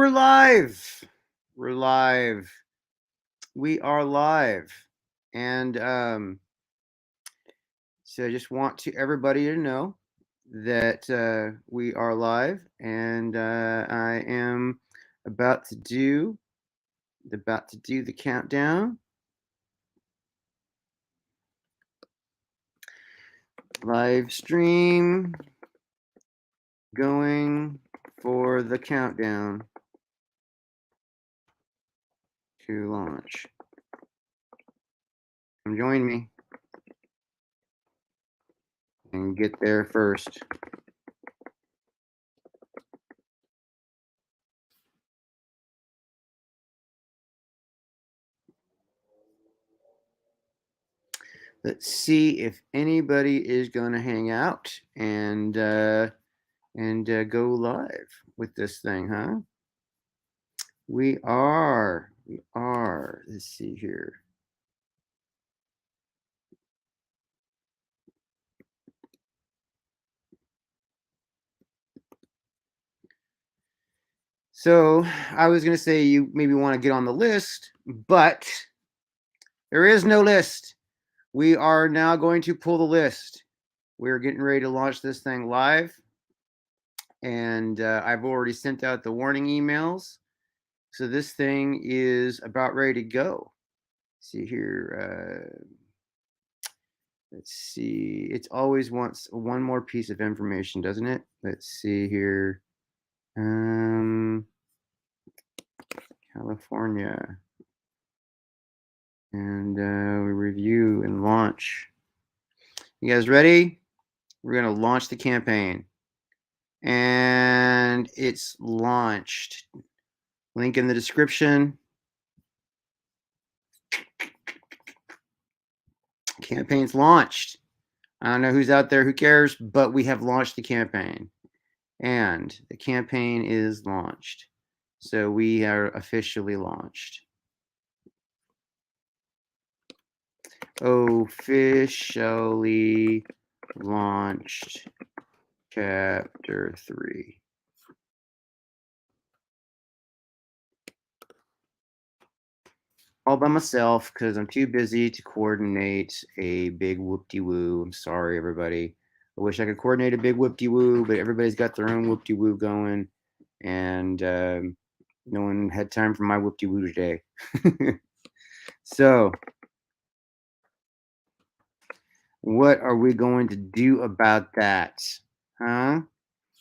We're live. We're live. We are live. And so I just want everybody to know that we are live, and I am about to do the countdown. Live stream going for the countdown to launch. Come join me and get there first. Let's see if anybody is going to hang out and go live with this thing, huh? We are. Let's see here. So I was going to say you maybe want to get on the list, but there is no list. We are now going to pull the list. We're getting ready to launch this thing live, and I've already sent out the warning emails. So this thing is about ready to go. See here. Let's see. It always wants one more piece of information, doesn't it? Let's see here. California. And we review and launch. You guys ready? We're going to launch the campaign. And it's launched. Link in the description. Campaign's launched. I don't know who's out there, who cares, but we have launched the campaign. And the campaign is launched. So we are officially launched. Officially launched chapter 3. All by myself because I'm too busy to coordinate a big whoop-de-woo. I'm sorry, everybody. I wish I could coordinate a big whoop-de-woo, but everybody's got their own whoop-de-woo going, and no one had time for my whoop-de-woo today. So, what are we going to do about that? Huh?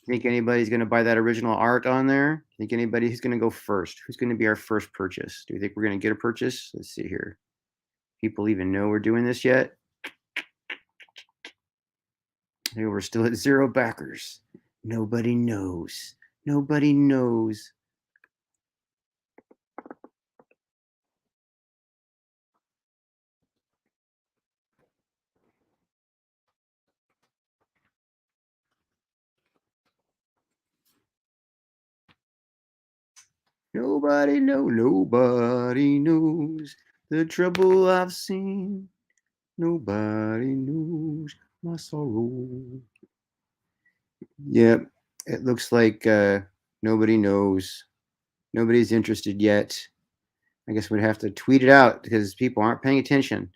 Think anybody's going to buy that original art on there? Think anybody who's going to go first? Who's going to be our first purchase? Do you think we're going to get a purchase? Let's see here. People even know we're doing this yet? Hey, we're still at 0 backers. Nobody knows. Nobody knows. Nobody knows the trouble I've seen. Nobody knows my sorrow. Yep, it looks like nobody knows. Nobody's interested yet. I guess we'd have to tweet it out because people aren't paying attention.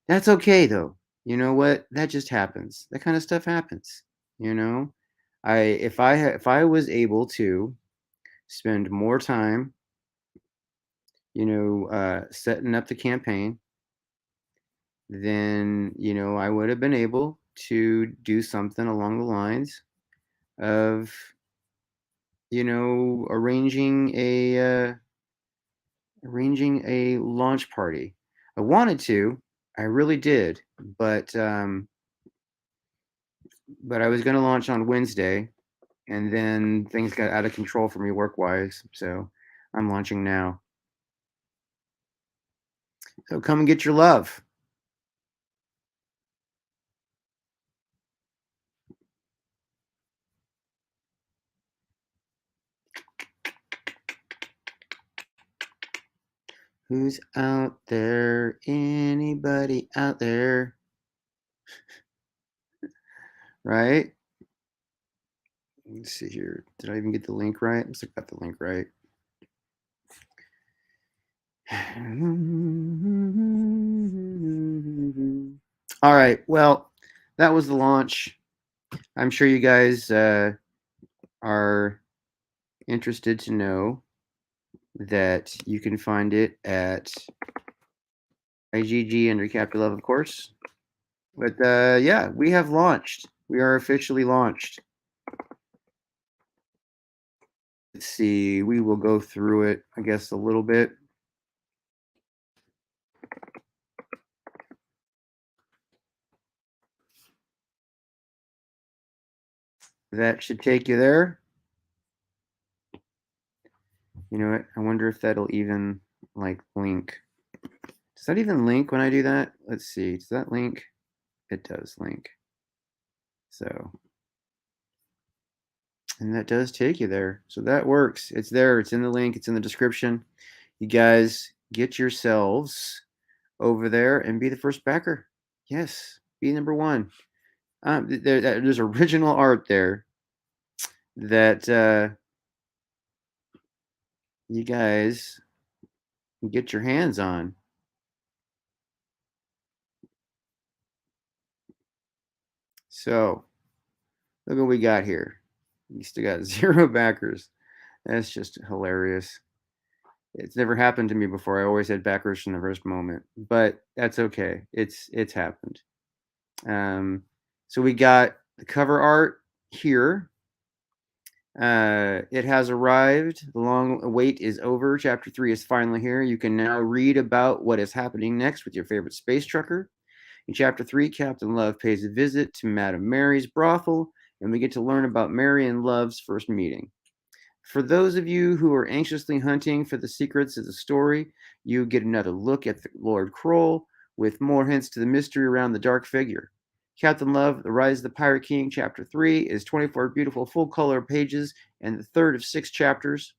That's okay though. You know what? That just happens. That kind of stuff happens. You know, if I was able to spend more time, setting up the campaign, then I would have been able to do something along the lines of arranging a launch party. I wanted to, I really did, but I was going to launch on Wednesday, and then things got out of control for me work-wise, so I'm launching now. So come and get your love. Who's out there? Anybody out there? Right? Let's see here. Did I even get the link right? I got the link right. All right. Well, that was the launch. I'm sure you guys are interested to know that you can find it at IGG under Captain Love, of course. But yeah, we have launched. We are officially launched. Let's see. We will go through it, I guess, a little bit. That should take you there. You know what? I wonder if that'll even like link. Does that even link when I do that? Let's see. Does that link? It does link. So, and that does take you there. So that works. It's there. It's in the link. It's in the description. You guys get yourselves over there and be the first backer. Yes, be number one. There's original art there that you guys can get your hands on. So look what we got here. We still got 0 backers. That's just hilarious. It's never happened to me before. I always had backers from the first moment, but that's okay. It's happened. So we got the cover art here. It has arrived. The long wait is over. Chapter 3 is finally here. You can now read about what is happening next with your favorite space trucker. In Chapter 3, Captain Love pays a visit to Madame Mary's brothel, and we get to learn about Mary and Love's first meeting. For those of you who are anxiously hunting for the secrets of the story, you get another look at Lord Kroll with more hints to the mystery around the dark figure. Captain Love, The Rise of the Pirate King, Chapter 3 is 24 beautiful full-color pages and the third of 6 chapters.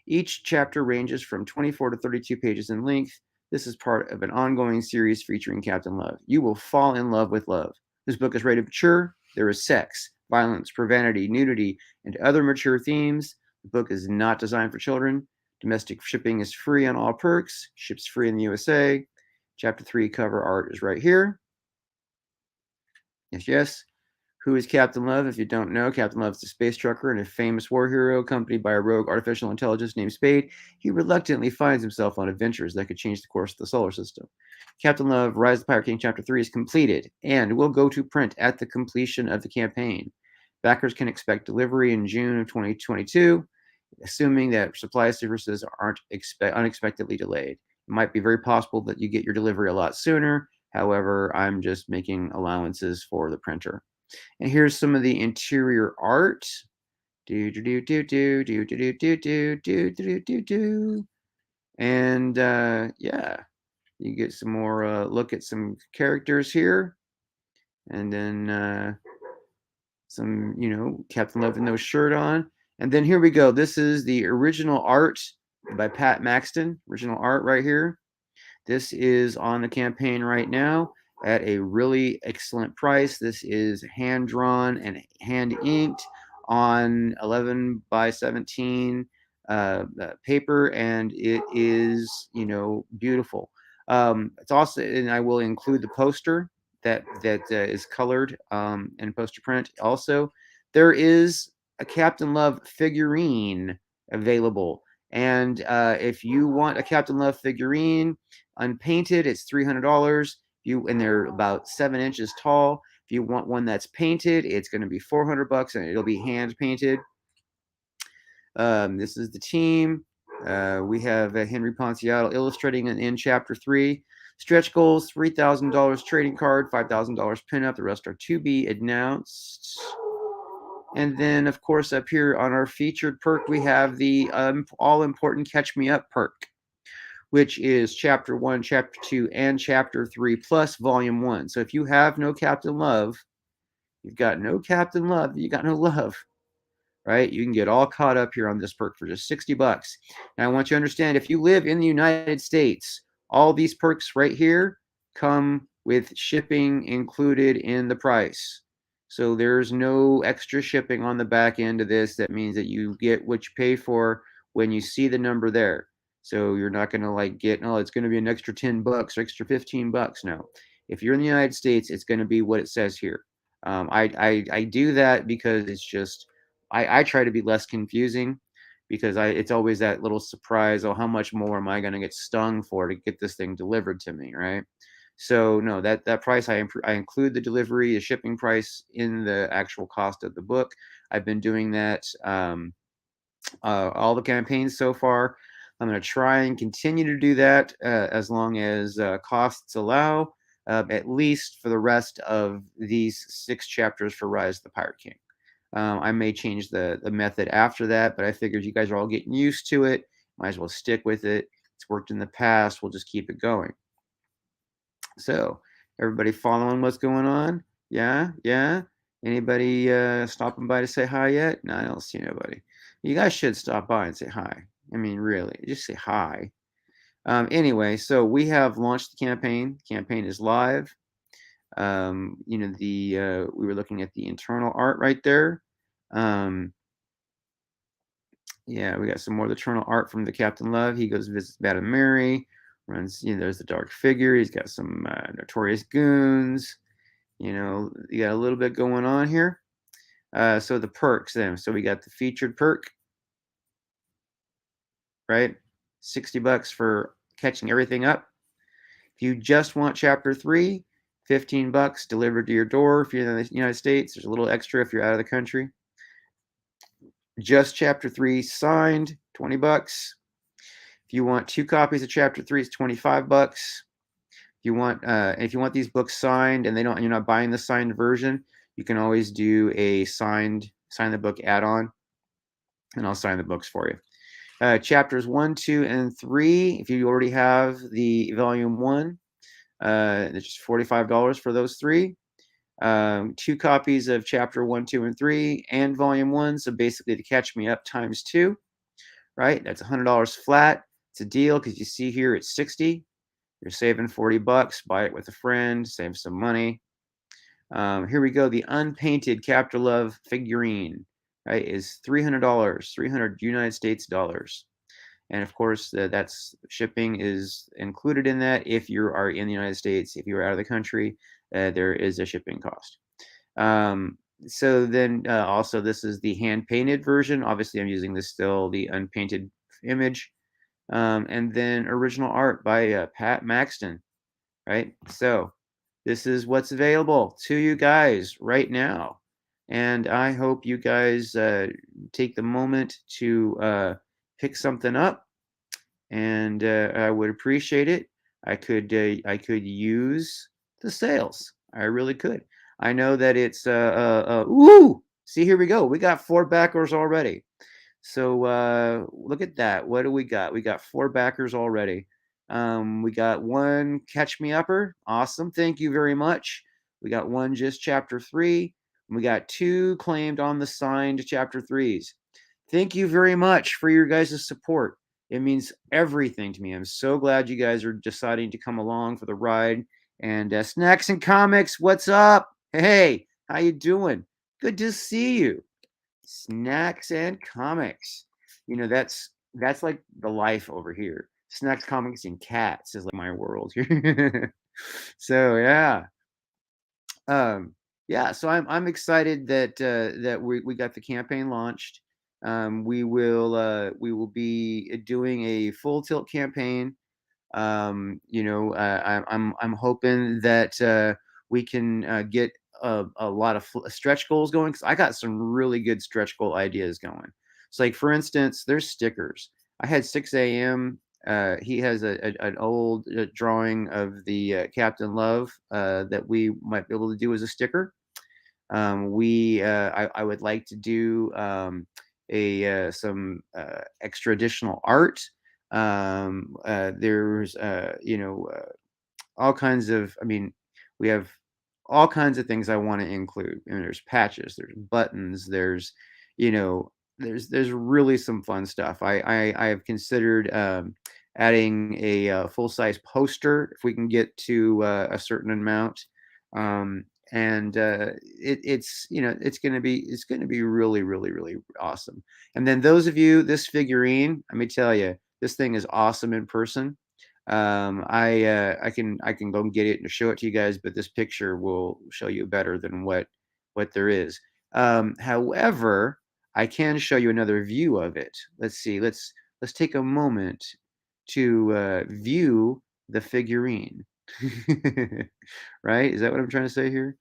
Each chapter ranges from 24 to 32 pages in length. This is part of an ongoing series featuring Captain Love. You will fall in love with love. This book is rated mature. There is sex, violence, profanity, nudity, and other mature themes. The book is not designed for children. Domestic shipping is free on all perks. Ships free in the USA. Chapter 3 cover art is right here. Yes, yes. Who is Captain Love? If you don't know, Captain Love is a space trucker and a famous war hero accompanied by a rogue artificial intelligence named Spade. He reluctantly finds himself on adventures that could change the course of the solar system. Captain Love, Rise of the Pirate King Chapter 3 is completed and will go to print at the completion of the campaign. Backers can expect delivery in June of 2022, assuming that supply services aren't unexpectedly delayed. It might be very possible that you get your delivery a lot sooner. However, I'm just making allowances for the printer. And here's some of the interior art. Do do do do do do do do do do do do do. And yeah, you get some more look at some characters here, and then some Captain Love with no shirt on. And then here we go. This is the original art by Pat Maxton. Original art right here. This is on the campaign right now at a really excellent price. This is hand drawn and hand inked on 11 by 17 paper, and it is beautiful. It's also, and I will include the poster that is colored in poster print. Also, there is a Captain Love figurine available, and if you want a Captain Love figurine unpainted, it's $300. And they're about 7 inches tall. If you want one that's painted, it's going to be $400, and it'll be hand painted. This is the team. We have Henry Ponciato illustrating in Chapter 3. Stretch goals: $3,000 trading card, $5,000 pinup. The rest are to be announced. And then, of course, up here on our featured perk, we have the all-important Catch Me Up perk, which is Chapter 1, Chapter 2, and Chapter 3, plus Volume 1. So if you have no Captain Love, you've got no Captain Love, you got no love, right? You can get all caught up here on this perk for just $60. Now, I want you to understand, if you live in the United States, all these perks right here come with shipping included in the price. So there's no extra shipping on the back end of this. That means that you get what you pay for when you see the number there. So you're not going to like get, oh, it's going to be an extra $10 or extra $15. No, if you're in the United States, it's going to be what it says here. I do that because it's just, I try to be less confusing, because it's always that little surprise. Oh, how much more am I going to get stung for to get this thing delivered to me, right? So no, that price, I include the delivery, the shipping price in the actual cost of the book. I've been doing that all the campaigns so far. I'm going to try and continue to do that as long as costs allow, at least for the rest of these 6 chapters for Rise of the Pirate King. I may change the method after that, but I figured you guys are all getting used to it. Might as well stick with it. It's worked in the past. We'll just keep it going. So, everybody following what's going on? Yeah, yeah. Anybody stopping by to say hi yet? No, I don't see nobody. You guys should stop by and say hi. I mean, really, just say hi. Anyway, so we have launched the campaign. Campaign is live. We were looking at the internal art right there. Yeah, we got some more of the internal art from the Captain Love. He goes visits Madame Mary, runs. There's the dark figure. He's got some notorious goons. You got a little bit going on here. So the perks then. So we got the featured perk, right? $60 for catching everything up. If you just want chapter 3, $15 delivered to your door. If you're in the United States, there's a little extra if you're out of the country. Just chapter 3 signed, $20. If you want 2 copies of chapter 3, it's $25. If you want these books signed and you're not buying the signed version, you can always do a sign the book add-on, and I'll sign the books for you. Chapters 1, 2, and 3. If you already have the volume 1, it's just $45 for those 3. 2 copies of chapter 1, 2, and 3, and volume 1. So basically, to catch me up times 2, right? That's $100 flat. It's a deal because you see here it's 60. You're saving $40. Buy it with a friend, save some money. Here we go. The unpainted Captain Love figurine, right, is $300, 300 United States dollars. And of course, that's shipping is included in that. If you are in the United States, if you are out of the country, there is a shipping cost. So then also, this is the hand painted version. Obviously, I'm using this still, the unpainted image. And then original art by Pat Maxton, right? So this is what's available to you guys right now. And I hope you guys take the moment to pick something up, and I would appreciate it. I could use the sales. I really could. I know that it's woo. See, here we go. We got 4 backers already. So look at that. What do we got? We got 4 backers already. We got 1 catch me upper. Awesome. Thank you very much. We got 1 just chapter 3. And we got 2 claimed on the signed chapter 3s. Thank you very much for your guys' support. It means everything to me. I'm so glad you guys are deciding to come along for the ride. And Snacks and Comics, what's up? Hey, how you doing? Good to see you. Snacks and Comics. That's like the life over here. Snacks, comics, and cats is like my world here. So yeah. Yeah, so I'm excited that we got the campaign launched. We will be doing a full tilt campaign. I'm hoping that we can get a lot of stretch goals going, because I got some really good stretch goal ideas going. So, like for instance, there's stickers. I had 6 a.m. He has an old drawing of the Captain Love that we might be able to do as a sticker. I would like to do a some extra additional art. There's all kinds of. I mean, we have all kinds of things I want to include. There's patches, there's buttons, there's really some fun stuff. I have considered adding a full size poster if we can get to a certain amount. And it's going to be really, really, really awesome. And then those of you, this figurine, let me tell you, This thing is awesome in person. I can go and get it and show it to you guys, but this picture will show you better than what there is. However, I can show you another view of it. Let's see. Let's take a moment to view the figurine. Right? Is that what I'm trying to say here?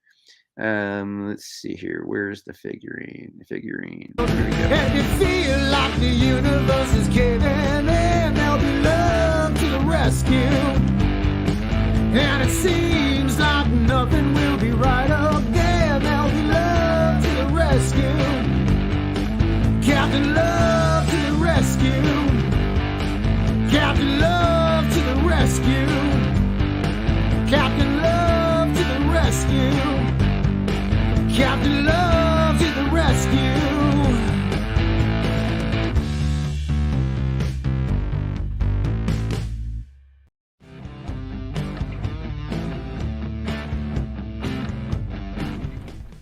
Let's see here. Where's the figurine? The figurine. There we go. And you feel like the universe is caving in, there'll be love to the rescue. And it seems like nothing will be right again, there'll be love to the rescue. Captain Love to the rescue. Captain Love to the rescue. Captain Love to the rescue. Captain Love to the rescue.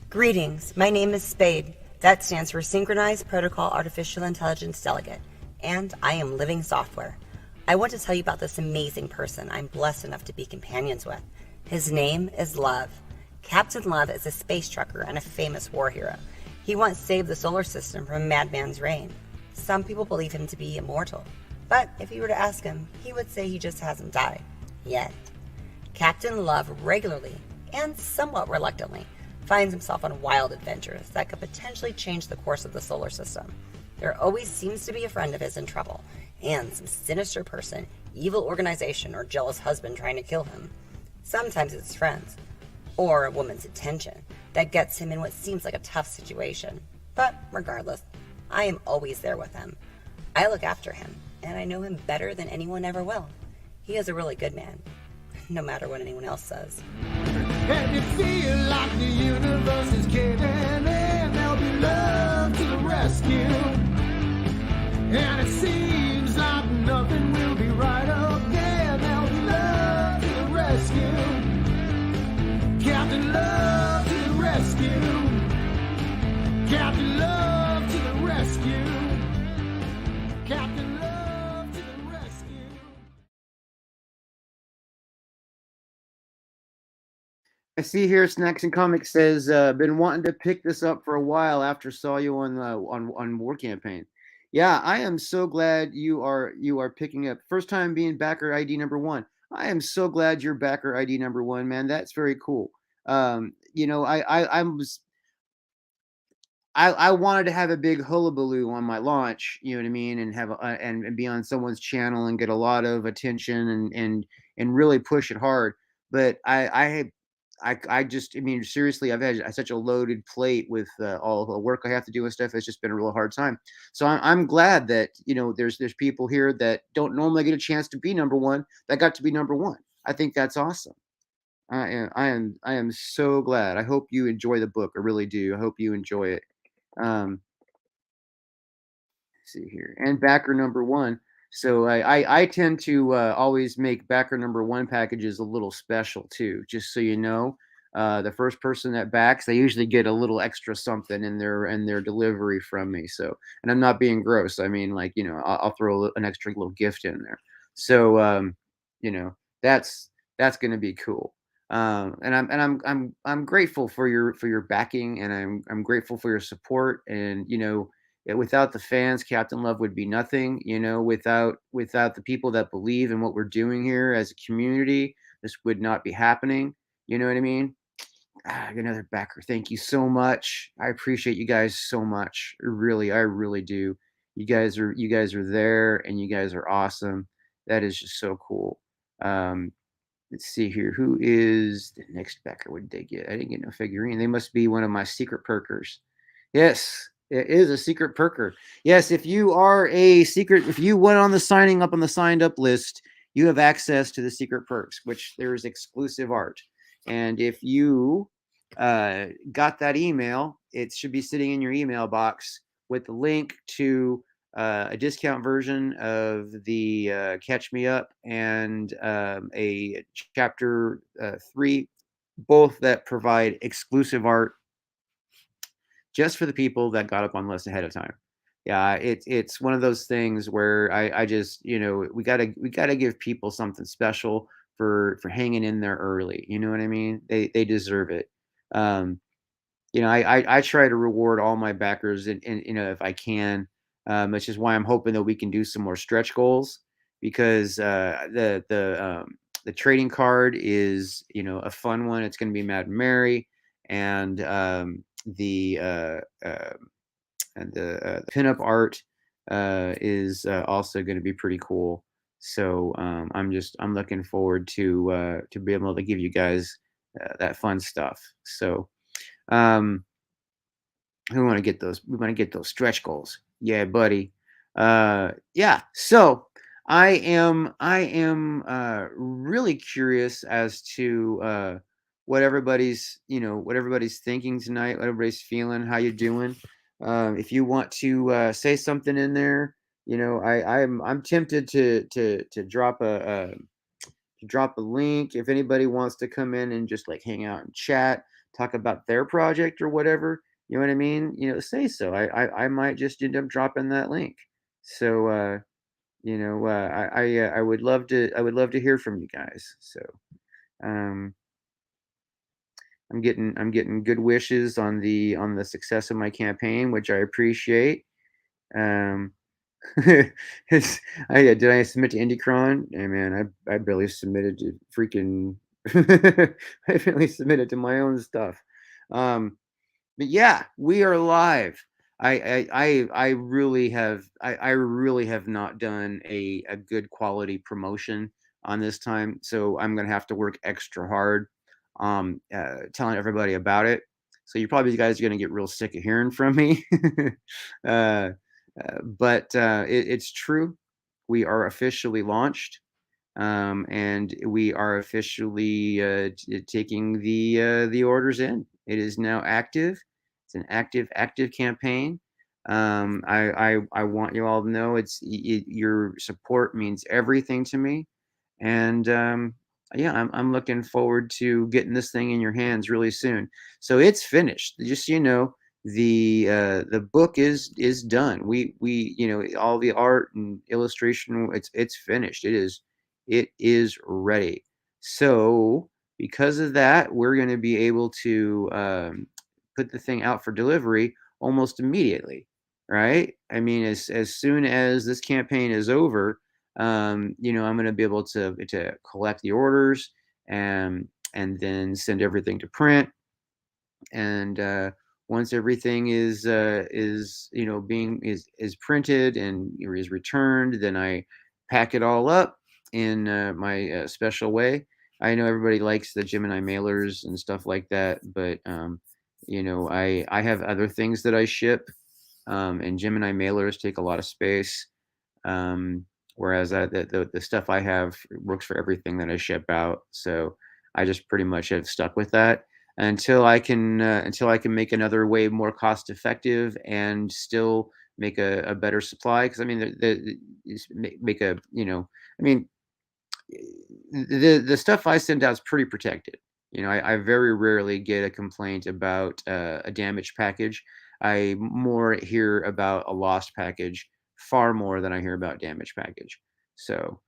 Greetings, my name is Spade. That stands for Synchronized Protocol Artificial Intelligence Delegate, and I am living software. I want to tell you about this amazing person I'm blessed enough to be companions with. His name is Love. Captain Love is a space trucker and a famous war hero. He once saved the solar system from a madman's reign. Some people believe him to be immortal, but if you were to ask him, he would say he just hasn't died. Yet. Captain Love regularly, and somewhat reluctantly, finds himself on wild adventures that could potentially change the course of the solar system. There always seems to be a friend of his in trouble, and some sinister person, evil organization, or jealous husband trying to kill him. Sometimes it's friends, or a woman's attention, that gets him in what seems like a tough situation. But regardless, I am always there with him. I look after him, and I know him better than anyone ever will. He is a really good man, no matter what anyone else says. And you feel like the universe is caving in, there'll be love to the rescue. And it seems like nothing will be right again, there'll be love to the rescue. Captain Love to the rescue. Captain Love to the rescue. Captain Love to the rescue. I see here Snacks and Comics says been wanting to pick this up for a while after saw you on War Campaign. Yeah, I am so glad you are picking up. First time being backer ID number 1. I am so glad you're backer ID number 1, man. That's very cool. You know, I wanted to have a big hullabaloo on my launch, you know what I mean, and have and be on someone's channel and get a lot of attention and really push it hard. But I just, I mean, seriously, I've had such a loaded plate with all the work I have to do and stuff. It's just been a real hard time. So I'm glad that, you know, there's people here that don't normally get a chance to be number 1 that got to be number 1. I think that's awesome. I am so glad. I hope you enjoy the book. I really do. I hope you enjoy it. Um, see here, and backer number 1. So I tend to always make backer number 1 packages a little special too, just so you know. The first person that backs, they usually get a little extra something in their delivery from me. So, and I'm not being gross. I mean, like, you know, I'll throw an extra little gift in there. So, you know, that's going to be cool. And I'm grateful for your backing, and I'm grateful for your support. And you know, without the fans, Captain Love would be nothing. You know, without the people that believe in what we're doing here as a community, this would not be happening. You know what I mean? Another backer. Thank you so much. I appreciate you guys so much. I really do. You guys are there, and you guys are awesome. That is just so cool. Let's see here. Who is the next backer? What did they get? I didn't get no figurine. They must be one of my secret perkers. Yes, it is a secret perker. Yes, if you went on the signing up on the signed up list, you have access to the secret perks, which there's exclusive art. And if you got that email, it should be sitting in your email box with the link to a discount version of the Catch Me Up and a chapter 3, both that provide exclusive art just for the people that got up on the list ahead of time. Yeah, it's one of those things where I just, we gotta give people something special for hanging in there early. You know what I mean? They deserve it. Um, I try to reward all my backers, and if I can, which is why I'm hoping that we can do some more stretch goals, because the trading card is, a fun one. It's going to be Mad Mary, and the pinup art is also going to be pretty cool. So I'm looking forward to be able to give you guys that fun stuff. So. Um, we want to get those. We want to get those stretch goals. Yeah, buddy. Yeah. So I am really curious as to what everybody's thinking tonight, what everybody's feeling, how you doing. If you want to say something in there, I'm tempted to drop a link if anybody wants to come in and just like hang out and chat, talk about their project or whatever. You know what I mean? Say so. I might just end up dropping that link. So I would love to hear from you guys. So um, I'm getting good wishes on the success of my campaign, which I appreciate. Um, It's, did I submit to Indycron? Hey man, I barely submitted to freaking I barely submitted to my own stuff. Um, but yeah, we are live. I really have not done a good quality promotion on this time, so I'm gonna have to work extra hard telling everybody about it. So you probably guys are gonna get real sick of hearing from me. uh, but it's true. We are officially launched, and we are officially taking the orders in. It is now active. It's an active campaign. I want you all to know your support means everything to me, and yeah, I'm looking forward to getting this thing in your hands really soon. So it's finished. Just so you know, the book is done. We all the art and illustration. It's finished. It is ready. So because of that, we're going to be able to put the thing out for delivery almost immediately. Right? I mean, as soon as this campaign is over, I'm going to be able to collect the orders and then send everything to print. And once everything is being is printed and is returned, then I pack it all up in my special way. I know everybody likes the Gemini mailers and stuff like that, but I have other things that I ship, and Gemini mailers take a lot of space. Um, Whereas the stuff I have works for everything that I ship out. So I just pretty much have stuck with that until I can make another way more cost effective and still make a better supply. Because I mean, make a I mean, the stuff I send out is pretty protected. I very rarely get a complaint about a damaged package. I more hear about a lost package far more than I hear about damaged package. So,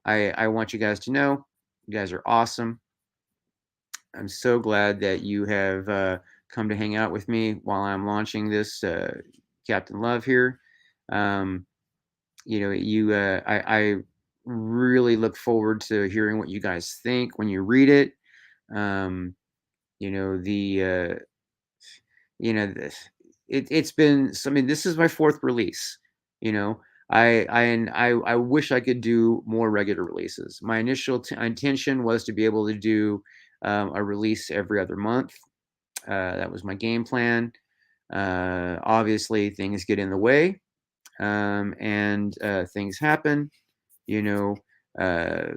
I want you guys to know you guys are awesome. I'm so glad that you have come to hang out with me while I'm launching this Captain Love here. Um, I really look forward to hearing what you guys think when you read it. Um, you know the this it's been I mean, this is my fourth release. you know I wish I could do more regular releases. My initial intention was to be able to do a release every other month. That was my game plan. Obviously things get in the way, and things happen. you know uh,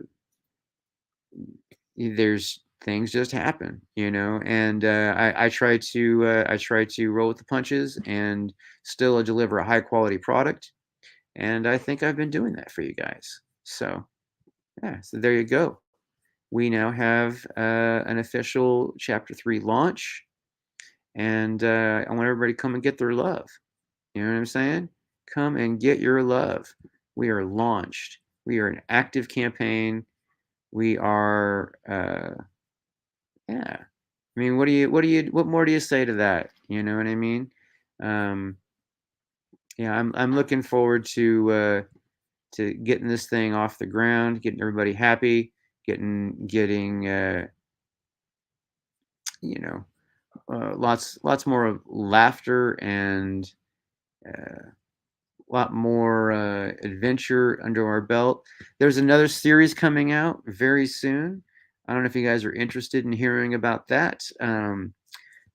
there's things just happen, and I try to roll with the punches and still deliver a high quality product. And I think I've been doing that for you guys. So yeah, so there you go. We now have an official Chapter 3 launch, and I want everybody to come and get their love. You know what I'm saying? Come and get your love. We are launched. We are an active campaign. We are, yeah. I mean, what more do you say to that? You know what I mean? Um, yeah, I'm looking forward to getting this thing off the ground, getting everybody happy, getting you know, lots more of laughter and a lot more adventure under our belt. There's another series coming out very soon. I don't know if you guys are interested in hearing about that.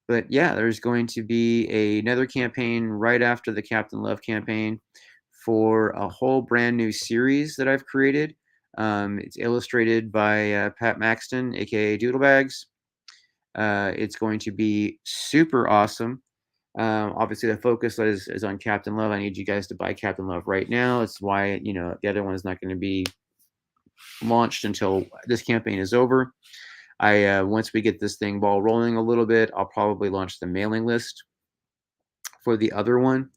But yeah, there's going to be another campaign right after the Captain Love campaign for a whole brand new series that I've created. It's illustrated by Pat Maxton, aka Doodlebags. It's going to be super awesome. Obviously, the focus is on Captain Love. I need you guys to buy Captain Love right now. It's why the other one is not going to be launched until this campaign is over. I once we get this thing ball rolling a little bit, I'll probably launch the mailing list for the other one,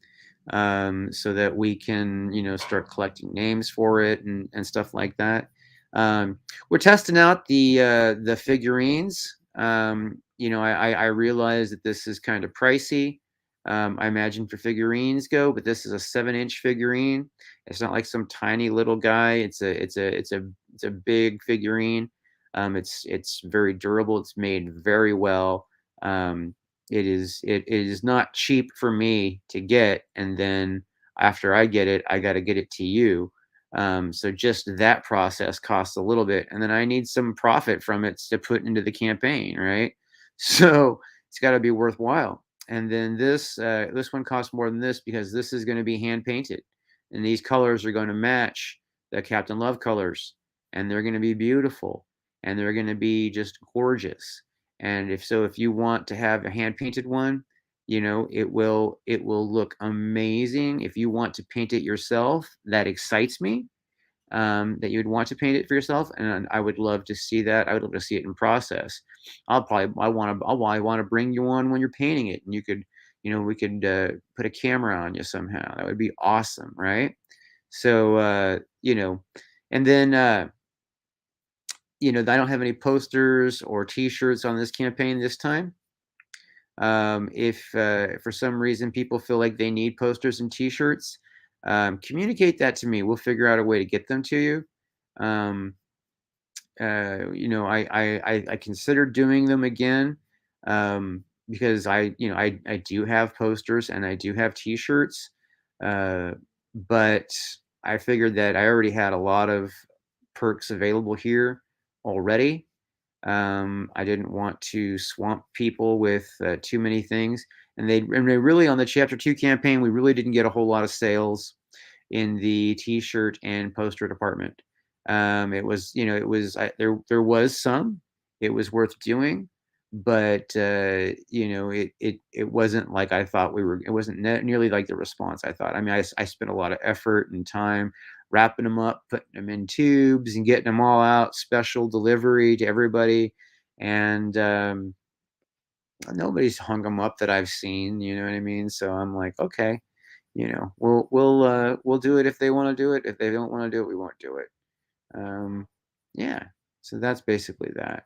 so that we can start collecting names for it and stuff like that. We're testing out the figurines. I realize that this is kind of pricey. I imagine for figurines go, but this is a 7-inch figurine. It's not like some tiny little guy. It's a big figurine. It's very durable. It's made very well. It is not cheap for me to get, and then after I get it, I got to get it to you. So just that process costs a little bit, and then I need some profit from it to put into the campaign, right? So it's got to be worthwhile. And then this one costs more than this because this is going to be hand painted, and these colors are going to match the Captain Love colors, and they're going to be beautiful, and they're going to be just gorgeous. And if you want to have a hand painted one, it will look amazing. If you want to paint it yourself, that excites me. That you would want to paint it for yourself, and I would love to see that. I would love to see it in process. I want to bring you on when you're painting it, and we could put a camera on you somehow. That would be awesome, right? So and then I don't have any posters or T-shirts on this campaign this time. If for some reason people feel like they need posters and T-shirts, communicate that to me. We'll figure out a way to get them to you. Um, I considered doing them again, because I do have posters and I do have T-shirts, but I figured that I already had a lot of perks available here already. I didn't want to swamp people with too many things, and they really, on the Chapter 2 campaign, we really didn't get a whole lot of sales in the T-shirt and poster department. There was some. It was worth doing, but it wasn't like I thought we were. It wasn't nearly like the response I thought. I mean, I spent a lot of effort and time wrapping them up, putting them in tubes, and getting them all out, special delivery to everybody, and nobody's hung them up that I've seen. You know what I mean? So I'm like, okay, we'll do it if they want to do it. If they don't want to do it, we won't do it. Yeah, so that's basically that.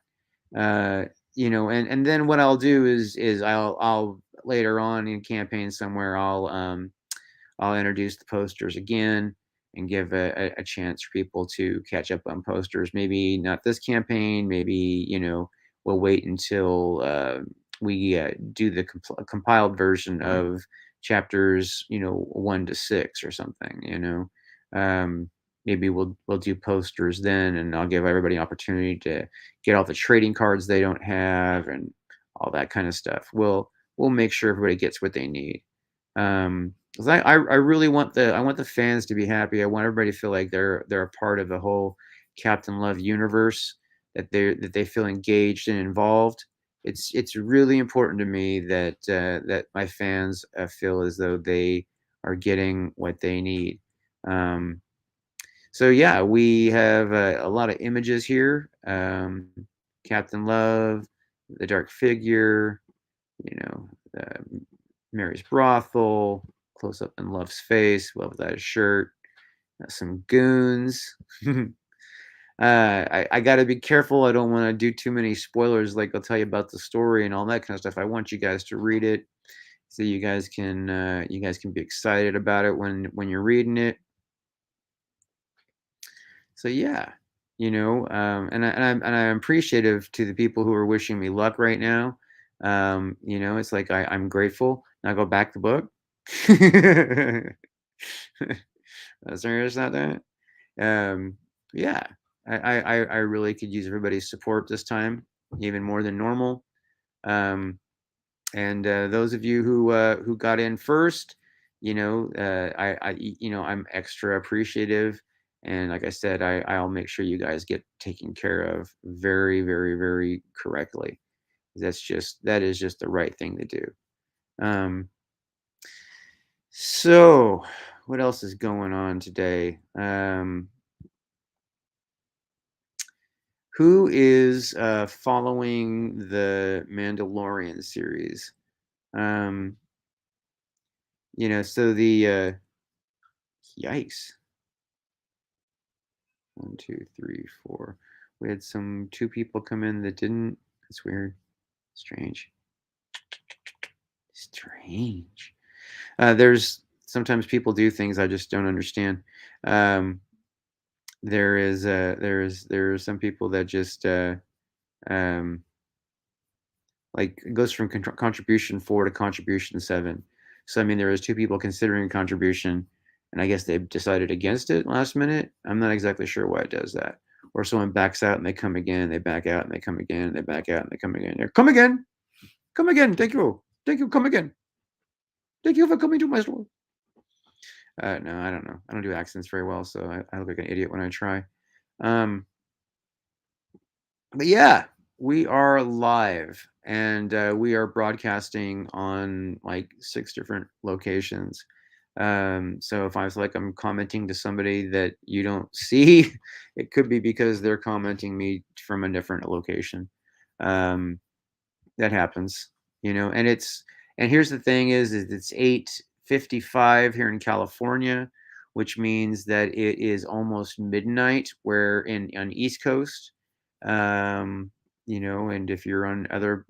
And then what I'll do is I'll later on in campaign somewhere I'll introduce the posters again and give a chance for people to catch up on posters. Maybe not this campaign. Maybe we'll wait until we do the compiled version of chapters 1 to 6 or something. Maybe we'll do posters then, and I'll give everybody an opportunity to get all the trading cards they don't have and all that kind of stuff. We'll make sure everybody gets what they need. 'Cause I really want the fans to be happy. I want everybody to feel like they're a part of the whole Captain Love universe, that they feel engaged and involved. It's really important to me that my fans feel as though they are getting what they need. So yeah, we have a lot of images here. Captain Love, the Dark Figure, you know, Mary's Brothel, close up in Love's face. Love that shirt. Got some goons. I got to be careful. I don't want to do too many spoilers. Like I'll tell you about the story and all that kind of stuff. I want you guys to read it, so you guys can be excited about it when you're reading it. So yeah, and I'm appreciative to the people who are wishing me luck right now. It's like I'm grateful. Now go back the book. Serious about that. Yeah, I really could use everybody's support this time, even more than normal. And those of you who got in first, I'm extra appreciative. And like I said, I'll make sure you guys get taken care of very, very, very correctly. That is just the right thing to do. So what else is going on today? Who is following the Mandalorian series? So the yikes. 1, 2, 3, 4. We had two people come in that didn't. That's weird. Strange. There's sometimes people do things I just don't understand. There are some people that just like it goes from contribution 4 to contribution 7. So I mean, there was 2 people considering contribution, and I guess they decided against it last minute. I'm not exactly sure why it does that. Or someone backs out and they come again, they back out and they come again, and they back out and they come again. Come again, come again. Thank you, come again. Thank you for coming to my store. No, I don't know. I don't do accents very well, so I look like an idiot when I try. But yeah, we are live, and we are broadcasting on like 6 different locations. So if I was like I'm commenting to somebody that you don't see, it could be because they're commenting me from a different location. That happens, and here's the thing is it's 8:55 here in California, which means that it is almost midnight where on East Coast. And if you're on other,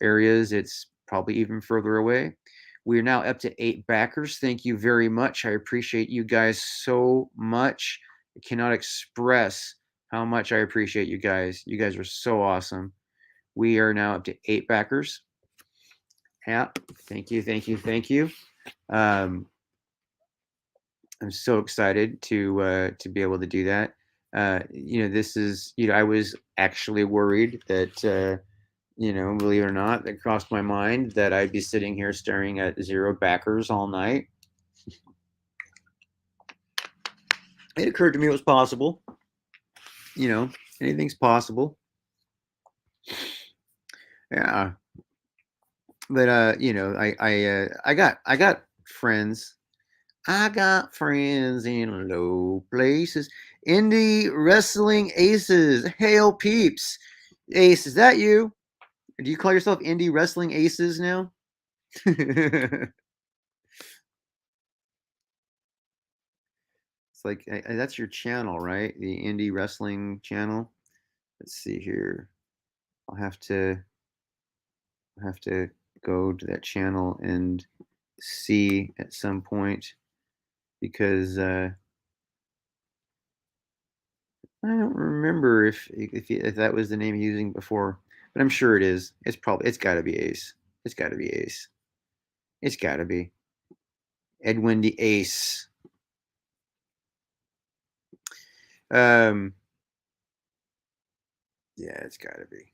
areas, it's probably even further away. We are now up to 8 backers. Thank you very much. I appreciate you guys so much. I cannot express how much I appreciate you guys. You guys are so awesome. We are now up to 8 backers. Yeah. Thank you. Thank you. Thank you. I'm so excited to be able to do that. This is, I was actually worried that, believe it or not, it crossed my mind that I'd be sitting here staring at 0 backers all night. It occurred to me it was possible. Anything's possible. Yeah. But I got friends. I got friends in low places. Indie Wrestling Aces. Hail peeps. Ace, is that you? Do you call yourself Indie Wrestling Aces now? It's like that's your channel, right? The Indie Wrestling channel. Let's see here. I'll have to go to that channel and see at some point, because I don't remember if that was the name using before, but I'm sure it is. It's got to be Ace. It's got to be Ace. It's got to be Edwin the Ace. Yeah, it's got to be.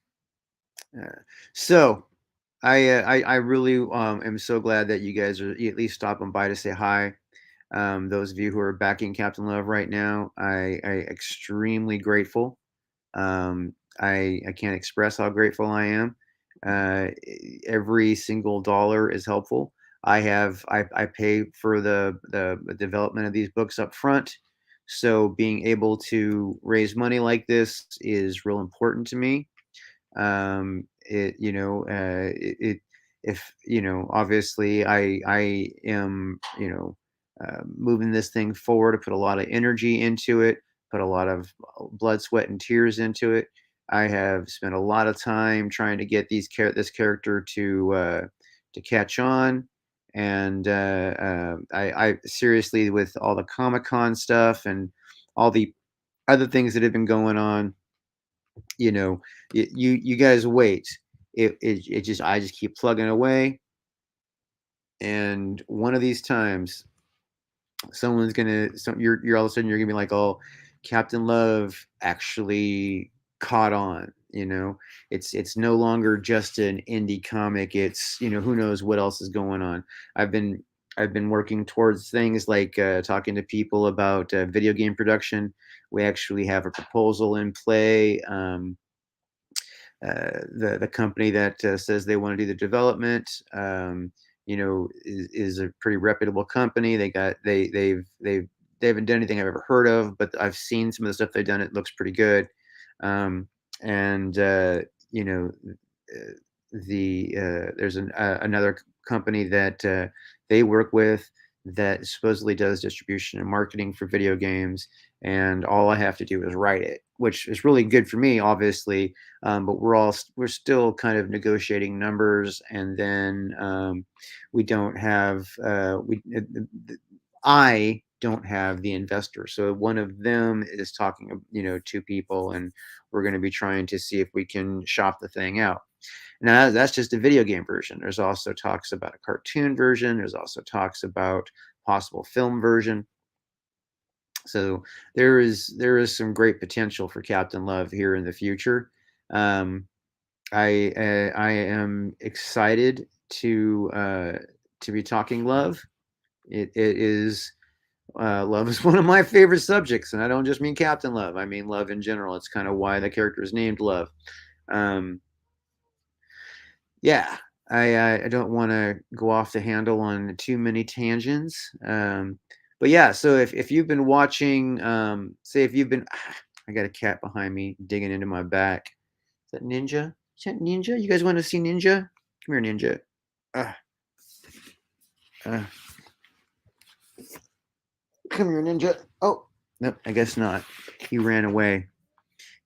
So I really am so glad that you guys are at least stopping by to say hi. Those of you who are backing Captain Love right now, I extremely grateful. I can't express how grateful I am. Every single dollar is helpful. I pay for the development of these books up front, so being able to raise money like this is real important to me. It if obviously I am moving this thing forward. I put a lot of energy into it, put a lot of blood, sweat, and tears into it. I have spent a lot of time trying to get this character to catch on, and I seriously, with all the Comic-Con stuff and all the other things that have been going on, you guys wait. It just I just keep plugging away, and one of these times you're all of a sudden you're gonna be like, oh, Captain Love actually caught on. It's no longer just an indie comic. It's who knows what else is going on. I've been working towards things like talking to people about video game production. We actually have a proposal in play. The company that says they want to do the development, is a pretty reputable company. They haven't done anything I've ever heard of, but I've seen some of the stuff they've done. It looks pretty good. And there's another company that they work with that supposedly does distribution and marketing for video games, and all I have to do is write it, which is really good for me, obviously. But we're still kind of negotiating numbers, and then we don't have I don't have the investor. So one of them is talking, to people, and we're going to be trying to see if we can shop the thing out. Now that's just a video game version. There's also talks about a cartoon version. There's also talks about possible film version. So there is some great potential for Captain Love here in the future. I am excited to be talking love. It is love is one of my favorite subjects, and I don't just mean Captain Love. I mean love in general. It's kind of why the character is named Love. Yeah, I don't want to go off the handle on too many tangents. But yeah, so if you've been watching, say if you've been, I got a cat behind me digging into my back. Is that Ninja? Is that Ninja? You guys want to see Ninja? Come here, Ninja. Come here, Ninja. Oh, nope, I guess not. He ran away.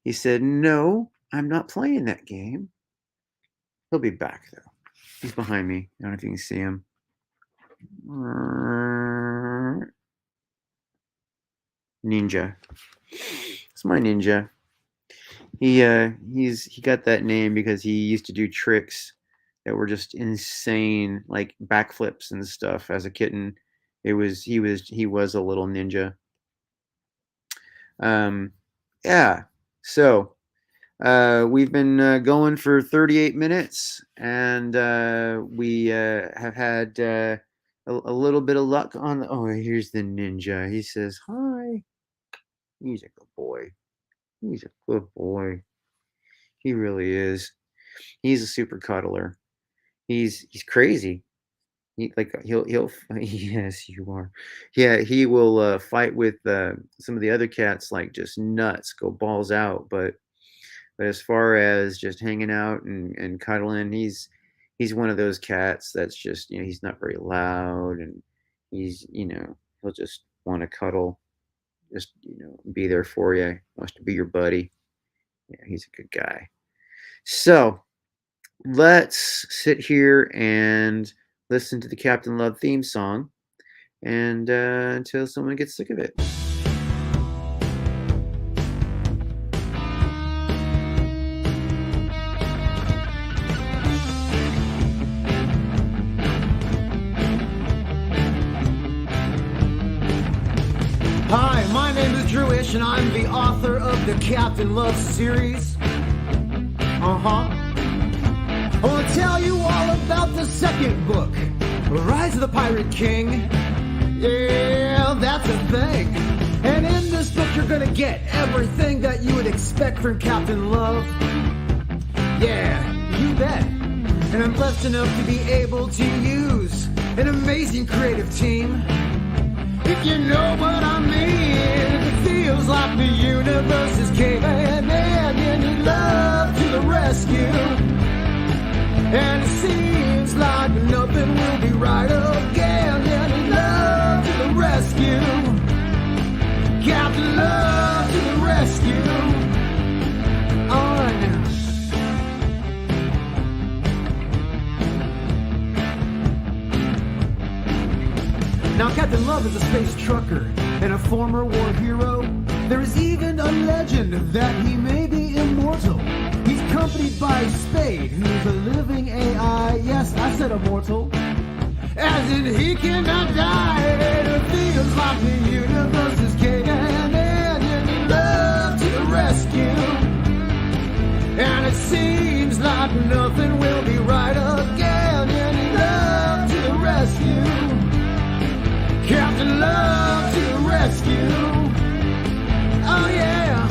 He said, no, I'm not playing that game. He'll be back, though. He's behind me. I don't know if you can see him. Ninja. It's my Ninja. He got that name because he used to do tricks that were just insane, like backflips and stuff as a kitten. He was a little ninja. Yeah. So we've been going for 38 minutes, and we have had a little bit of luck on the. Oh, here's the Ninja. He says hi. He's a good boy. He's a good boy. He really is. He's a super cuddler. He's crazy. He'll yes, you are. Yeah, he will fight with some of the other cats like just nuts, go balls out. But as far as just hanging out and cuddling, he's one of those cats that's just, he's not very loud, and he's, he'll just want to cuddle, just, be there for you, wants to be your buddy. Yeah, he's a good guy. So let's sit here and listen to the Captain Love theme song, and until someone gets sick of it. Hi, my name is Drewish, and I'm the author of the Captain Love series. I want to tell you all about the second book, Rise of the Pirate King. Yeah, that's a thing. And in this book, you're gonna get everything that you would expect from Captain Love. Yeah, you bet. And I'm blessed enough to be able to use an amazing creative team. If you know what I mean, it feels like the universe is caving in and you need love to the rescue. And it seems like Captain Love is a space trucker and a former war hero. There is even a legend that he may be immortal. He's accompanied by Spade, who's a living AI. Yes, I said immortal. As in he cannot die. It feels like the universe is caving in and he loves to the rescue. And it seems like nothing will be right again. And he loves to the rescue. Captain Love to the rescue. Oh yeah.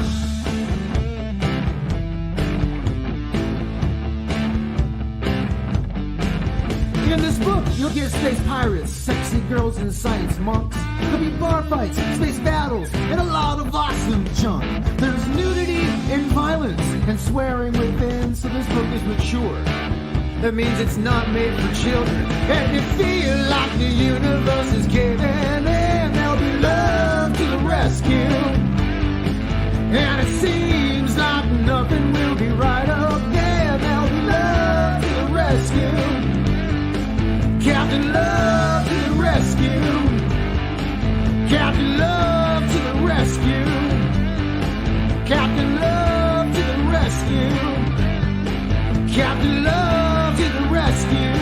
In this book, you'll get space pirates, sexy girls in sights, monks. There'll be bar fights, space battles, and a lot of awesome junk. There's nudity and violence and swearing within, so this book is mature. That means it's not made for children. And you feel like the universe is caving in, there'll be love to the rescue. And it seems like nothing will be right again. There'll be love to the rescue. Captain Love to the rescue. Captain Love to the rescue. Captain Love to the rescue. Captain Love to the rescue.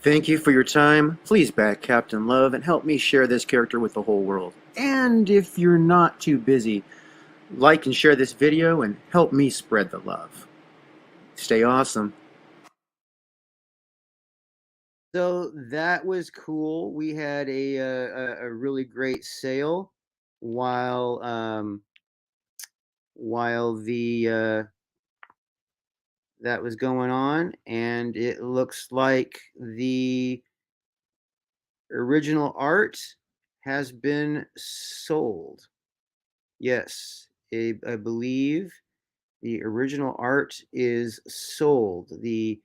Thank you for your time. Please back Captain Love and help me share this character with the whole world. And if you're not too busy, like and share this video and help me spread the love. Stay awesome. So that was cool. We had a really great sale while the that was going on, and it looks like the original art has been sold. Yes, I believe the original art is sold. The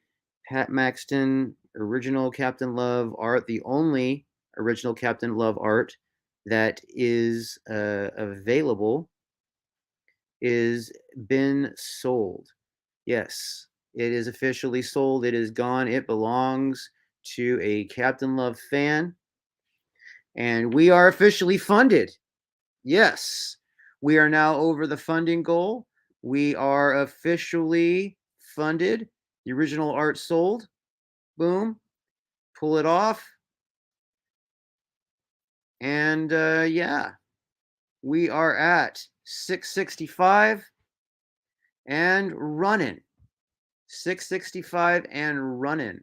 Pat Maxton original Captain Love art, the only original Captain Love art that is available, is been sold. Yes, it is officially sold. It is gone. It belongs to a Captain Love fan. And we are officially funded. Yes, we are now over the funding goal. We are officially funded. The original art sold. Boom. Pull it off. And yeah, we are at 665 and running. 665 and running.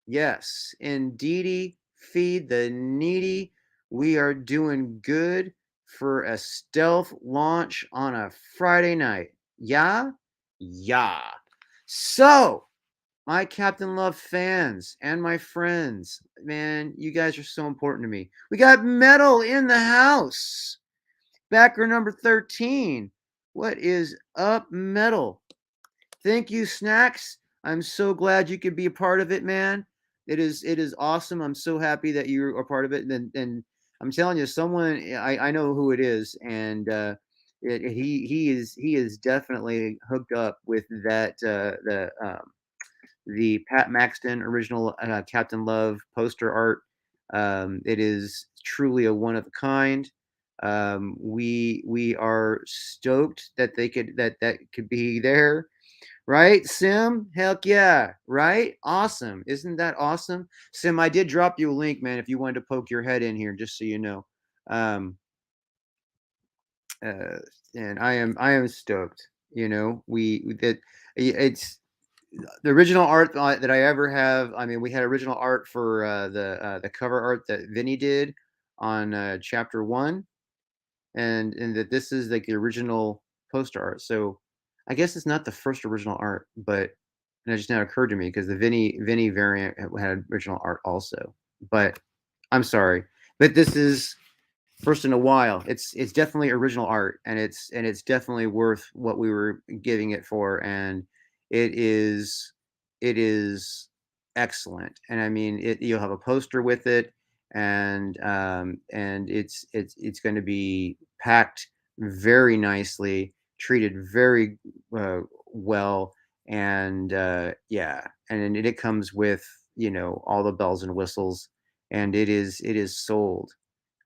Yes, indeedy, feed the needy. We are doing good for a stealth launch on a Friday night. Yeah? Yeah. So, my Captain Love fans and my friends, man, you guys are so important to me. We got Metal in the house. Backer number 13. What is up, Metal? Thank you, Snacks. I'm so glad you could be a part of it, man. It is awesome. I'm so happy that you are part of it. And I'm telling you, someone I know who it is, and he is definitely hooked up with that the Pat Maxton original Captain Love poster art. It is truly a one of a kind. We are stoked that that could be there. Right, Sim? Heck yeah. Right? Awesome. Isn't that awesome? Sim, I did drop you a link, man, if you wanted to poke your head in here, just so you know. And I am stoked. You know, it's the original art that I ever have. I mean, we had original art for the cover art that Vinny did on chapter 1, and that this is like the original poster art. So I guess it's not the first original art, but and it just now occurred to me because the Vinny variant had original art also. But I'm sorry, but this is first in a while. It's definitely original art, and it's definitely worth what we were giving it for, and it is excellent. And I mean, you'll have a poster with it, and it's going to be packed very nicely, treated very well, and yeah, and it comes with, all the bells and whistles, and it is sold.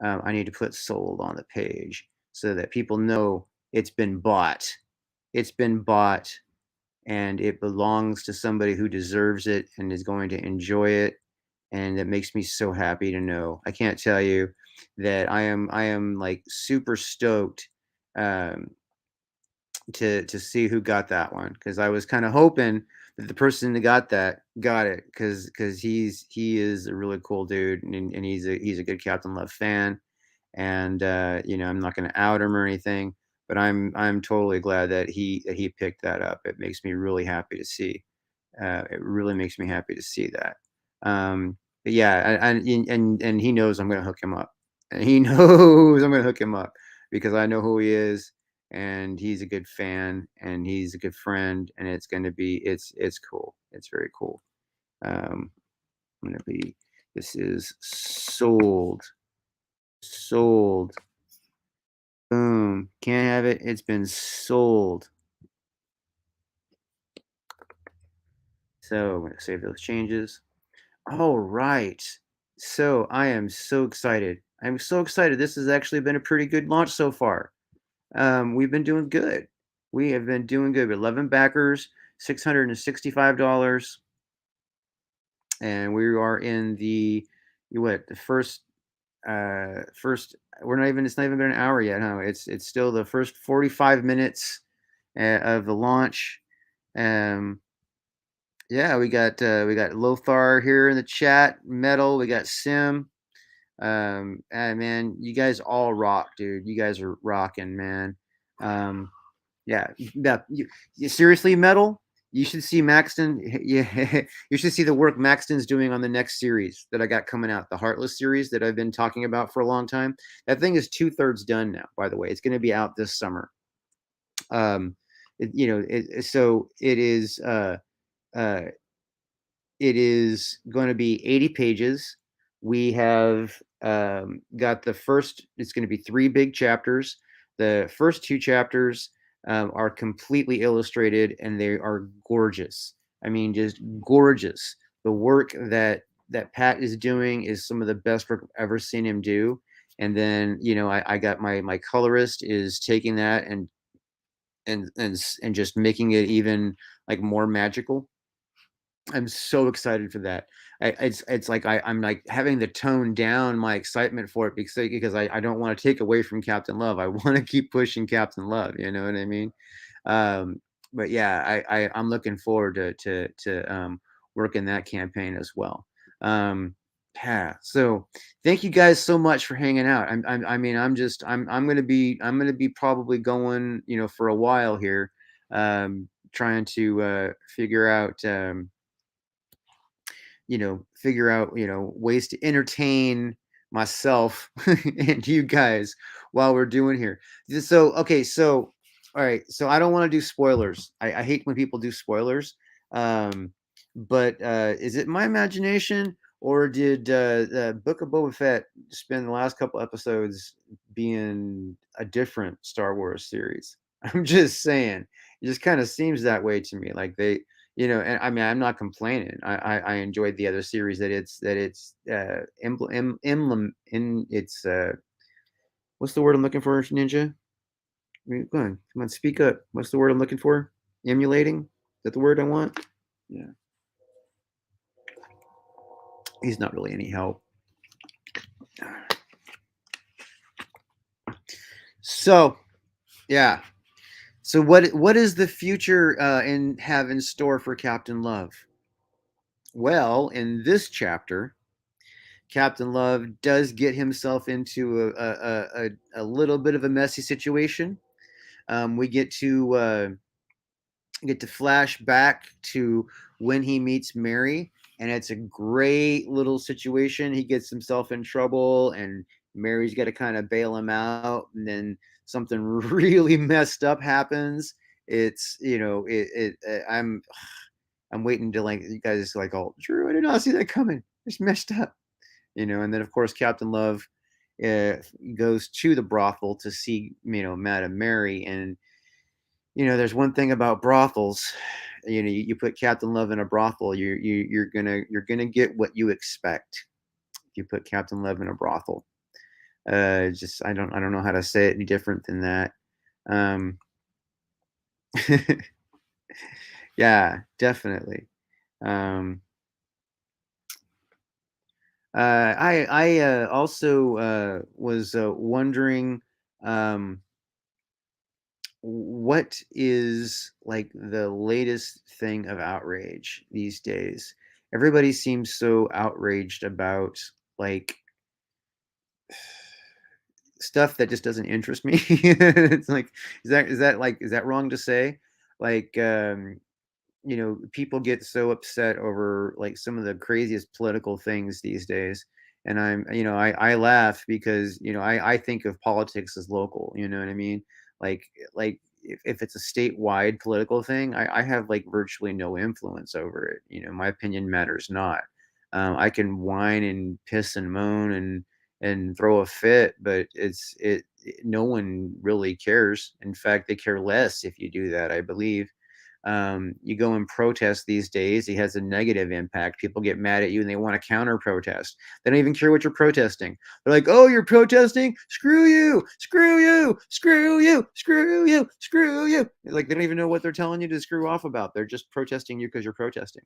I need to put sold on the page so that people know it's been bought. It's been bought, and it belongs to somebody who deserves it and is going to enjoy it. And it makes me so happy to know. I can't tell you that I am like super stoked, um, to see who got that one, because I was kind of hoping that the person that got it, because he is a really cool dude, and he's a good Captain Love fan, and I'm not going to out him or anything, but I'm totally glad that he picked that up. It makes me really happy to see. It really makes me happy to see that. But yeah, and he knows I'm going to hook him up, and he knows I'm going to hook him up because I know who he is, and he's a good fan, and he's a good friend, and it's cool. It's very cool. Um, I'm going to be. This is sold. Sold. Boom. Can't have it. It's been sold. So I'm going to save those changes. All right. So I am so excited. I'm so excited. This has actually been a pretty good launch so far. We've been doing good. We have been doing good. 11 backers, $665, and we are in the first. We're not even. It's not even been an hour yet. Huh? It's still the first 45 minutes of the launch. Um, yeah, we got Lothar here in the chat. Metal. We got Sim. And man, you guys all rock, dude. You guys are rocking, man. Um, yeah, you seriously, Metal. You should see Maxton. Yeah, you should see the work Maxton's doing on the next series that I got coming out, the Heartless series that I've been talking about for a long time. That thing is 2/3 done now. By the way, it's going to be out this summer. Um, so it is. Uh, it is going to be 80 pages. We have got the first, it's going to be 3 big chapters. The first 2 chapters are completely illustrated, and they are gorgeous. I mean, just gorgeous. The work that Pat is doing is some of the best work I've ever seen him do. And then, I got my colorist is taking that and just making it even like more magical. I'm so excited for that. It's like I'm like having to tone down my excitement for it because I don't want to take away from Captain Love. I want to keep pushing Captain Love. You know what I mean? Um, but yeah, I'm looking forward to working that campaign as well. Yeah. So thank you guys so much for hanging out. I mean, I'm gonna be probably going, for a while here, trying to figure out. Ways to entertain myself and you guys while we're doing here. So, okay, so all right, so I don't want to do spoilers. I hate when people do spoilers. But is it my imagination, or did the Book of Boba Fett spend the last couple episodes being a different Star Wars series? I'm just saying, it just kind of seems that way to me. Like and I mean, I'm not complaining. I enjoyed the other series that it's in it's what's the word I'm looking for, Ninja? Come on, speak up. What's the word I'm looking for? Emulating? Is that the word I want? Yeah. He's not really any help. So, yeah. So what is the future have in store for Captain Love? Well, in this chapter, Captain Love does get himself into a little bit of a messy situation. We get to flash back to when he meets Mary, and it's a great little situation. He gets himself in trouble, and Mary's got to kind of bail him out, and then something really messed up happens. It's I'm waiting to like you guys like, oh, Drew, I did not see that coming. It's messed up. And then of course Captain Love goes to the brothel to see Madame Mary, and there's one thing about brothels, you put Captain Love in a brothel, you're gonna get what you expect if you put Captain Love in a brothel. Just I don't know how to say it any different than that. Um, yeah, definitely. Um, I also was wondering, um, what is like the latest thing of outrage these days? Everybody seems so outraged about like stuff that just doesn't interest me. It's like, is that wrong to say? Like, people get so upset over like some of the craziest political things these days. And I laugh because, I think of politics as local, you know what I mean? Like, if it's a statewide political thing, I have like virtually no influence over it. My opinion matters not. I can whine and piss and moan and throw a fit, but no one really cares. In fact, they care less if you do that, I believe. You go and protest these days, it has a negative impact. People get mad at you and they want to counter protest. They don't even care what you're protesting. They're like, oh, you're protesting? Screw you, screw you, screw you, screw you, screw you. Like they don't even know what they're telling you to screw off about. They're just protesting you because you're protesting.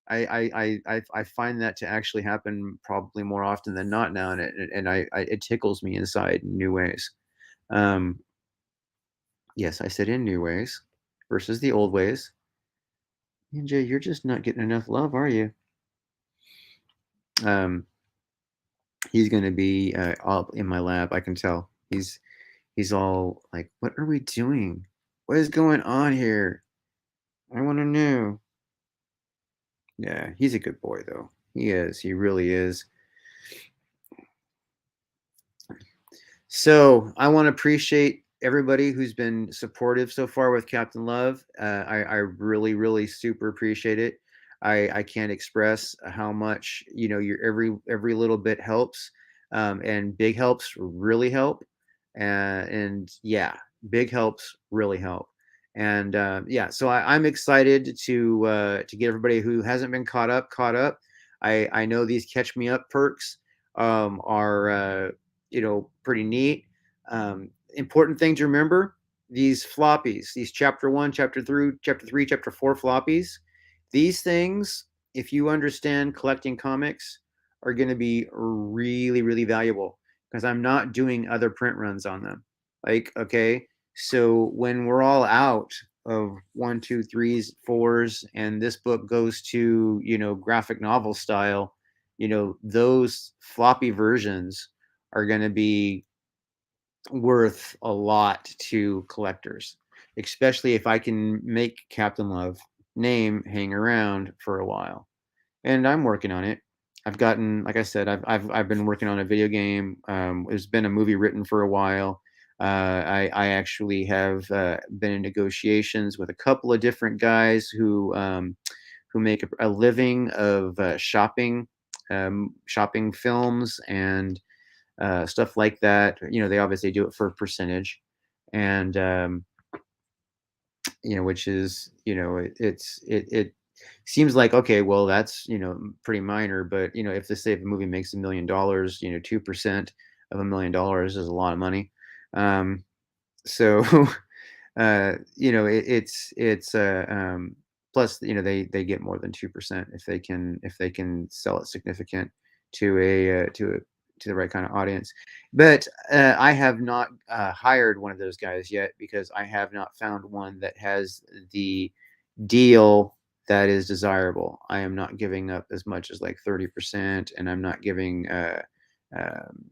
I find that to actually happen probably more often than not now, and it tickles me inside in new ways. Um, yes, I said in new ways versus the old ways. NJ, you're just not getting enough love, are you? Um, he's gonna be all in my lab. I can tell. He's all like, "What are we doing? What is going on here? I want to know." Yeah, he's a good boy though. He is. He really is. So I want to appreciate everybody who's been supportive so far with Captain Love. I really, really super appreciate it. I can't express how much your every little bit helps, and big helps really help, and yeah, big helps really help, and yeah. So I'm excited to get everybody who hasn't been caught up. I know these catch me up perks are pretty neat. Important thing to remember: these floppies, these chapter 1, chapter 3, chapter 4 floppies. These things, if you understand collecting comics, are going to be really, really valuable because I'm not doing other print runs on them. Like, okay, so when we're all out of 1, 2, 3s, 4s, and this book goes to graphic novel style, those floppy versions are going to be worth a lot to collectors, especially if I can make Captain Love name hang around for a while. And I'm working on it. I've gotten, like I said, I've been working on a video game. There's been a movie written for a while. I actually have been in negotiations with a couple of different guys who make a living of shopping films and stuff like that. They obviously do it for a percentage, and which is it seems like, okay, well, that's pretty minor, but if the movie makes $1 million, 2% of $1 million is a lot of money. So plus they get more than 2% if they can sell it significant to to the right kind of audience. But I have not hired one of those guys yet because I have not found one that has the deal that is desirable. I am not giving up as much as like 30%, and I'm not giving um, I'm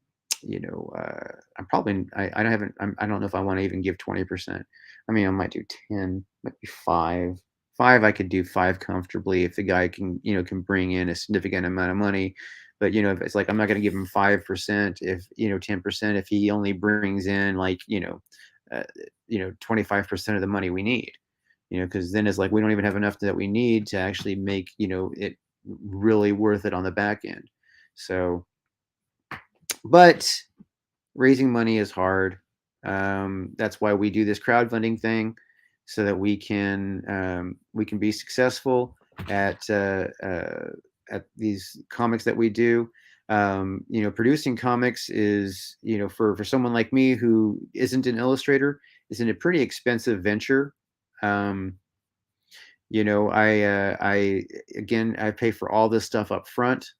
probably I haven't I don't know if I want to even give 20%. I mean, I might do 10, might be 5. 5 I could do 5 comfortably if the guy can bring in a significant amount of money. But if it's like I'm not going to give him 5%, if 10%, if he only brings in like 25% of the money we need, because then it's like we don't even have enough that we need to actually make it really worth it on the back end. So, but raising money is hard. That's why we do this crowdfunding thing. so that we can be successful at these comics that we do. Producing comics is, for someone like me who isn't an illustrator, isn't a pretty expensive venture. I pay for all this stuff up front.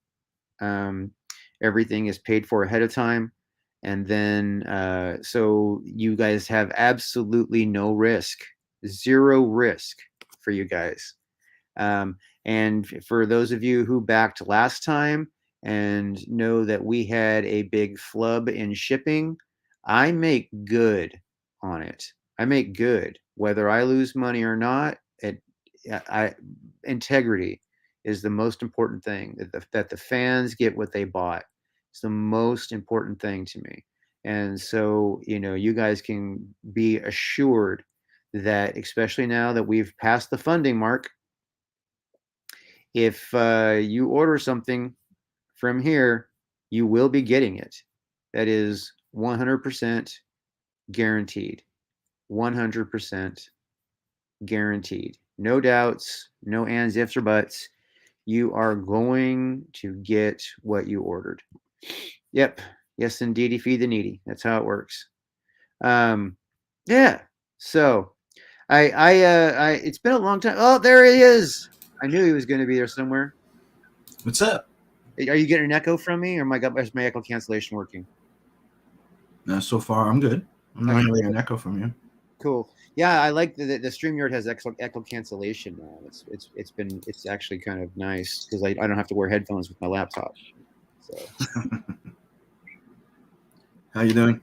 Everything is paid for ahead of time. And then, so you guys have absolutely no risk, zero risk for you guys. And for those of you who backed last time and know that we had a big flub in shipping, I make good on it. I make good, whether I lose money or not. Integrity is the most important thing. That the fans get what they bought. It's the most important thing to me. And so, you guys can be assured that, especially now that we've passed the funding mark, if you order something from here, you will be getting it. That is 100% guaranteed. 100% guaranteed. No doubts, no ands, ifs, or buts. You are going to get what you ordered. Yep. Yes, indeedy, feed the needy. That's how it works. Yeah. So it's been a long time. Oh, there he is. I knew he was going to be there somewhere. What's up? Are you getting an echo from me, or is my echo cancellation working? No, so far I'm good. I'm not hearing an echo from you. Cool. Yeah, I like the StreamYard has echo cancellation now. It's actually kind of nice because I don't have to wear headphones with my laptop. So. How you doing?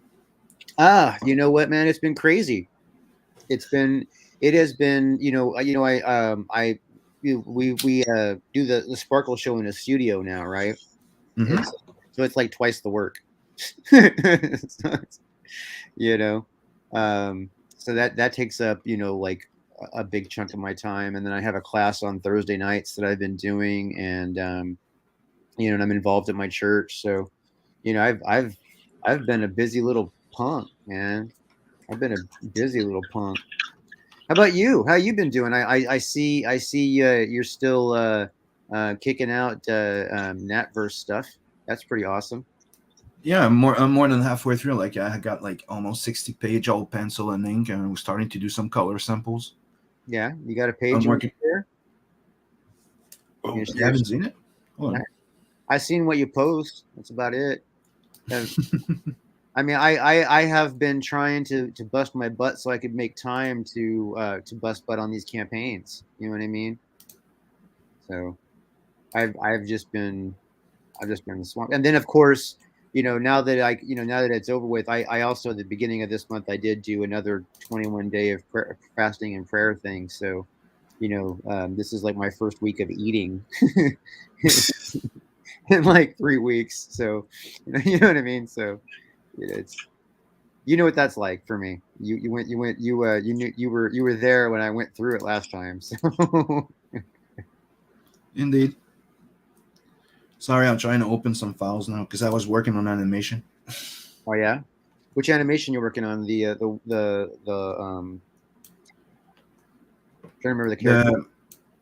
You know what, man? It's been crazy. It has been. We do the Sparkle show in a studio now, right? Mm-hmm. So it's like twice the work. So that takes up, like a big chunk of my time. And then I have a class on Thursday nights that I've been doing, and and I'm involved at my church. So, I've been a busy little punk, man. I've been a busy little punk. How about you? How you been doing? I see you're still kicking out Natverse stuff. That's pretty awesome. Yeah, I'm more than halfway through. Like I got like almost 60-page old pencil and ink, and we're starting to do some color samples. Yeah, you got a page there? Oh, you haven't seen it? Hold on. I've seen what you post. That's about it. I mean, I have been trying to bust my butt so I could make time to bust butt on these campaigns. You know what I mean? So, I've just been swamped. And then, of course, now that it's over with, I also at the beginning of this month I did do another 21 day of fasting and prayer thing. So, this is like my first week of eating in like 3 weeks. So, you know what I mean? So, it's what that's like for me. You were there when I went through it last time. So Indeed. Sorry, I'm trying to open some files now because I was working on animation. Oh yeah, which animation you're working on? The trying to remember the character.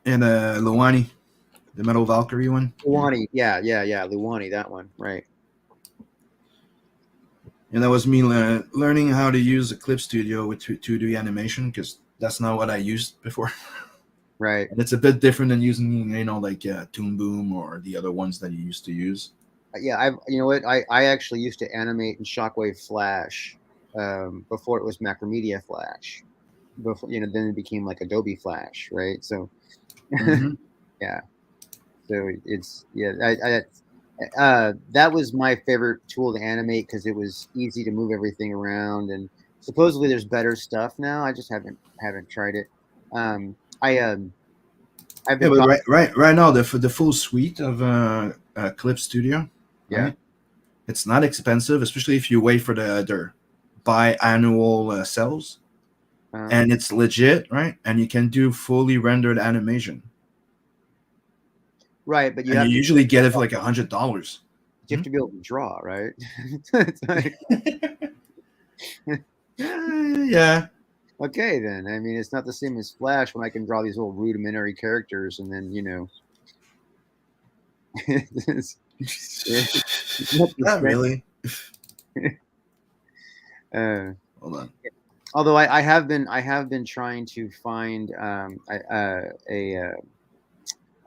And Luwani, the Metal Valkyrie one. Luwani, yeah, Luwani, that one, right? And that was me learning how to use a Clip Studio to do animation because that's not what I used before. Right. And it's a bit different than using, like Toon Boom or the other ones that you used to use. Yeah, I actually used to animate in Shockwave Flash before it was Macromedia Flash. Before, then it became like Adobe Flash, right? So, Mm-hmm. yeah. So it's that was my favorite tool to animate because it was easy to move everything around, and supposedly there's better stuff now. I just haven't tried it. I've been right now the full suite of Clip Studio. Yeah, right? It's not expensive, especially if you wait for their biannual sales, and it's legit, right? And you can do fully rendered animation. Right, but you usually get it for like $100. You have to be able to draw, right? It's like, yeah. Okay, then. I mean, it's not the same as Flash when I can draw these little rudimentary characters, and then it's, it's not the Not same. really. Uh, Hold on. although I have been trying to find a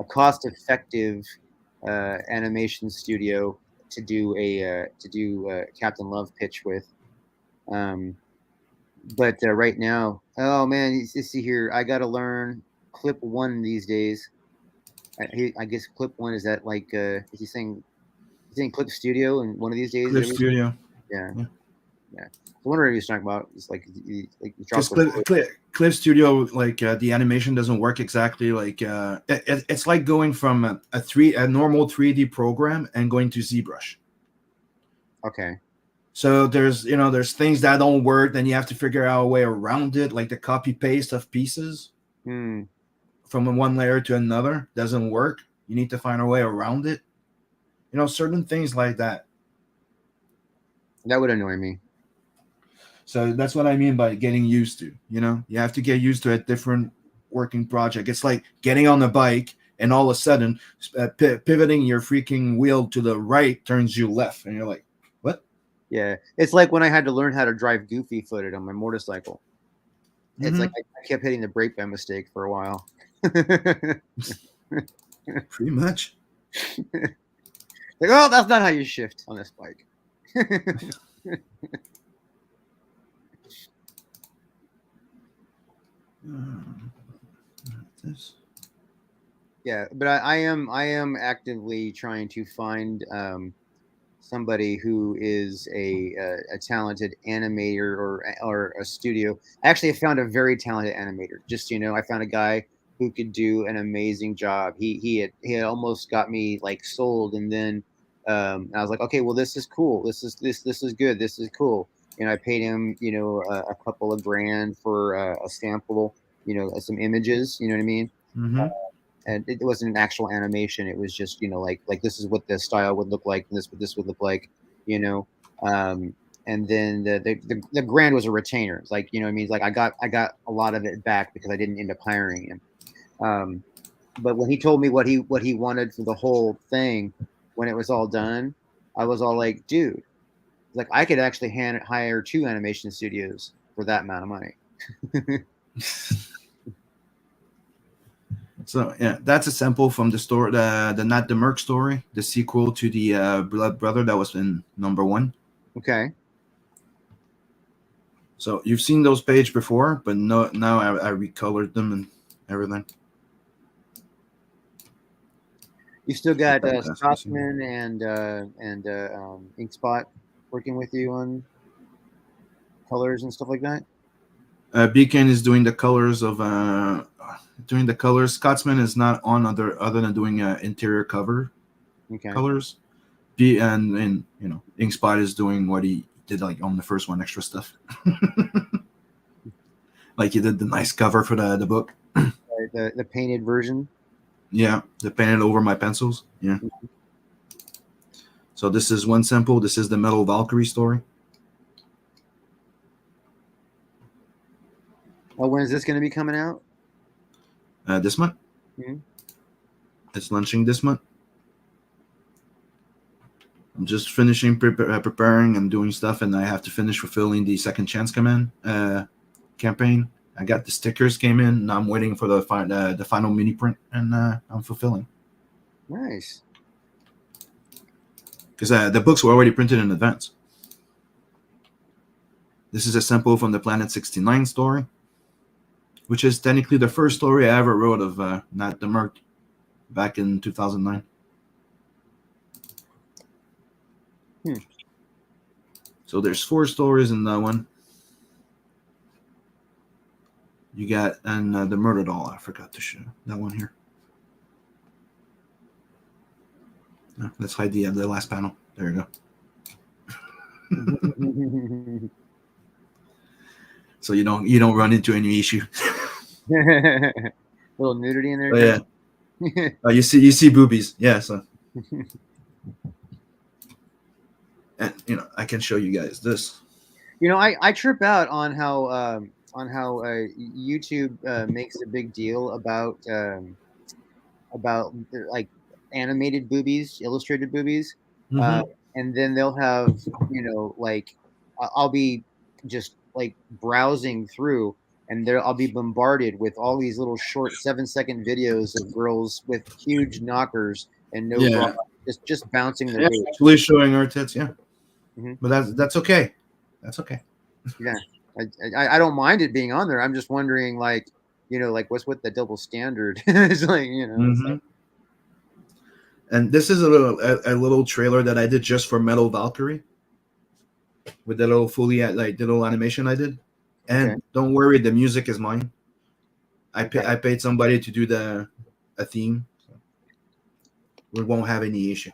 cost-effective animation studio to do Captain Love pitch with. But right now, oh man, you see here, I got to learn Clip One these days. I guess Clip One is that like is he saying Clip Studio, and one of these days, Clip Studio. yeah, Yeah. yeah. I wonder what he was talking about. It's like you Because drop the Clip Studio, like the animation doesn't work exactly like it's like going from a normal 3D program and going to ZBrush. okay. So there's things that don't work, then you have to figure out a way around it, like the copy paste of pieces Hmm. from one layer to another doesn't work. You need to find a way around it. Certain things like that. That would annoy me. So that's what I mean by getting used to. You have to get used to a different working project. It's like getting on a bike and all of a sudden pivoting your freaking wheel to the right turns you left, and you're like, what? Yeah, it's like when I had to learn how to drive goofy footed on my motorcycle. It's like I kept hitting the brake by mistake for a while. Pretty much. Like, oh, that's not how you shift on this bike. This. Yeah, but I am actively trying to find somebody who is a talented animator or a studio. Actually, I found a very talented animator. Just I found a guy who could do an amazing job. He had almost got me like sold, and then I was like, okay, well, this is cool. This is good. This is cool. I paid him a couple of grand for a sample, some images. You know what I mean? Mm-hmm. And it wasn't an actual animation. It was just like this is what the style would look like, and this would look like, you know. And then the grand was a retainer. It's like what I mean. It's like I got a lot of it back because I didn't end up hiring him. But when he told me what he wanted for the whole thing, when it was all done, I was all like, dude, like I could actually hire 2 animation studios for that amount of money. So yeah, that's a sample from the story, the Not the Merc story, the sequel to the Blood Brother that was in #1. Okay. So you've seen those pages before, but now I recolored them and everything. You still got Scotsman and Inkspot working with you on colors and stuff like that. Beacon is doing the colors of Scotsman is not on other than doing interior cover colors. And Inkspot is doing what he did like on the first one, extra stuff. Like he did the nice cover for the book. The painted version. Yeah, the painted over my pencils. Yeah. Mm-hmm. So this is one sample. This is the Metal Valkyrie story. Oh, when is this going to be coming out? This month. Mm-hmm. It's launching this month. I'm just finishing preparing and doing stuff, and I have to finish fulfilling the Second Chance Command campaign. I got the stickers came in. Now I'm waiting for the final mini print, and I'm fulfilling. Nice. Because the books were already printed in advance. This is a sample from the Planet 69 story, which is technically the first story I ever wrote of Not the Merc back in 2009. So there's 4 stories in that one. You got, and the Murder Doll, I forgot to show that one here. Let's hide the last panel. There you go. So you don't run into any issue. Little nudity in there. Oh, yeah. You see boobies. Yeah. So. And I can show you guys this. I trip out on how on how YouTube makes a big deal about like animated boobies, illustrated boobies, uh, Mhm. and then they'll have like I'll be just like browsing through, and there I'll be bombarded with all these little short 7-second videos of girls with huge knockers and no bra, Yeah. just bouncing their Yeah, boobs. actually showing our tits. Yeah, Hmm. but that's okay. That's okay. Yeah, I don't mind it being on there. I'm just wondering, like, like what's with the double standard? It's like, it's Hmm. And this is a little trailer that I did just for Metal Valkyrie with the little like the little animation I did. like, okay, And don't worry, the music is mine. okay. I paid somebody to do a theme. We won't have any issue.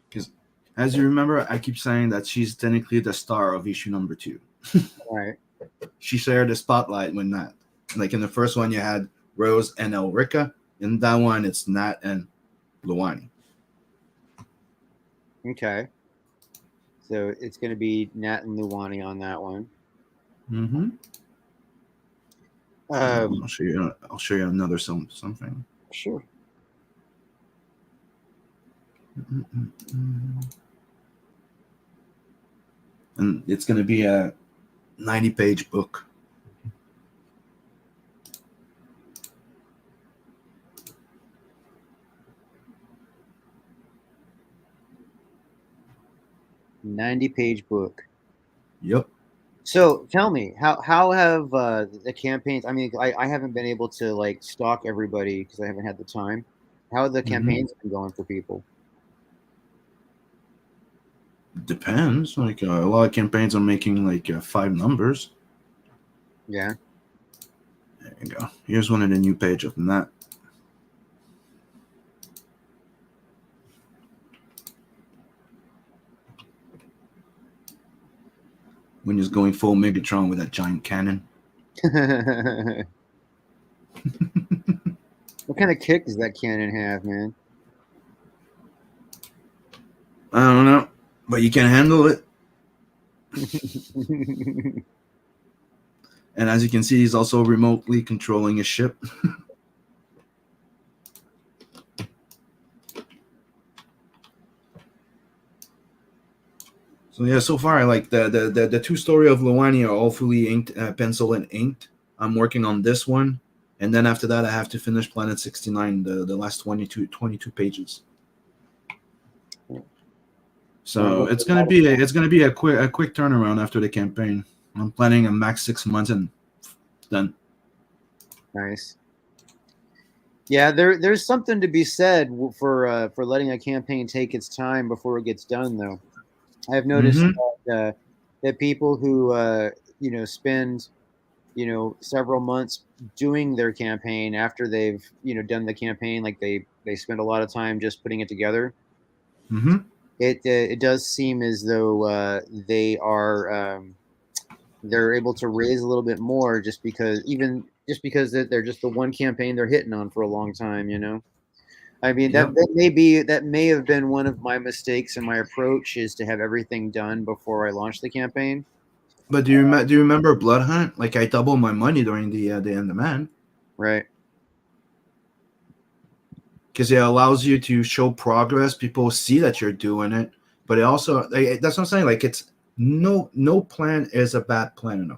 Because as you remember, I keep saying that she's technically the star of issue number 2. All right. She shared the spotlight with Nat. Like in the first one, you had Rose and Elrica. In that one, it's Nat and Luani. Okay. So it's going to be Nat and Luwani on that one. Mm-hmm. Um, I'll show you another something. sure. And it's going to be a 90-page book. $90-page book. Yep. So tell me, how have the campaigns? I mean, I haven't been able to like stalk everybody because I haven't had the time. How have the campaigns been going for people? Depends. Like a lot of campaigns are making like 5 numbers. Yeah. There you go. Here's one of the new page of that. When he's going full Megatron with that giant cannon. What kind of kick does that cannon have, man? I don't know, but you can handle it. And as you can see, he's also remotely controlling his ship. So yeah, so far I like the 2 story of Luani are all fully inked, pencil and inked. I'm working on this one, and then after that I have to finish Planet 69, the last 22 pages. So it's gonna be a quick turnaround after the campaign. I'm planning a max 6 months and done. Nice. Yeah, there's something to be said for letting a campaign take its time before it gets done, though. I've noticed that people who spend several months doing their campaign after they've done the campaign, like they spend a lot of time just putting it together. Mm-hmm. It does seem as though they are they're able to raise a little bit more just because they're just the one campaign they're hitting on for a long time. I mean, Yep. that may have been one of my mistakes in my approach, is to have everything done before I launch the campaign. But do you remember Blood Hunt? Like I doubled my money during the end of man. Right. Because it allows you to show progress. People see that you're doing it, but it also that's what I'm saying. Like it's no plan is a bad plan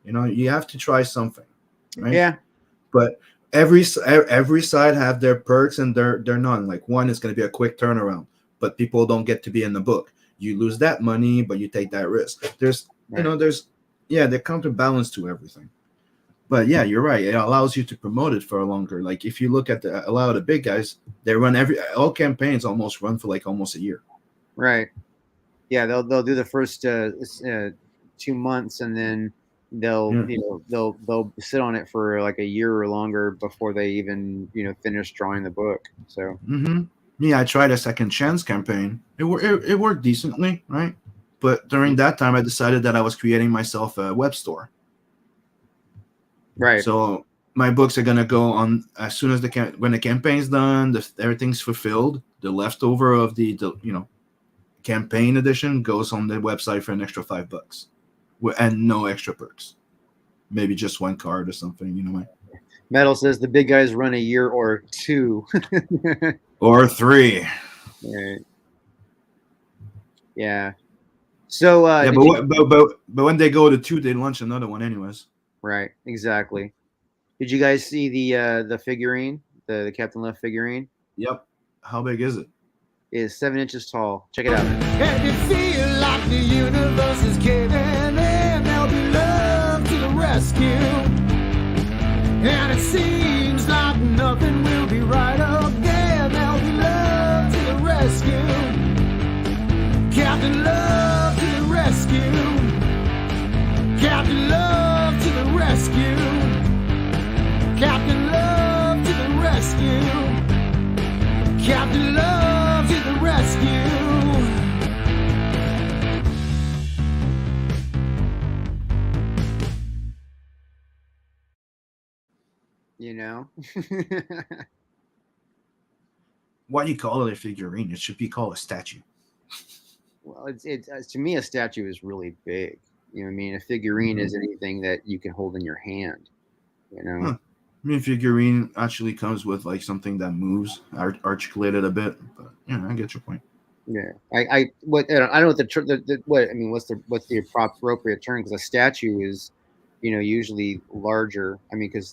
anymore. You have to try something, right? Yeah. But every side have their perks and their none. Like one is going to be a quick turnaround, but people don't get to be in the book. You lose that money, but you take that risk. There's Right. there's the counterbalance to everything. But yeah, you're right. It allows you to promote it for a longer. Like if you look at a lot of the big guys, they run all campaigns almost run for like almost a year. Right. Yeah, they'll do the first 2 months, and then they'll they'll sit on it for like a year or longer before they even finish drawing the book. So Yeah, I tried a second chance campaign. It worked decently, right? But during that time, I decided that I was creating myself a web store. right. So my books are gonna go on as soon as when the campaign's done, everything's fulfilled. The leftover of the campaign edition goes on the website for an extra $5, and no extra perks. Maybe just one card or something. Metal says the big guys run a year or 2. Or 3. Right. Yeah. So but when they go to 2, they launch another one anyways. right, exactly. Did you guys see the figurine, the Captain Left figurine? Yep. How big is it? It's 7 inches tall. Check it out. And you feel like the universe is caving in, there'll be love to the rescue. And it seems like nothing will be right again, there'll be love to the rescue. Captain Love to the rescue. Captain Love to the rescue. Captain Love to the rescue. Captain Love to the rescue. Why do you call it a figurine? It should be called a statue. Well, it's to me, a statue is really big. You know what I mean? A figurine is anything that you can hold in your hand. Huh. I mean, figurine actually comes with like something that moves, articulated a bit. But yeah, I get your point. Yeah, I don't know what what's the appropriate term, because a statue is, usually larger. I mean, because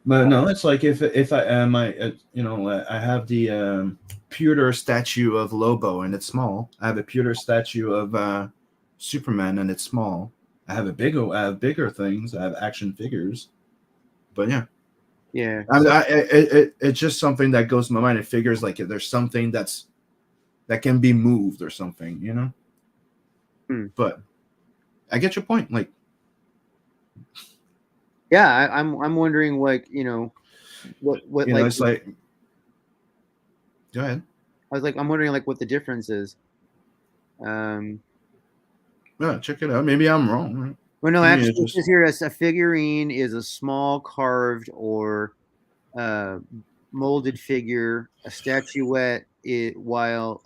But no, it's like if I I have the pewter statue of Lobo and it's small. I have a pewter statue of Superman and it's small. I have bigger things. I have action figures. But yeah. It's just something that goes to my mind. It figures like if there's something that can be moved or something, But I get your point. Like, yeah, I'm wondering, like, what like, it's like. Go ahead. I'm wondering like what the difference is. Yeah, check it out. Maybe I'm wrong. Right? Well, no, actually, it says here a figurine is a small carved or molded figure. A statuette while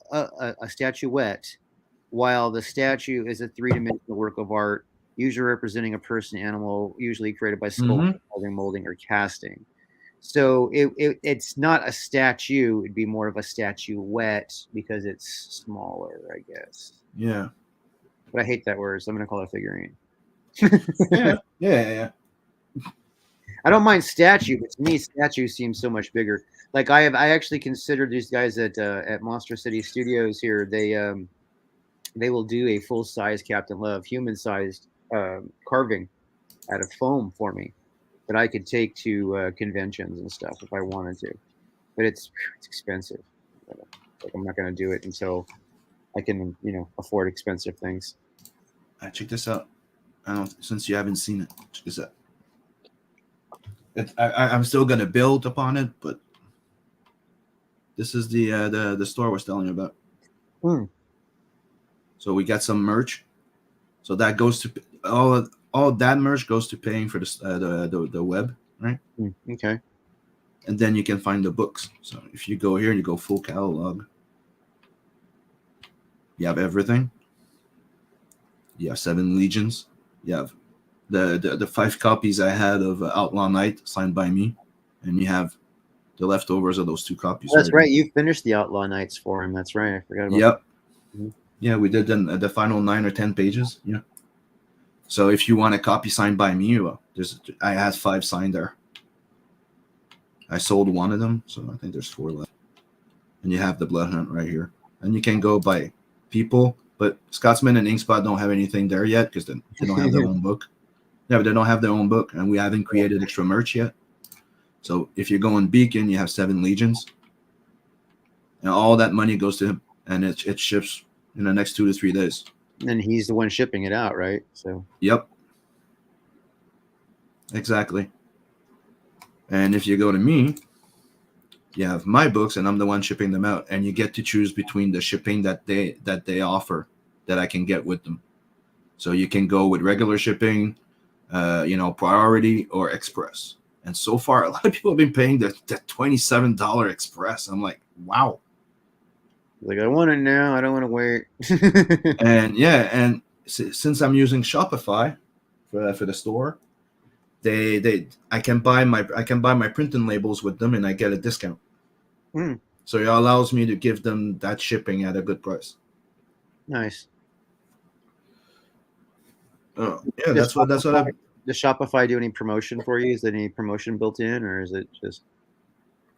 the statue is a 3-dimensional work of art, usually representing a person, animal, usually created by sculpting, molding, or casting. So it's not a statue; it'd be more of a statuette because it's smaller, I guess. Yeah. But I hate that word, so I'm going to call it a figurine. Yeah. I don't mind statue, but to me, statue seems so much bigger. Like I actually considered these guys at Monster City Studios here. They will do a full-size Captain Love, human-sized carving out of foam for me that I could take to conventions and stuff if I wanted to. But it's expensive. Like, I'm not going to do it until I can, afford expensive things. Check this out. Since you haven't seen it, check this out. I'm still gonna build upon it, but this is the store I was telling you about. So we got some merch. So that goes to all that merch goes to paying for the web, right? Okay. And then you can find the books. So if you go here and you go full catalog, you have everything. You have 7 Legions. You have the 5 copies I had of Outlaw Knight signed by me, and you have the leftovers of those 2 copies. That's right. You finished the Outlaw Knights for him. That's right. I forgot about Yep. that. Yeah, we did the final 9 or 10 pages. Yeah. So if you want a copy signed by me, I had 5 signed there. I sold 1 of them, so I think there's 4 left. And you have the Blood Hunt right here, and you can go by people. But Scotsman and Inkspot don't have anything there yet because they don't have their own book. Yeah, but they don't have their own book, and we haven't created extra merch yet. So if you go on Beacon, you have 7 Legions, and all that money goes to him, and it ships in the next 2 to 3 days. And he's the one shipping it out, right? So Yep. Exactly. And if you go to me, you have my books, and I'm the one shipping them out, and you get to choose between the shipping that they offer that I can get with them. So you can go with regular shipping, priority or express. And so far, a lot of people have been paying the $27 express. I'm like, wow. like, I want it now. I don't want to wait. And yeah, and since I'm using Shopify for the store, I can buy my printing labels with them, and I get a discount. So it allows me to give them that shipping at a good price. Nice. Oh yeah, that's what I. Does Shopify do any promotion for you? Is there any promotion built in, or is it just?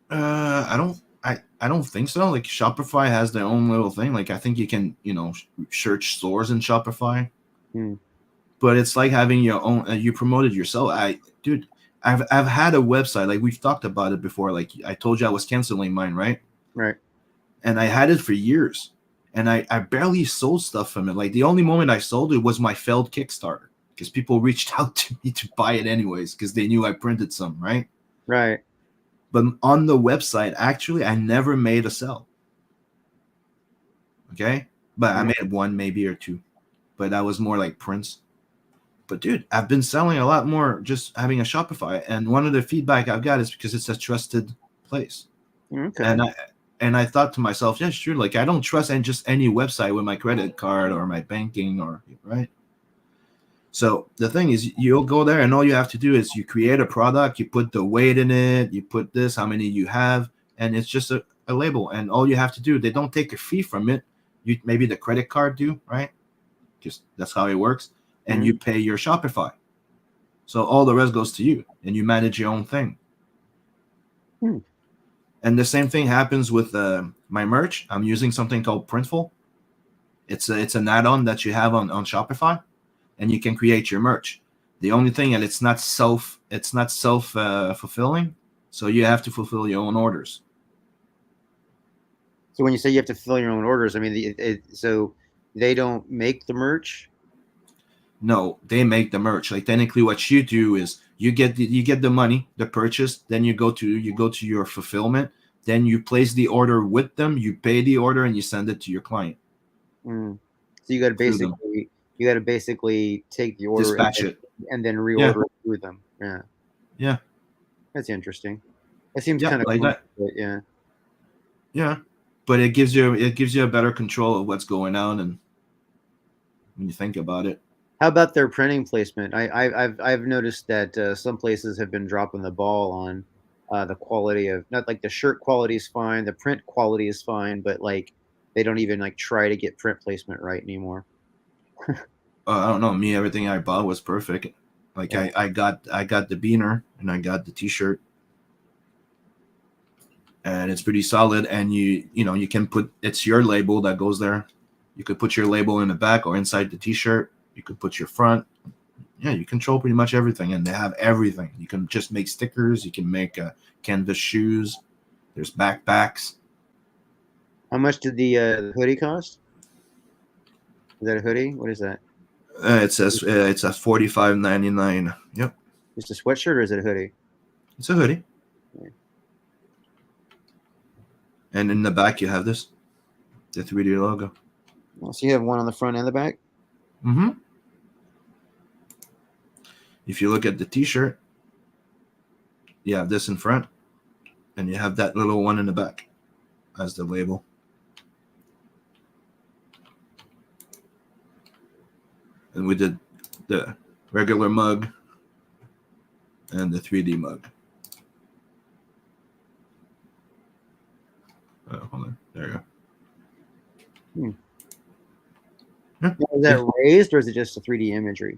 I don't think so. Like Shopify has their own little thing. Like I think you can search stores in Shopify. But it's like having your own. You promoted yourself. I've had a website, like we've talked about it before. Like I told you, I was canceling mine, right? Right. And I had it for years, and I barely sold stuff from it. Like the only moment I sold it was my failed Kickstarter, because people reached out to me to buy it anyways because they knew I printed some, right? Right. But on the website, actually, I never made a sell. Okay, but I made one maybe or two, but that was more like prints. But dude, I've been selling a lot more just having a Shopify, and one of the feedback I've got is because it's a trusted place. Okay. And I thought to myself, yeah, sure. Like I don't trust just any website with my credit card or my banking right. So the thing is, you'll go there, and all you have to do is you create a product, you put the weight in it, you put this, how many you have, and it's just a label. And all you have to do, they don't take a fee from it. Maybe the credit card do, right? Because that's how it works. And you pay your Shopify. So all the rest goes to you, and you manage your own thing. And the same thing happens with my merch. I'm using something called Printful. It's an add-on that you have on Shopify, and you can create your merch. The only thing that it's not self fulfilling, so you have to fulfill your own orders. So when you say you have to fill your own orders, I mean, so they don't make the merch? No, they make the merch. Like technically, what you do is you get the money, the purchase, then you go to your fulfillment, then you place the order with them, you pay the order, and you send it to your client. So you got to basically take the order, dispatch it, and then reorder it through them. Yeah. That's interesting. That seems kind of like cool, that. But Yeah, but it gives you a better control of what's going on, and when you think about it. How about their printing placement? I've noticed that some places have been dropping the ball on the quality of, not like the shirt quality is fine, the print quality is fine, but like they don't even like try to get print placement right anymore. I don't know. Me, everything I bought was perfect. Like I got the beaner, and I got the T-shirt, and it's pretty solid. And you can put, it's your label that goes there. You could put your label in the back or inside the T-shirt. You could put your front. Yeah, you control pretty much everything, and they have everything. You can just make stickers. You can make canvas shoes. There's backpacks. How much did the hoodie cost? Is that a hoodie? What is that? It says it's a $45.99. Yep. Just a sweatshirt, or is it a hoodie? It's a hoodie. Okay. And in the back, you have the 3D logo. Well, so you have one on the front and the back? Mm-hmm. If you look at the T-shirt, you have this in front, and you have that little one in the back as the label. And we did the regular mug and the 3D mug. Hold on. There you go. Now, is that raised, or is it just a 3D imagery?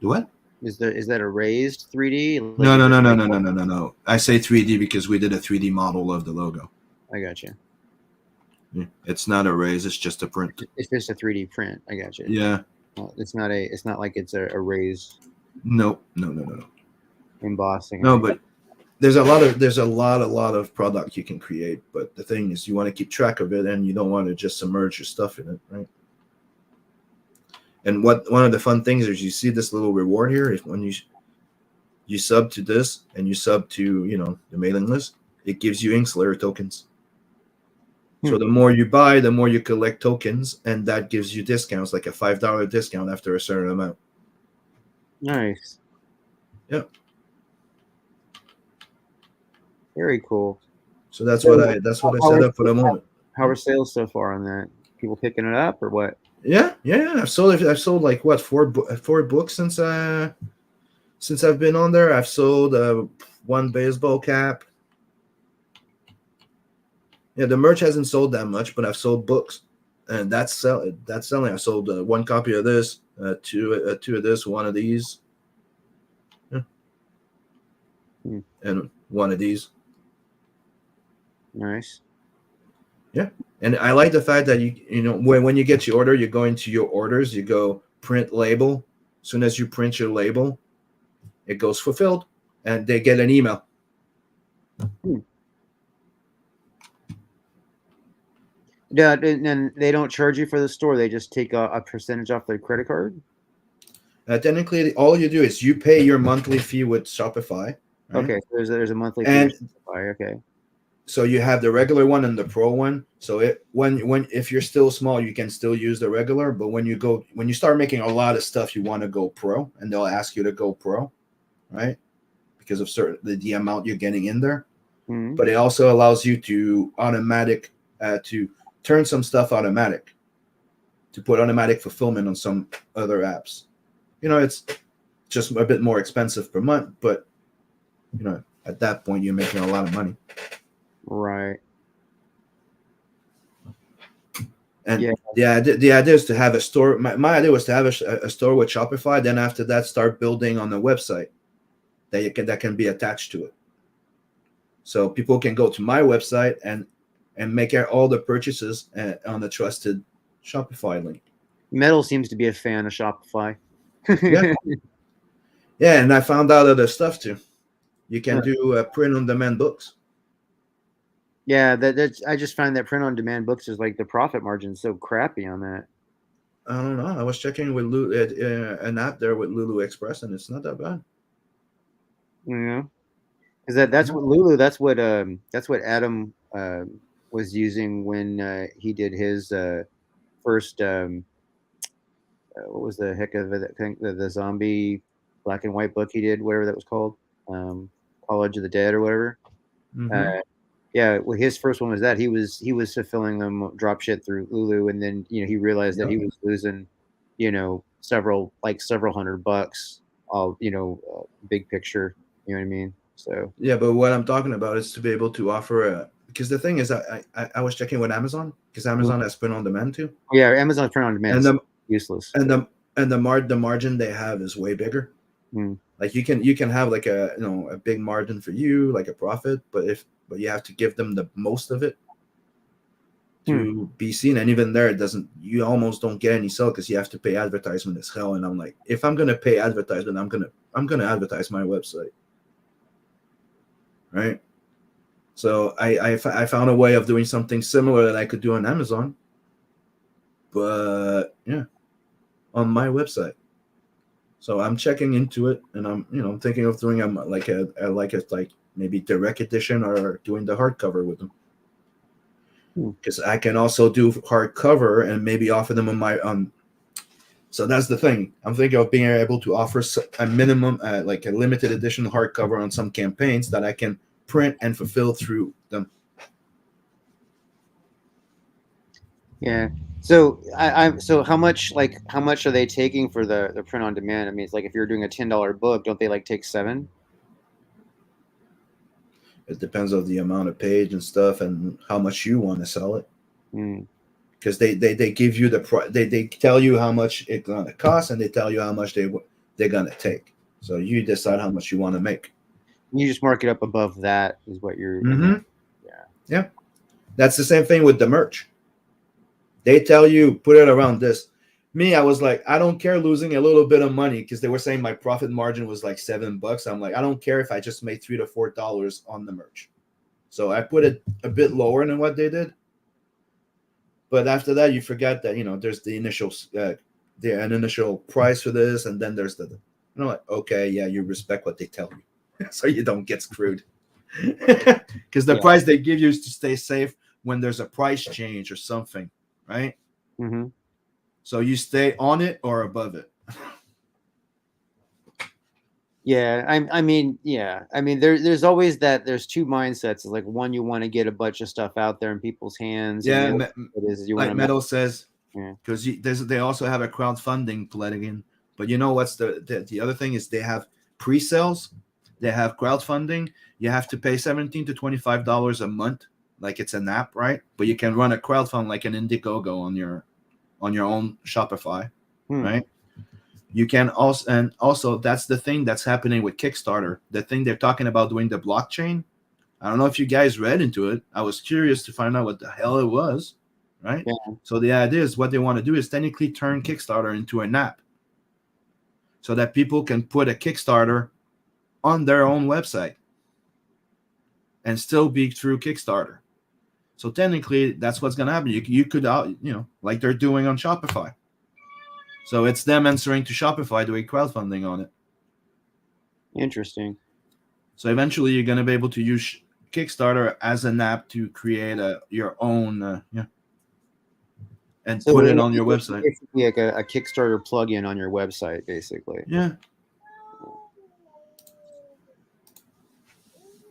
What? Is that a raised 3D? No. I say 3D because we did a 3D model of the logo. I got you. It's not a raise. It's just a print. It's just a 3D print. I got you. Yeah. It's not a. It's not like it's a raised No. embossing. No, but there's a lot of product you can create. But the thing is, you want to keep track of it, and you don't want to just submerge your stuff in it, right? And one of the fun things is you see this little reward here is when you sub to this and you sub to the mailing list, it gives you Inkslayer tokens. So the more you buy, the more you collect tokens, and that gives you discounts, like a $5 discount after a certain amount. Nice. Yep. Very cool. So that's what I set up for the moment. How are sales so far on that? People picking it up or what? Yeah. I've sold like what four books since I've been on there. I've sold one baseball cap. Yeah, the merch hasn't sold that much, but I've sold books, and that's selling. I sold one copy of this, two of this, one of these, and one of these. Nice. Yeah, and I like the fact that when you get your order, you go into your orders, you go print label. As soon as you print your label, it goes fulfilled, and they get an email. Yeah, and they don't charge you for the store. They just take a percentage off their credit card. Technically, all you do is you pay your monthly fee with Shopify. Right? Okay, so there's a monthly fee. And with Shopify. Okay. So you have the regular one and the pro one. So if you're still small, you can still use the regular. But when you start making a lot of stuff, you want to go pro, and they'll ask you to go pro, right? Because of the amount you're getting in there. Mm-hmm. But it also allows you to to turn some stuff automatic, to put automatic fulfillment on some other apps. It's just a bit more expensive per month, but at that point you're making a lot of money. Right. And the idea is to have a store. My idea was to have a store with Shopify. Then after that, start building on the website that can be attached to it. So people can go to my website and make all the purchases on the trusted Shopify link. Metal seems to be a fan of Shopify. Yeah, and I found out other stuff too. You can do print-on-demand books. Yeah, that's. I just find that print-on-demand books is like the profit margin is so crappy on that. I don't know. I was checking with an app there with Lulu Express, and it's not that bad. Yeah, because that's what Lulu. That's what Adam was using when he did his first. What was the heck of it? The zombie black and white book he did, whatever that was called, College of the Dead or whatever. Mm-hmm. Yeah, well, his first one was that he was fulfilling them drop shit through Lulu, and then he realized that he was losing, several $100, all big picture. You know what I mean? So yeah, but what I'm talking about is to be able to offer because the thing is I was checking with Amazon because Amazon has print on demand too. Yeah, Amazon's print on demand is useless. And the margin they have is way bigger. Like you can have like a big margin for you, like a profit, but you have to give them the most of it to be seen, and even there you almost don't get any sale because you have to pay advertisement as hell. And I'm like, if I'm gonna pay advertisement, I'm gonna advertise my website, right? So I found a way of doing something similar that I could do on Amazon, but on my website. So I'm checking into it, and I'm thinking of doing like maybe direct edition or doing the hardcover with them, because I can also do hardcover and maybe offer them on my So that's the thing. I'm thinking of being able to offer a minimum, like a limited edition hardcover on some campaigns that I can print and fulfill through them. Yeah. So so how much are they taking for the print on demand? I mean, it's like if you're doing a $10 book, don't they take $7? It depends on the amount of page and stuff and how much you want to sell it. Because they give you they tell you how much it's gonna cost, and they tell you how much they're gonna take. So you decide how much you want to make. You just mark it up above that is what you're. Mm-hmm. Yeah. That's the same thing with the merch. They tell you put it around this. Me, I was like, I don't care losing a little bit of money because they were saying my profit margin was like $7. I'm like, I don't care if I just made $3 to $4 on the merch. So I put it a bit lower than what they did. But after that, you forget that there's the initial an initial price for this, and then there's like, okay, yeah, you respect what they tell you, so you don't get screwed. Because the price they give you is to stay safe when there's a price change or something, right? Mm-hmm. So you stay on it or above it. Yeah, I mean, there's always that. There's two mindsets. It's like one, you want to get a bunch of stuff out there in people's hands. Yeah, and the other is you like want Metal says, Yeah. because they also have a crowdfunding plugin. But you know what's the other thing is they have pre-sales, they have crowdfunding. You have to pay $17 to $25 a month, like it's an app, right? But you can run a crowdfund like an Indiegogo on your own Shopify, right? You can also that's the thing that's happening with Kickstarter. The thing they're talking about doing the blockchain. I don't know if you guys read into it. I was curious to find out what the hell it was, right? Yeah. So the idea is what they want to do is technically turn Kickstarter into an app so that people can put a Kickstarter on their own website and still be through Kickstarter. So technically, that's what's going to happen. You could, like they're doing on Shopify. So it's them answering to Shopify doing crowdfunding on it. Interesting. So eventually, you're going to be able to use Kickstarter as an app to create your own, and put it on your website. It's like a Kickstarter plugin on your website, basically. Yeah.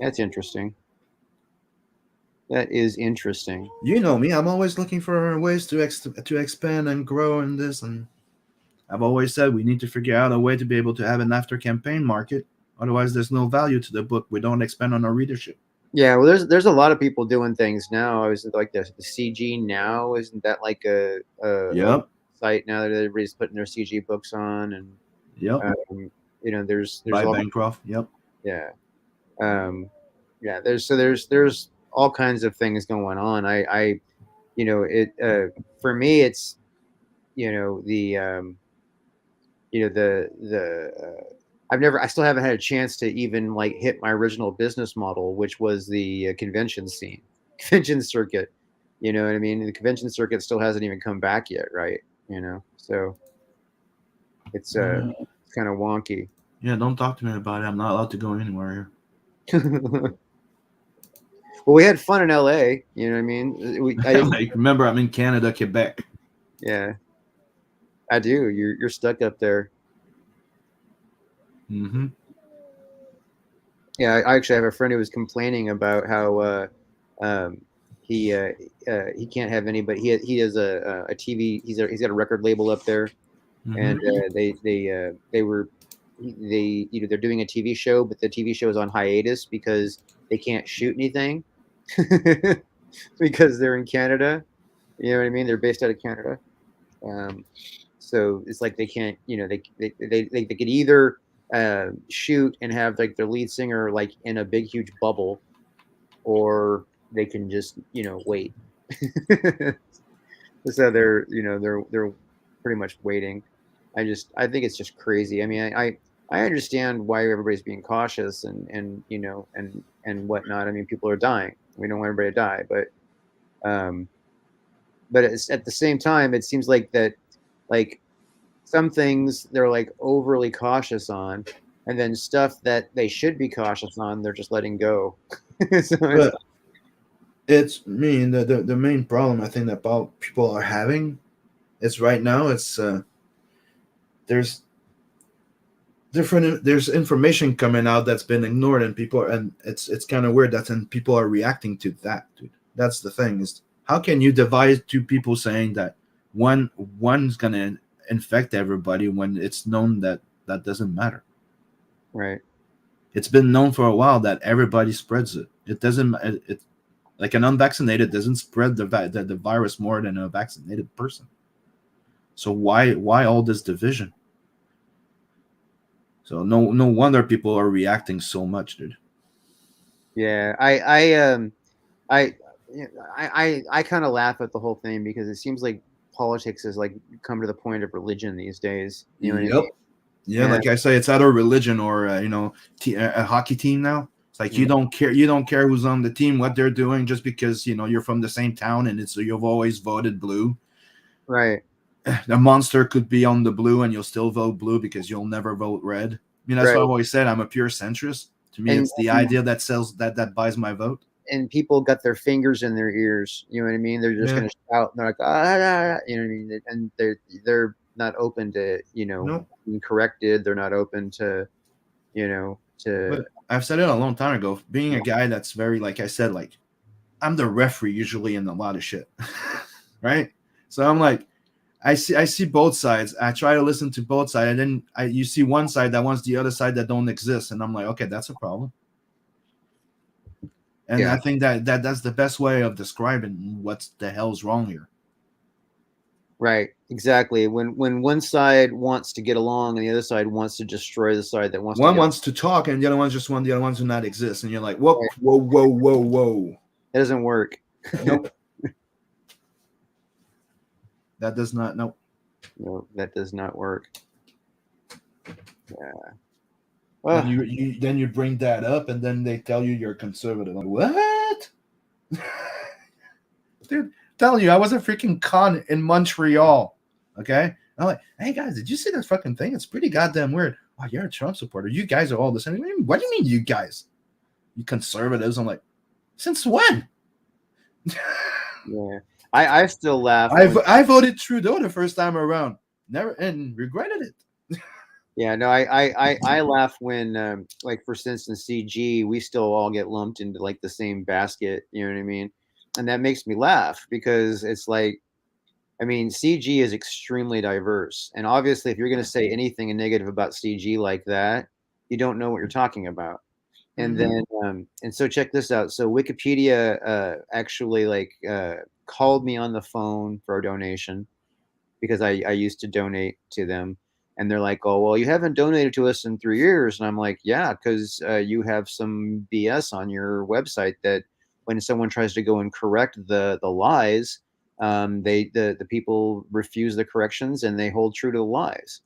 That's interesting. That is interesting. You know me. I'm always looking for ways to expand and grow in this, and I've always said we need to figure out a way to be able to have an after campaign market. Otherwise, there's no value to the book. We don't expand on our readership. Yeah, well, there's a lot of people doing things now. I was like the CG Now, isn't that like a site now that everybody's putting their CG books on? And there's by Bancroft. Yep. Yeah. There's all kinds of things going on. For me, it's I still haven't had a chance to even like hit my original business model, which was the convention circuit. You know what I mean? The convention circuit still hasn't even come back yet, right? So it's kind of wonky. Yeah, don't talk to me about it. I'm not allowed to go anywhere here. Well, we had fun in LA. You know what I mean? Remember, I'm in Canada, Quebec. Yeah, I do. You're stuck up there. Mm-hmm. Yeah, I actually have a friend who was complaining about how he can't have anybody. He has a TV. He's got a record label up there, and they're doing a TV show, but the TV show is on hiatus because they can't shoot anything because they're in Canada. You know what I mean? They're based out of Canada. So it's like they can't. They could either shoot and have like their lead singer like in a big huge bubble, or they can just wait. So they're pretty much waiting. I think it's just crazy. I mean, I understand why everybody's being cautious and whatnot. I mean, people are dying. We don't want everybody to die, but it's, at the same time, it seems like that, like some things they're like overly cautious on, and then stuff that they should be cautious on, they're just letting go. So it's the main problem I think that people are having is right now it's there's information coming out that's been ignored, and it's kind of weird that people are reacting to that, dude. That's the thing, is how can you divide two people saying that one's gonna infect everybody when it's known that doesn't matter. Right. It's been known for a while that everybody spreads it. It doesn't. It like an unvaccinated doesn't spread the virus more than a vaccinated person. So why all this division? So no wonder people are reacting so much, dude. Yeah, I kind of laugh at the whole thing because it seems like politics has like come to the point of religion these days. You know what I Yep. mean? Yeah, And- like I say, it's either religion or a hockey team now. It's like you don't care. You don't care who's on the team, what they're doing, just because you're from the same town and you've always voted blue. Right. The monster could be on the blue and you'll still vote blue because you'll never vote red. I mean, that's what I've always said. I'm a pure centrist. To me, it's the idea that sells that buys my vote. And people got their fingers in their ears. You know what I mean? They're just going to shout. And they're like, you know what I mean? And they're not open to being corrected. They're not open to But I've said it a long time ago. Being a guy that's very, like I said, like I'm the referee usually in a lot of shit, right? So I'm like, I see both sides. I try to listen to both sides, and then you see one side that wants the other side that don't exist, and I'm like, okay, that's a problem. And I think that's the best way of describing what the hell's wrong here. Right, exactly. When one side wants to get along and the other side wants to destroy the side that wants. One wants to talk, and the other ones just want the other ones to not exist, and you're like, whoa, right. whoa. That doesn't work. Nope. That does not. Nope. No, that does not work. Yeah. Well, then you bring that up, and then they tell you you're conservative. Like, what? Dude, telling you, I was a freaking con in Montreal. Okay, I'm like, hey guys, did you see this fucking thing? It's pretty goddamn weird. Oh, you're a Trump supporter. You guys are all the same. What do you mean, you guys? You conservatives? I'm like, since when? Yeah. I still laugh. I voted Trudeau the first time around, never and regretted it. Yeah, no, I laugh when like for instance CG, we still all get lumped into like the same basket. You know what I mean? And that makes me laugh because it's like, I mean, CG is extremely diverse, and obviously, if you're going to say anything negative about CG like that, you don't know what you're talking about. And then, and so check this out. So Wikipedia actually called me on the phone for a donation because I used to donate to them. And they're like, oh, well, you haven't donated to us in 3 years. And I'm like, yeah, because you have some BS on your website that when someone tries to go and correct the lies, the people refuse the corrections and they hold true to the lies.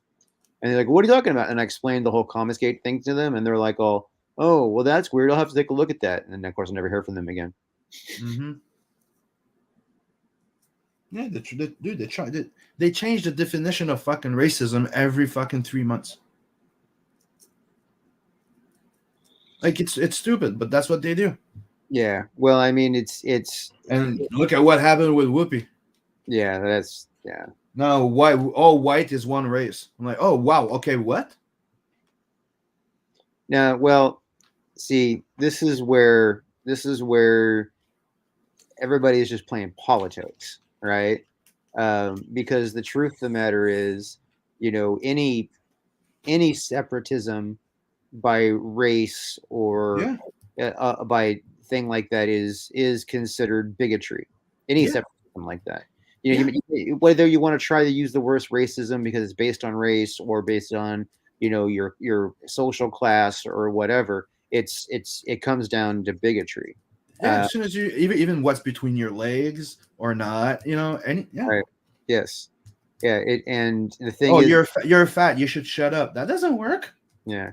And they're like, what are you talking about? And I explained the whole Commonsgate thing to them. And they're like, oh, well, that's weird. I'll have to take a look at that. And then, of course, I never heard from them again. Mm-hmm. Yeah, they changed the definition of fucking racism every fucking 3 months. Like it's stupid, but that's what they do. Yeah. Well, I mean, it's and look at what happened with Whoopi. Yeah, No, white is one race. I'm like, oh wow, okay, what? Now, well, see, this is where everybody is just playing politics, right? Because the truth of the matter is, any separatism by race or by thing like that is considered bigotry. Any separatism like that, whether you want to try to use the worst racism because it's based on race or based on your social class or whatever, it comes down to bigotry. Yeah, as soon as you even what's between your legs or not, Right. Yes. Yeah. And the thing is, you're fat. You should shut up. That doesn't work. Yeah.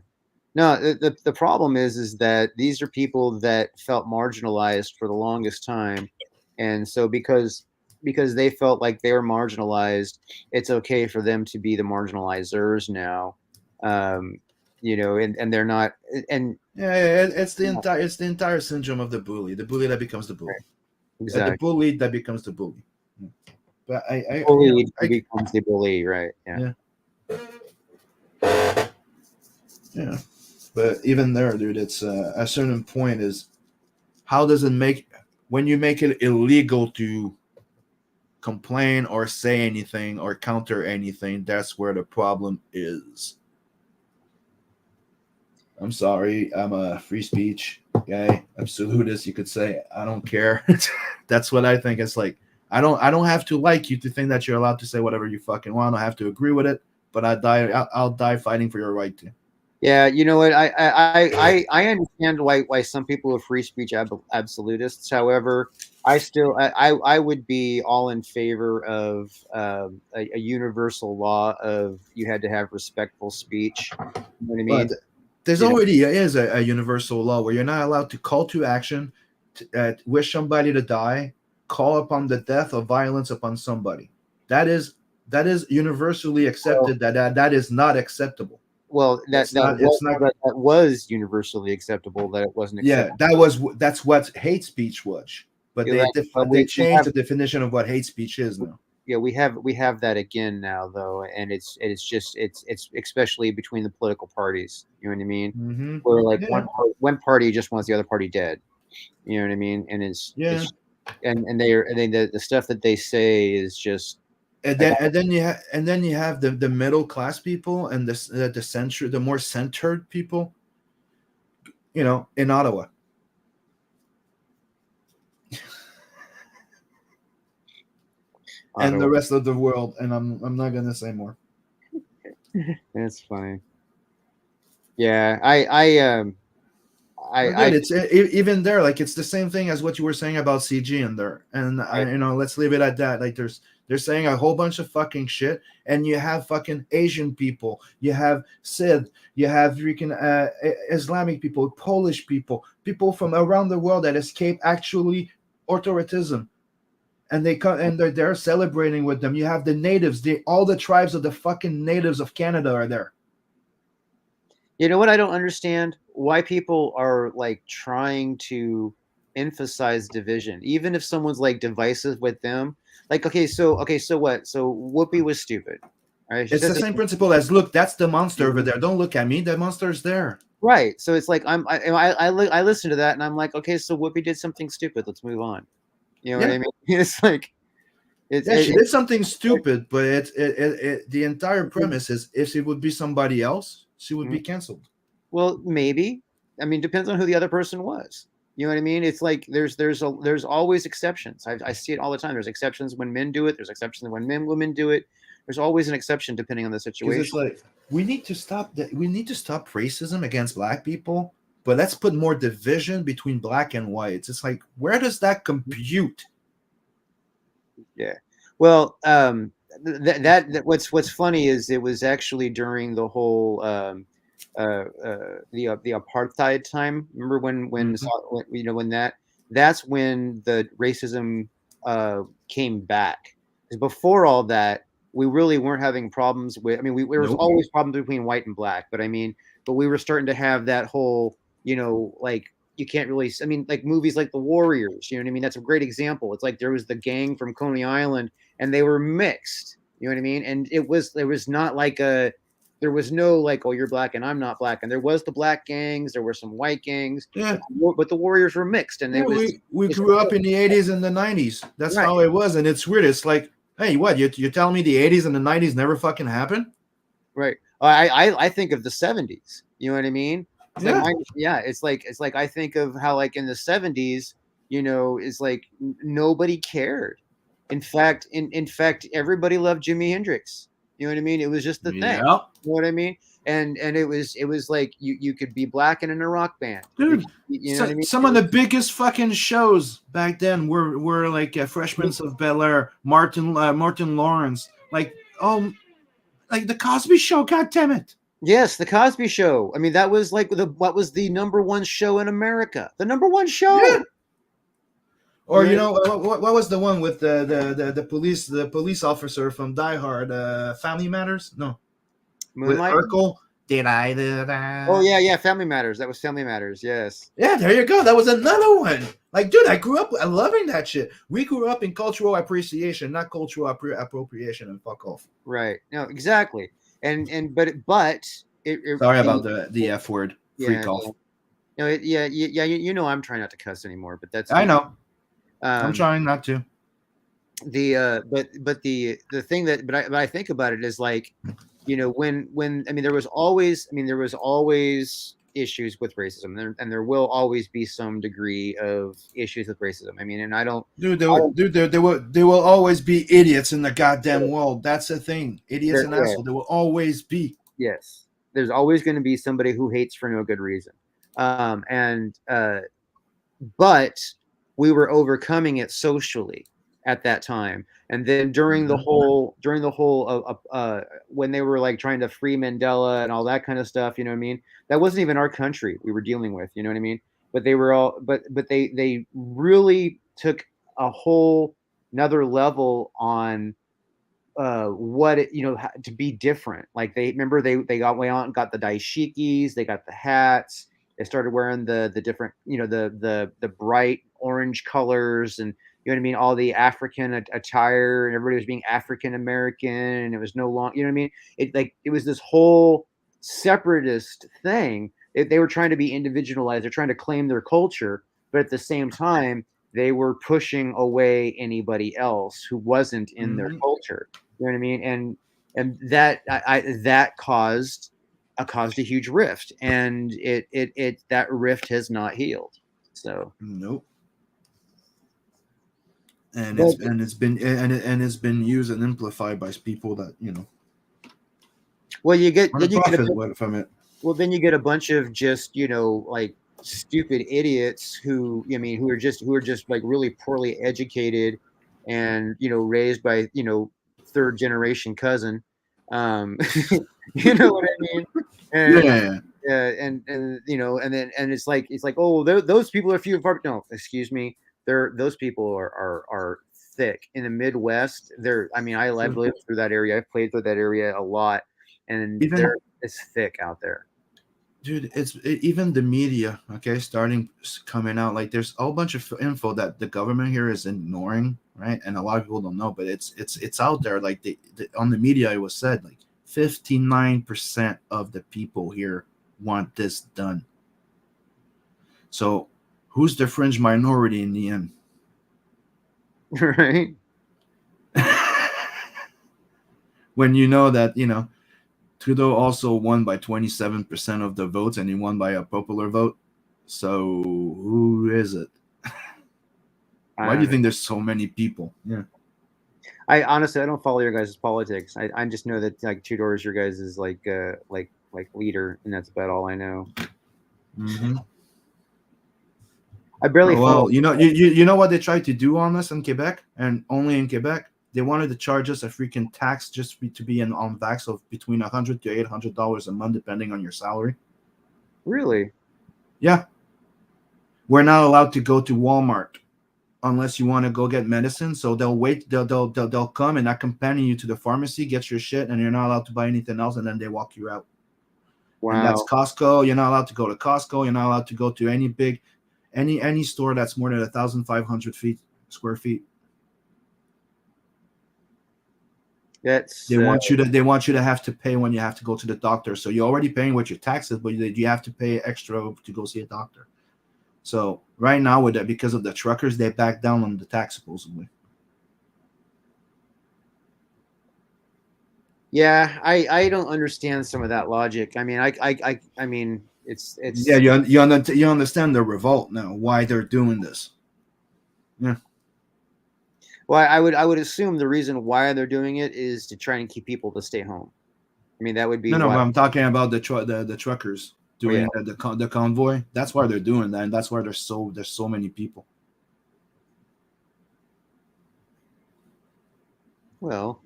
No. The problem is that these are people that felt marginalized for the longest time, and so because they felt like they were marginalized, it's okay for them to be the marginalizers now. And they're not. And it's the entire syndrome of the bully that becomes the bully. Right. Exactly. The bully that becomes the bully. But I becomes the bully, right? Yeah. Yeah. But even there, dude, it's a certain point is how does it make when you make it illegal to complain or say anything or counter anything? That's where the problem is. I'm sorry, I'm a free speech guy, absolutist. You could say I don't care. That's what I think. It's like I don't have to like you to think that you're allowed to say whatever you fucking want. I don't have to agree with it, but I'll die fighting for your right to. Yeah, you know what? I understand why some people are free speech absolutists. However, I would be all in favor of a universal law of you had to have respectful speech. You know what I But mean? there's You know, already is a universal law where you're not allowed to call to action, wish somebody to die, call upon the death or violence upon somebody. That is universally well, accepted. That is not acceptable. well, It's not. It's not. that was universally acceptable. That it wasn't Yeah, acceptable. that's what hate speech was. But You know, but they we changed have the definition of what hate speech is now. yeah we have that again now though, and it's just it's especially between the political parties. You know what I mean? Mm-hmm. Where like Yeah, one party just wants the other party dead. You know what I mean? And yeah. it's and they are and then the stuff that they say is just like And then you have the middle class people and the more centered people. In Ottawa. And the Ottawa. rest of the world, and I'm not gonna say more. That's funny. Yeah, I Again, it's even there. Like it's the same thing as what you were saying about CG in there, and let's leave it at that. Like they're saying a whole bunch of fucking shit, and you have fucking Asian people, you have Sid, you have freaking Islamic people, Polish people, people from around the world that escape actually authoritarianism, and they come and they're celebrating with them. You have the natives, all the tribes of the fucking natives of Canada are there. You know what I don't understand? Why people are like trying to emphasize division, even if someone's like divisive with them. Like, okay, so what? So Whoopi was stupid. All right, she It's said the same principle as look, that's the monster over there. Don't look at me. The monster's there. right. So it's like I listen to that and I'm like, okay, so Whoopi did something stupid. Let's move on. You know what Yeah. I mean? It's like Yeah, she it did something stupid, but the entire premise is if it would be somebody else, she would be canceled. well, maybe. I mean, depends on who the other person was. You know what I mean? It's like there's always exceptions. I see it all the time. There's exceptions when men do it. There's exceptions when women do it. There's always an exception depending on the Because it's situation. like we need to stop that. We need to stop racism against black people, but let's put more division between black and whites. It's like where does that compute? Yeah. Well, that what's funny is it was actually during the whole the apartheid time. Remember when that's when the racism came back. Because before all that, we really weren't having problems with. I mean, there was Nope. always problems between white and black, but but we were starting to have that whole like you can't really. I mean, like movies like The Warriors. You know what I mean? That's a great example. It's like there was the gang from Coney Island, and they were mixed. You know what I mean? And there was not like there was no like, oh, you're black and I'm not black. And there was the black gangs, there were some white gangs, Yeah. but the Warriors were mixed. And Yeah, we grew up in the 80s and the 90s. That's right. how it was. And it's weird. It's like, hey, what? You're telling me the 80s and the 90s never fucking happened? Right. I think of the 70s. You know what I mean? It's Yeah. it's like I think of how like in the 70s, it's like nobody cared. In fact, everybody loved Jimi Hendrix. You know what I mean? It was just the thing. Yeah. You know what I mean? And it was like you could be black and in a rock band. Dude, You know what I mean? Some of the biggest fucking shows back then were like Freshman of Bel Air, Martin Lawrence, like like the Cosby Show. God damn it! Yes, the Cosby Show. I mean, that was like what was the number one show in America? The number one show. Yeah. Or Yeah. what was the one with the police officer from Die Hard? Family Matters? No, Moonlight. with Urkel. Did I do that? Oh yeah, Family Matters. That was Family Matters. Yes. Yeah, there you go. That was another one. Like, dude, I grew up loving that shit. We grew up in cultural appreciation, not cultural appropriation. And fuck off. Right. No, exactly. But Sorry about the F word. Freak off. No, I'm trying not to cuss anymore, but that's I know. I'm trying not to. But the thing but I think about it is like, when there was always issues with racism, and there will always be some degree of issues with racism. I mean, and I don't, dude, there will always be idiots in the goddamn world. That's the thing. Idiots and assholes. There will always be. Yes, there's always going to be somebody who hates for no good reason. But we were overcoming it socially at that time. And then during the whole when they were like trying to free Mandela and all that kind of stuff, you know what I mean? That wasn't even our country we were dealing with, you know what I mean? But they were all, but they really took a whole another level on what it, to be different. Like they went out and got the dashikis, they got the hats, they started wearing the different, the bright orange colors, and you know what I mean, all the African attire, and everybody was being African American, and it was no longer, you know what I mean, it was this whole separatist thing. They were trying to be individualized, they're trying to claim their culture, but at the same time they were pushing away anybody else who wasn't in their culture. You know what I mean? And that that caused a huge rift, and it that rift has not healed. So nope. And it's been used and amplified by people that well, you get from it. Well, then you get a bunch of just like stupid idiots who who are just like really poorly educated, and raised by third generation cousin. You know what I mean? And, and then it's like, oh, those people are few and far. No, excuse me, those people are thick in the Midwest. I lived through that area. I've played through that area a lot, and it's thick out there. Dude, even the media, okay, coming out, like there's a whole bunch of info that the government here is ignoring, right? And a lot of people don't know, but it's out there. Like on the media, it was said like 59% of the people here want this done. So who's the fringe minority in the end? Right. When you know that, Trudeau also won by 27% of the votes, and he won by a popular vote. So who is it? Why do you think there's so many people? Yeah. I honestly don't follow your guys' politics. I just know that like Trudeau is your guys' like leader, and that's about all I know. Mm-hmm. I barely follow. You know what they tried to do on us in Quebec, and only in Quebec. They wanted to charge us a freaking tax just to be on vax of between $100 to $800 a month, depending on your salary. Really? Yeah. We're not allowed to go to Walmart unless you want to go get medicine. So they'll wait. They'll come and accompany you to the pharmacy, get your shit, and you're not allowed to buy anything else. And then they walk you out. Wow. And that's Costco. You're not allowed to go to Costco. You're not allowed to go to any store that's more than 1,500 square feet. They want you to have to pay when you have to go to the doctor. So you're already paying with your taxes, but you have to pay extra to go see a doctor. So right now, with that, because of the truckers, they back down on the tax supposedly. Yeah, I don't understand some of that logic. I mean, it's yeah. You understand the revolt now. Why they're doing this? Yeah. Well, I would assume the reason why they're doing it is to try and keep people to stay home. I mean, that would be no. I'm talking about the truckers doing the convoy. That's why they're doing that, and that's why there's so many people. Well,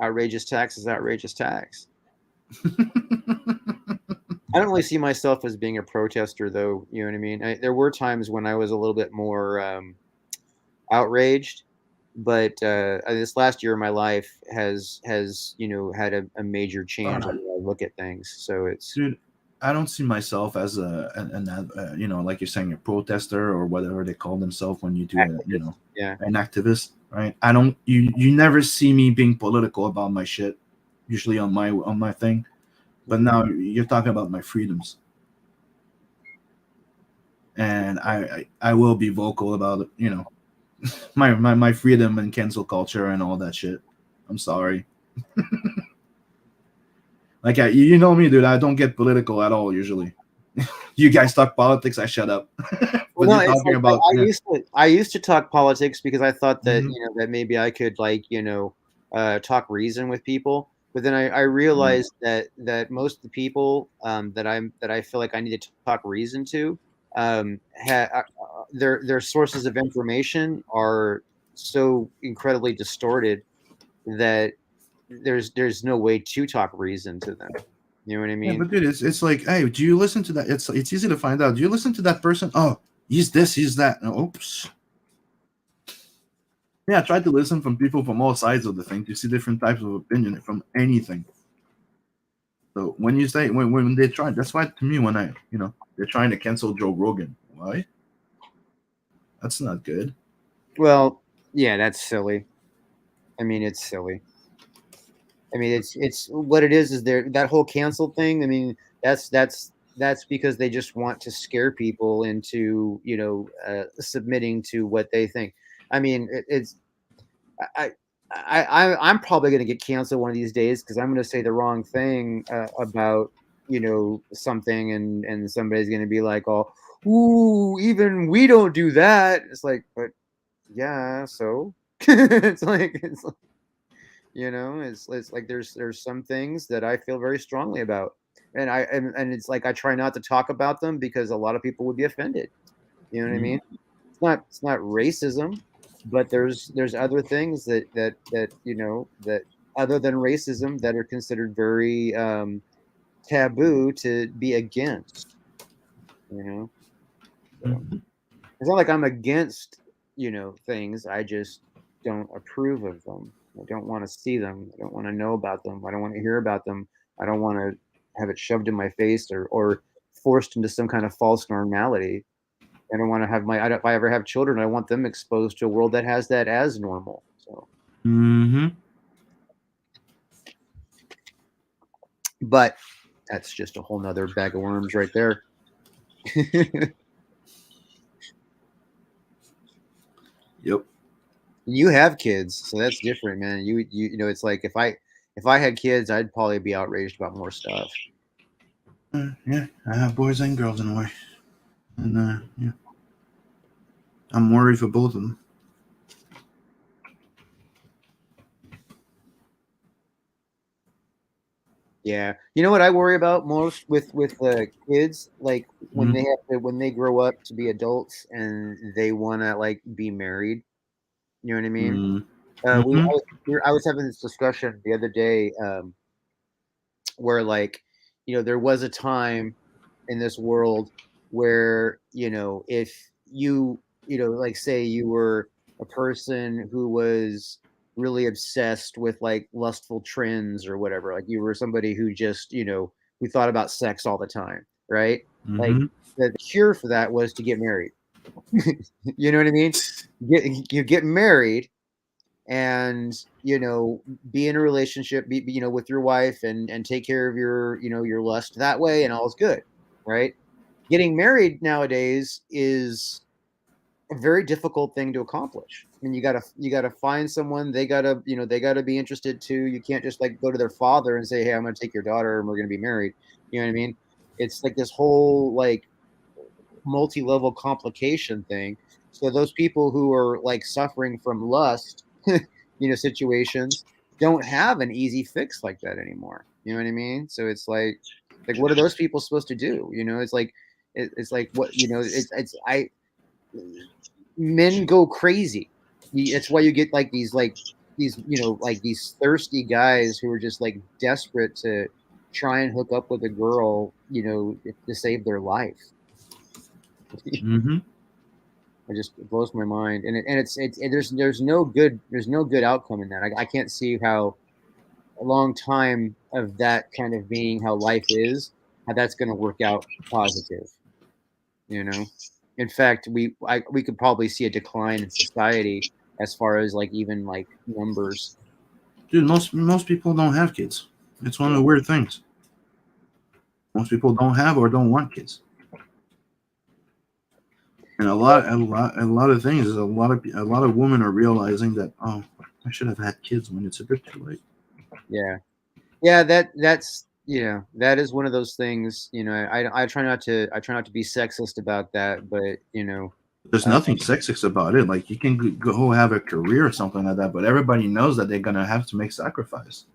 outrageous tax is outrageous tax. I don't really see myself as being a protester, though. You know what I mean? There were times when I was a little bit more outraged, but this last year of my life has had a major change in the way I look at things. So it's, dude, I don't see myself as like you're saying, a protester or whatever they call themselves when you do an activist, right? I don't. You never see me being political about my shit, usually on my thing, but now you're talking about my freedoms, and I will be vocal about it, my freedom and cancel culture and all that shit. I'm sorry. Like you know me, dude. I don't get political at all usually. You guys talk politics, I shut up. I used to talk politics because I thought that that maybe I could talk reason with people. But then I realized that most of the people that I feel like I need to talk reason to, their sources of information are so incredibly distorted that there's no way to talk reason to them. You know what I Yeah, mean? but dude, it's like, hey, do you listen to that? It's easy to find out. Do you listen to that person? Oh, he's this, he's that. Oops. Yeah, I tried to listen from people from all sides of the thing to see different types of opinion from anything. So when you say when they try, that's why to me when they're trying to cancel Joe Rogan. Why? That's not good. Well, yeah, that's silly. I mean, it's silly. I mean, it's what it is there that whole cancel thing. I mean, that's because they just want to scare people into submitting to what they think. I mean, I I'm probably going to get canceled one of these days because I'm going to say the wrong thing about something, and somebody's going to be like, "Oh, ooh, even we don't do that." It's like, but yeah, so it's like it's like there's some things that I feel very strongly about, and it's like I try not to talk about them because a lot of people would be offended. You know what I mean? It's not racism, but there's other things that other than racism that are considered very taboo to be against. You know, so it's not like I'm against things. I just don't approve of them. I don't want to see them. I don't want to know about them. I don't want to hear about them. I don't want to have it shoved in my face or forced into some kind of false normality. I don't want to have if I ever have children, I want them exposed to a world that has that as normal. So, Mm-hmm. but that's just a whole nother bag of worms right there. Yep. You have kids, so that's different, man. It's like if I had kids, I'd probably be outraged about more stuff. Yeah, I have boys and girls in a way, and yeah, I'm worried for both of them. Yeah, you know what I worry about most with kids, like when Mhm. when they grow up to be adults and they want to like be married. You know what I mean? Mhm. I was having this discussion the other day where like there was a time in this world where if like say you were a person who was really obsessed with like lustful trends or whatever, like you were somebody who just who thought about sex all the time, right? Like Mhm. the cure for that was to get married. You know what I mean? You get married and be in a relationship, with your wife, and take care of your lust that way, and all's good, right? Getting married nowadays is a very difficult thing to accomplish. I mean, you gotta find someone. They gotta be interested too. You can't just like go to their father and say, "Hey, I'm gonna take your daughter and we're gonna be married." You know what I mean? It's like this whole like multi-level complication thing. So those people who are like suffering from lust, situations don't have an easy fix like that anymore. You know what I mean? So it's like what are those people supposed to do? It's like it's like what it's I men go crazy. It's why you get like these like these thirsty guys who are just like desperate to try and hook up with a girl, to save their life. Mhm. It blows my mind, and there's no good outcome in that. I can't see how a long time of that kind of being how life is, how that's going to work out positive. You know, in fact, we could probably see a decline in society as far as like even like numbers. Dude, most people don't have kids. It's one of Yeah, the weird things. Most people don't have or don't want kids. And a lot of things is a lot of women are realizing that, oh, I should have had kids when it's a bit too late. yeah, yeah. That's that is one of those things. I try not to be sexist about that, but There's uh, nothing sexist about it. Like you can go have a career or something like that, but everybody knows that they're gonna have to make sacrifice.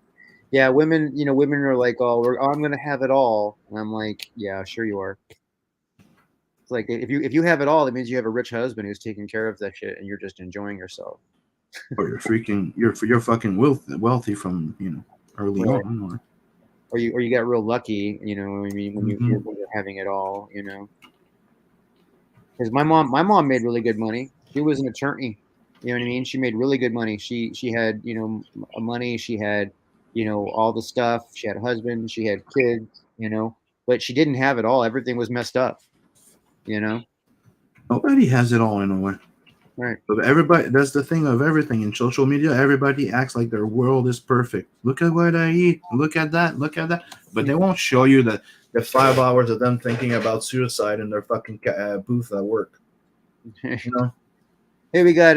Yeah, women, women are like, I'm gonna have it all, and I'm like, yeah, sure you are. It's like if you have it all, that means you have a rich husband who's taking care of that shit, and you're just enjoying yourself. Or you're fucking wealthy from early Right. on. Or you got real lucky, I mean, when Mhm. you're having it all, Because my mom made really good money. She was an attorney. You know what I mean? She made really good money. She had money. She had all the stuff. She had a husband. She had kids. But she didn't have it all. Everything was messed up. You know? Nobody has it all in a way. Right. But everybody, that's the thing of everything in social media. Everybody acts like their world is perfect. Look at what I eat. Look at that. Look at that. But they won't show you the 5 hours of them thinking about suicide in their fucking booth at work. Hey, we got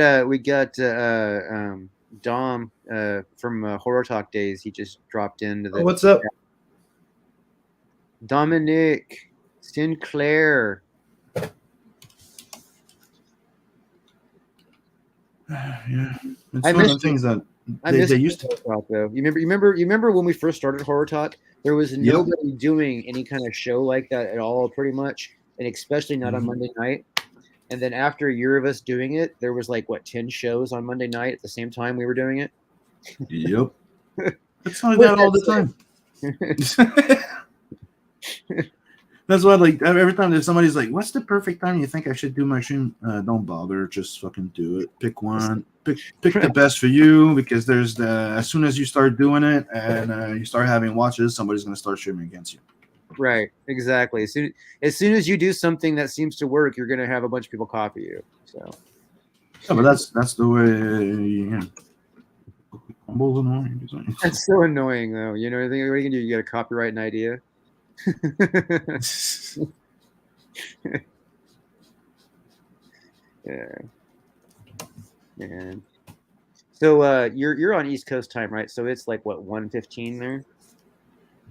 Dom from Horror Talk Days. He just dropped into Oh, the what's up? Dominic Sinclair. Yeah, it's I one of missed the things that I they missed used to. Horror Talk though. You remember when we first started Horror Talk? There was Yeah. nobody doing any kind of show like that at all, pretty much, and especially not on Mhm. Monday night. And then after a year of us doing it, there was like 10 shows on Monday night at the same time we were doing it. Yep. It's like With that all the time. that That's why, like, every time that somebody's like, "What's the perfect time you think I should do my stream?" Don't bother, just fucking do it. Pick one. Pick the best for you, because there's as soon as you start doing it and you start having watches, somebody's gonna start streaming against you. Right, exactly. As soon as you do something that seems to work, you're gonna have a bunch of people copy you. So Yeah, but that's the way. Yeah. Humble and annoying. that's so annoying, though. What are you gonna do? You got to copyright an idea. Yeah, man. So you're on East Coast time, right? So it's like what 1:15 there.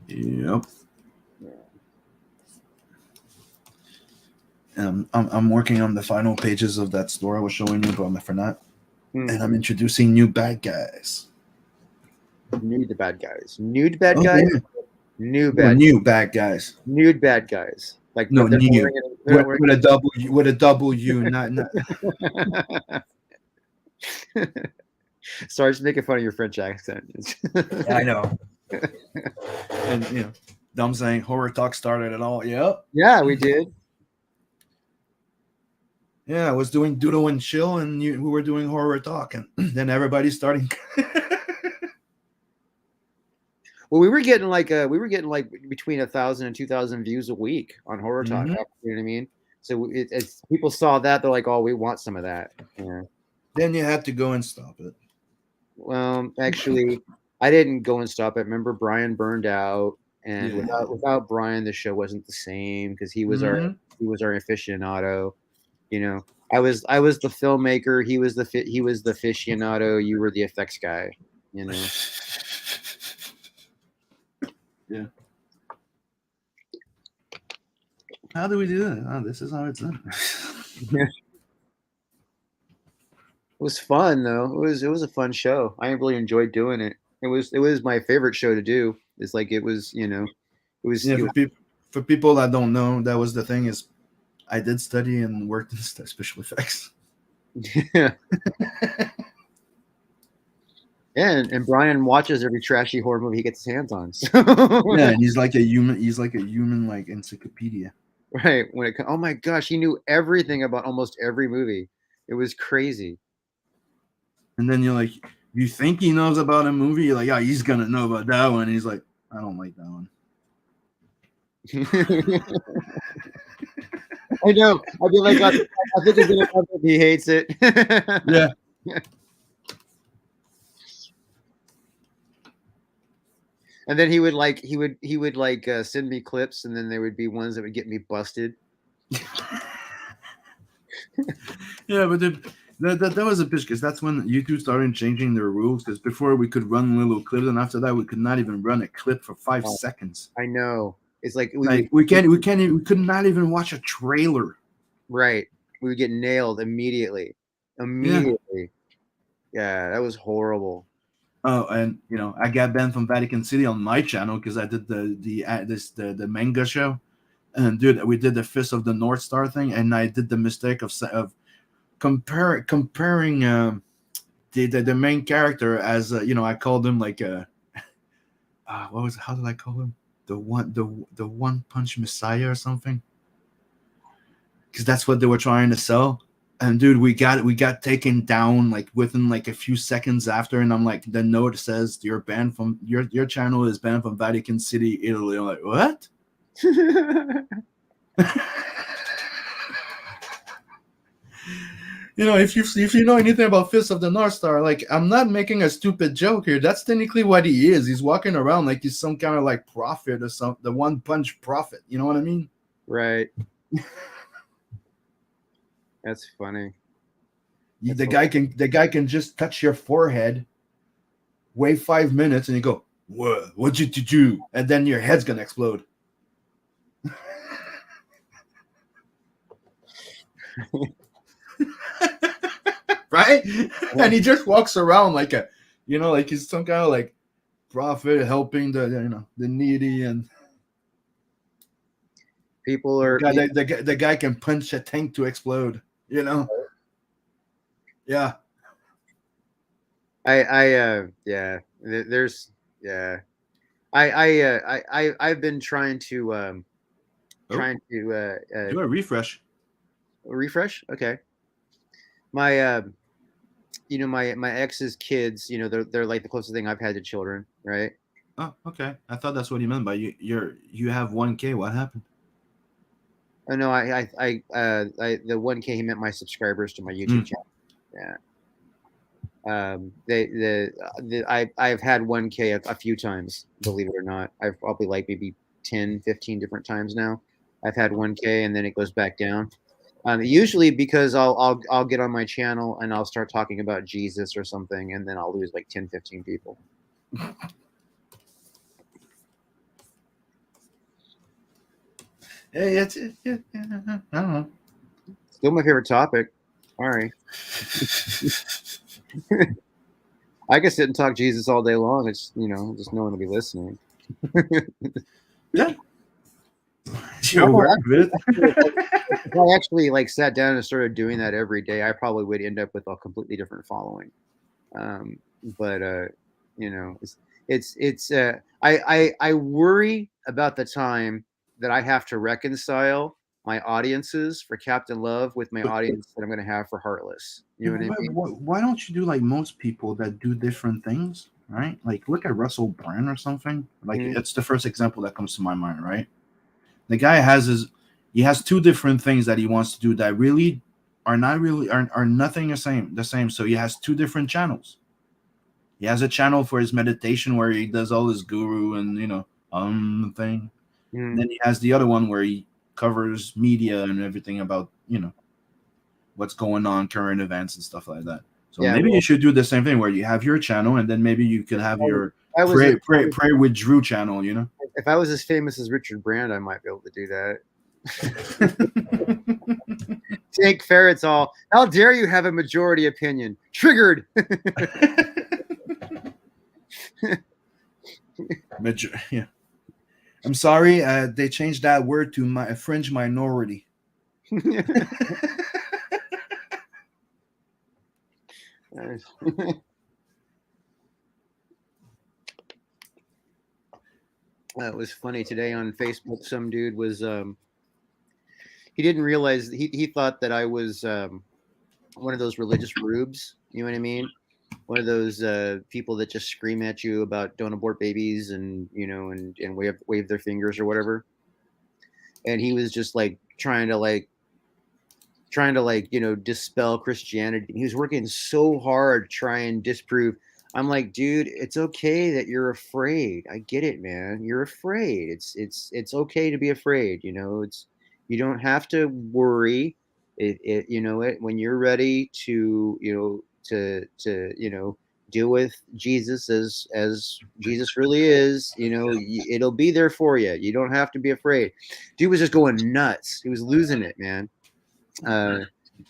Yep. Yeah. I'm working on the final pages of that store I was showing you, but for that, Hmm. and I'm introducing new bad guys. Nude bad guys. Nude bad Oh, guys. yeah. New No, bad. new bad guys. Nude bad guys. Like No, but they're new. wearing it- they're not With a double with a double U, not. Sorry, just making fun of your French accent. I know. And Dumb saying Horror Talk started it all. Yep. Yeah, we did. Yeah, I was doing Doodle and Chill, and we were doing Horror Talk, and then everybody's starting. Well, we were getting like between 1,000 and 2,000 views a week on Horror Talk. Mhm. You know what I mean? So it's people saw that, they're like, "Oh, we want some of that." Yeah. Then you had to go and stop it. Well, actually, I didn't go and stop it. Remember, Brian burned out, and Yeah. without Brian, the show wasn't the same because he was Mhm. our aficionado. I was the filmmaker. He was the aficionado. You were the effects guy. Yeah. How do we do that? Oh, this is how it's done. It was fun though. It was a fun show. I really enjoyed doing it. It was my favorite show to do. It's like it was. It was. Yeah, for people that don't know, that was the thing is, I did study and worked in special effects. Yeah. And Brian watches every trashy horror movie he gets his hands on. So. Yeah, and he's like a human like encyclopedia. Right. Oh my gosh, he knew everything about almost every movie. It was crazy. And then you're like, you think he knows about a movie? You're like, yeah, he's gonna know about that one. And he's like, I don't like that one. I know. I'd be like, I think he's gonna love it. He hates it. Yeah. And then he would send me clips, and then there would be ones that would get me busted. Yeah, but that was a bitch, because that's when YouTube started changing their rules. Because before we could run little clips, and after that we could not even run a clip for 5 seconds. I know. It's like we could not even watch a trailer. Right. We would get nailed immediately. Yeah, that was horrible. Oh, and I got banned from Vatican City on my channel because I did the manga show, and dude, we did the Fist of the North Star thing, and I did the mistake of comparing the main character as I called him like a what was how did I call him, the one punch messiah or something, because that's what they were trying to sell. And dude, we got taken down like within like a few seconds after, and I'm like, the note says you're banned from your channel is banned from Vatican City, Italy. I'm like, what? If you know anything about Fist of the North Star, like, I'm not making a stupid joke here. That's technically what he is. He's walking around like he's some kind of like prophet or something, the one punch prophet. You know what I mean? Right. That's funny. The guy can just touch your forehead, wait 5 minutes, and you go, what'd you do? And then your head's gonna explode. Right? And he just walks around like like he's some kind of like prophet helping the needy, and people are the guy can punch a tank to explode. Yeah. There's I've been trying to do a refresh. Okay. My my ex's kids, they're like the closest thing I've had to children, right? Oh, okay. I thought that's what he meant by you have 1K. What happened? Oh no, the 1K, he meant my subscribers to my YouTube channel. Yeah. I've had 1K a few times, believe it or not. I've probably like maybe 10, 15 different times now. I've had 1K and then it goes back down. Usually because I'll get on my channel and I'll start talking about Jesus or something, and then I'll lose like 10, 15 people. Hey, I don't know. Still my favorite topic. All right. I can sit and talk Jesus all day long. It's just no one will be listening. Yeah. You're aware of it. If I actually like sat down and started doing that every day, I probably would end up with a completely different following. But I worry about the time that I have to reconcile my audiences for Captain Love with my audience that I'm going to have for Heartless. You know what I mean? Why don't you do like most people that do different things, right? Like look at Russell Brand or something. Like it's the first example that comes to my mind, right? The guy has two different things that he wants to do that really are nothing the same. So he has two different channels. He has a channel for his meditation where he does all his guru and thing. And then he has the other one where he covers media and everything about what's going on, current events and stuff like that. So maybe you should do the same thing where you have your channel and then maybe you could have your pray with Drew channel. If I was as famous as Richard Brand, I might be able to do that. Take ferrets all. How dare you have a majority opinion? Triggered. Yeah. I'm sorry. They changed that word to fringe minority. It was funny today on Facebook. Some dude was he didn't realize he thought that I was one of those religious rubes. You know what I mean? One of those people that just scream at you about don't abort babies and and wave their fingers or whatever. And he was just like trying to dispel Christianity. He was working so hard to try and disprove. I'm like, dude, it's okay that you're afraid. I get it, man. You're afraid. It's okay to be afraid. You don't have to worry. When you're ready to deal with Jesus as Jesus really is, it'll be there for you. You don't have to be afraid. Dude was just going nuts. He was losing it, man.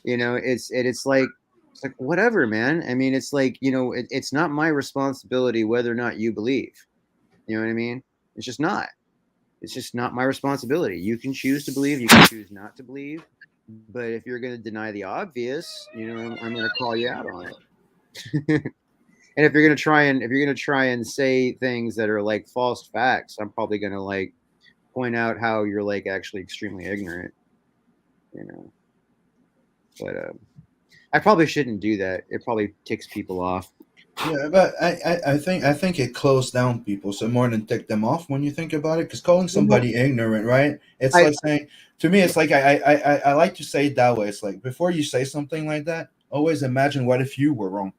It's like It's like, whatever, man. I mean, it's like, it's not my responsibility whether or not you believe. You know what I mean? It's just not. It's just not my responsibility. You can choose to believe, you can choose not to believe. But if you're going to deny the obvious, I'm going to call you out on it. And if you're going to try and say things that are like false facts, I'm probably going to like point out how you're like actually extremely ignorant, you know. But I probably shouldn't do that. It probably ticks people off. Yeah, but I think it closed down people so more than tick them off when you think about it. Because calling somebody ignorant, right? It's I like saying to me, it's like I like to say it that way. It's like before you say something like that, always imagine what if you were wrong.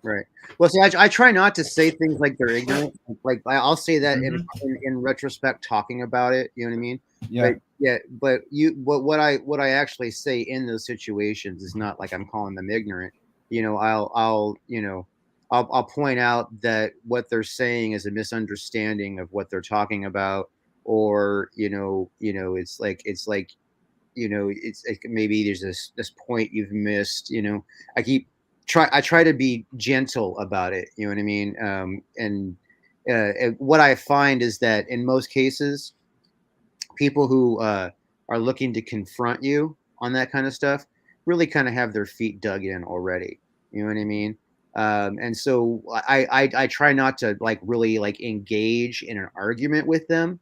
Right. Well, see, I try not to say things like they're ignorant. Like I'll say that Mhm. in retrospect, talking about it. You know what I mean? But Yeah, yeah, what I actually say in those situations is not like I'm calling them ignorant. I'll point out that what they're saying is a misunderstanding of what they're talking about, or it's like maybe there's this point you've missed. I try to be gentle about it. You know what I mean? And what I find is that in most cases, people who are looking to confront you on that kind of stuff really kind of have their feet dug in already. You know what I mean? And so I try not to like really like engage in an argument with them.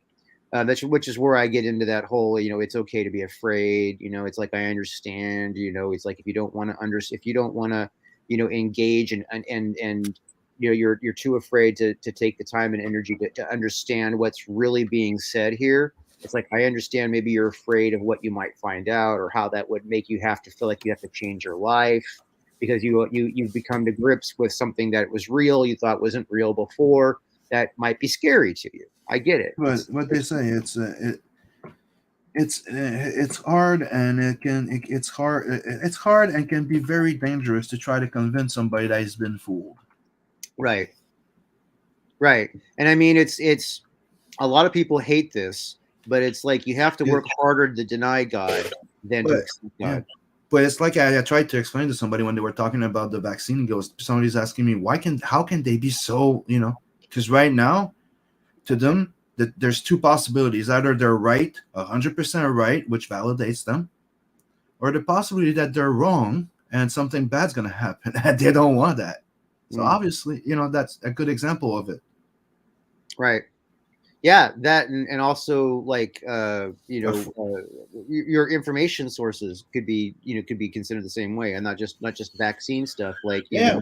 Which is where I get into that whole, it's okay to be afraid. It's like I understand. It's like if you don't want to if you don't want to, engage and you're too afraid to take the time and energy to understand what's really being said here. It's like I understand maybe you're afraid of what you might find out or how that would make you have to feel like you have to change your life because you've become to grips with something that was real you thought wasn't real before that might be scary to you. I get it. but what they say, it's hard and it's hard and can be very dangerous to try to convince somebody that has been fooled. Right. Right. And I mean, it's a lot of people hate this, but it's like you have to Yeah, work harder to deny God than to but accept yeah, God. but it's like I tried to explain to somebody when they were talking about the vaccine. Goes somebody's asking me how can they be so because right now to them that there's two possibilities: either they're right, 100% right, which validates them, or the possibility that they're wrong and something bad's gonna happen, and they don't want that. So Mm, obviously, that's a good example of it. right. Yeah, that and also like Of- your information sources could be considered the same way, and not just vaccine stuff. Like Yeah,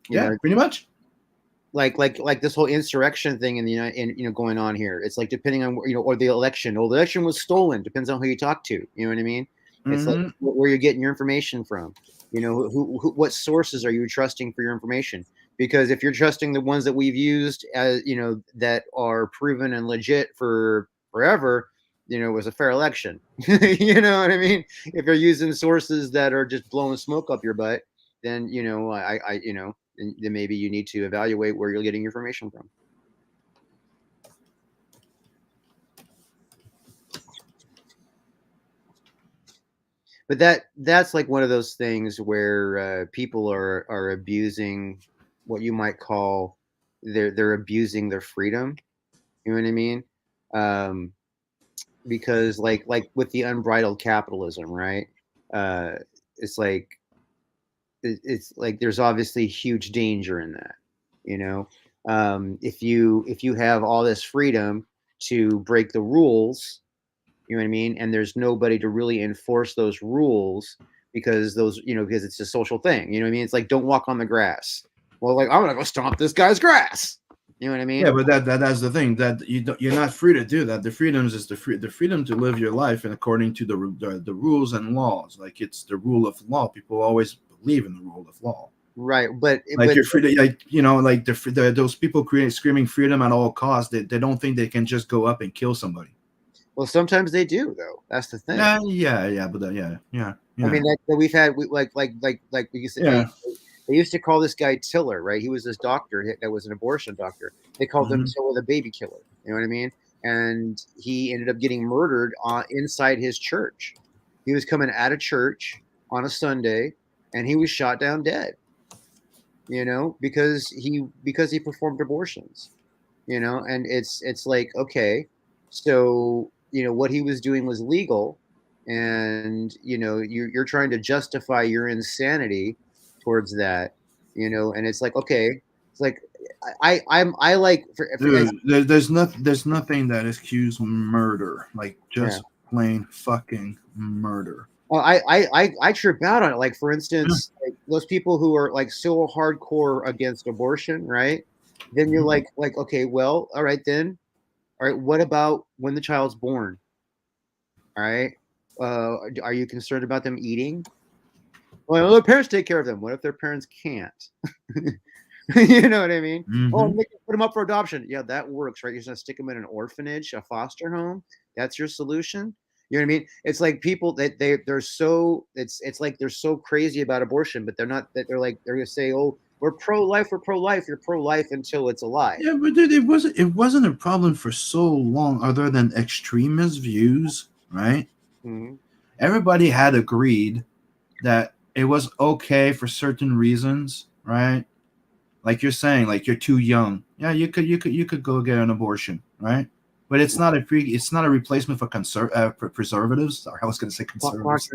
you yeah, know pretty much. like this whole insurrection thing in the going on here. It's like depending on or the election. Well, the election was stolen. Depends on who you talk to. You know what I mean? It's like Hmm. where you're getting your information from. What sources are you trusting for your information? Because if you're trusting the ones that we've used as that are proven and legit for forever, it was a fair election. You know what I mean? If you're using sources that are just blowing smoke up your butt, then then maybe you need to evaluate where you're getting your information from. But that's like one of those things where people are abusing what you might call they're abusing their freedom. You know what I mean? Um, because like with the unbridled capitalism, right? Uh, it's like it's like there's obviously huge danger in that. You know, if you have all this freedom to break the rules, you know what I mean, and there's nobody to really enforce those rules because because it's a social thing. You know what I mean? It's like don't walk on the grass. Well, like I'm gonna go stomp this guy's grass. You know what I Yeah, mean? but that's the thing that you're not free to do that. The freedoms is the freedom to live your life and according to the rules and laws. Like it's the rule of law. People always believe in the rule of law. Right, but Like you're free to like those people create screaming freedom at all costs. They don't think they can just go up and kill somebody. well, sometimes they do though. That's the thing. Yeah, but yeah, I yeah, mean, that we've had like you said, yeah. they used to call this guy Tiller, right? He was this doctor that was an abortion doctor. They called him Hmm. Tiller the baby killer. You know what I mean? And he ended up getting murdered inside his church. He was coming out of church on a Sunday, and he was shot down dead. Because he performed abortions. And it's like, okay, so what he was doing was legal, and you're trying to justify your insanity towards that. And it's like, okay, it's like I like Dude, there's nothing that excuse murder, like yeah. just plain fucking murder. Well, I trip out on it. Like, for instance, like those people who are like so hardcore against abortion, right? Then you're like, okay, well, all right then. All right, what about when the child's born? All right. Are you concerned about them eating? Well, their parents take care of them. What if their parents can't? You know what I mean? Oh, Mm-hmm. they can put them up for adoption. Yeah, that works, right? You're just gonna stick them in an orphanage, a foster home. That's your solution. You know what I mean? It's like people that they're so it's like they're so crazy about abortion, but they're not. That they're gonna say, oh, we're pro life, we're pro life. You're pro life until it's a lie. Yeah, but dude, it wasn't a problem for so long, other than extremist views, right? Mhm. Everybody had agreed that it was okay for certain reasons, right? Like you're saying, like you're too young. Yeah, you could go get an abortion, right? But it's not a replacement for preservatives. Or I was going to say conservatives,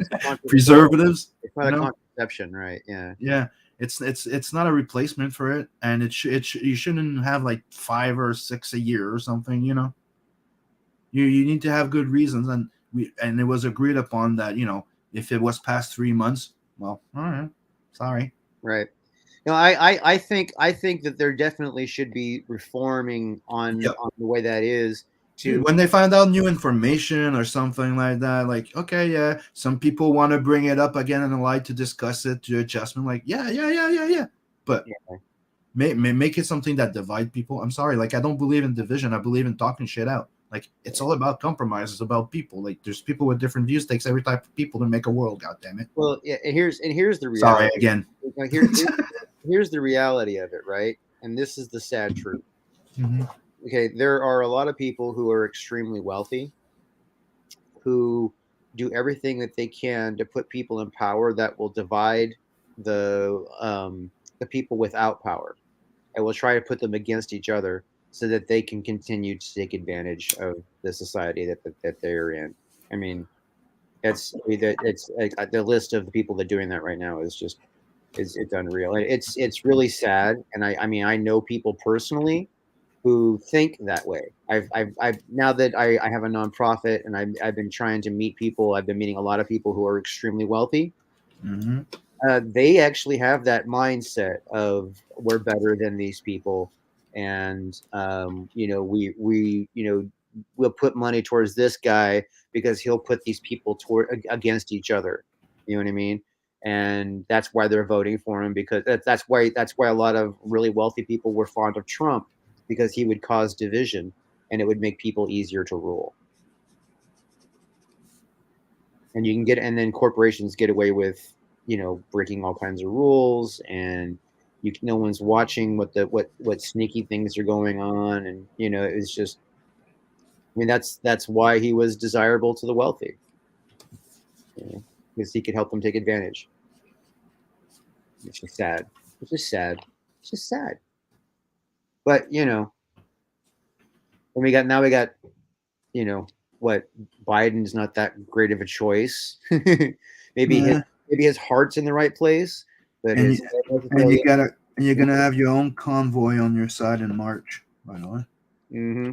preservatives. It's not You a know, contraception, right? Yeah. yeah, it's not a replacement for it, and you shouldn't have like 5 or 6 a year or something. You need to have good reasons, and it was agreed upon that if it was past 3 months, well, all right, sorry. Right. No, I think that there definitely should be reforming on Yep. the way that is Dude, to when they find out new information or something like that, like, okay, yeah, some people want to bring it up again in the light to discuss it, to adjustment, like, yeah. But yeah, make it something that divide people. I'm sorry, like, I don't believe in division. I believe in talking shit out. Like, it's all about compromise. It's about people. Like, there's people with different views. Takes every type of people to make a world. God damn it. well, yeah, and here's the Sorry reality. again. Like, here's the reality of it, right? And this is the sad truth. Mm-hmm. Okay, there are a lot of people who are extremely wealthy who do everything that they can to put people in power that will divide the people without power, and will try to put them against each other so that they can continue to take advantage of the society that they're in. I mean, it's like the list of the people that are doing that right now is just it's unreal. It's really sad, and I mean I know people personally who think that way. I've now that I have a nonprofit and I've been trying to meet people. I've been meeting a lot of people who are extremely wealthy. Mm-hmm. They actually have that mindset of we're better than these people, and we'll put money towards this guy because he'll put these people toward against each other. You know what I mean? And that's why they're voting for him, because that's why a lot of really wealthy people were fond of Trump, because he would cause division and it would make people easier to rule. And then corporations get away with breaking all kinds of rules, and no one's watching what sneaky things are going on, and it's just, I mean, that's why he was desirable to the wealthy, because he could help them take advantage. It's just sad. It's just sad. It's just sad. But and we got what, Biden's not that great of a choice. maybe his Yeah. maybe his heart's in the right place, but And his you, head doesn't and tell you you. gotta and you're gonna have your own convoy on your side in March, by the way. Mm-hmm.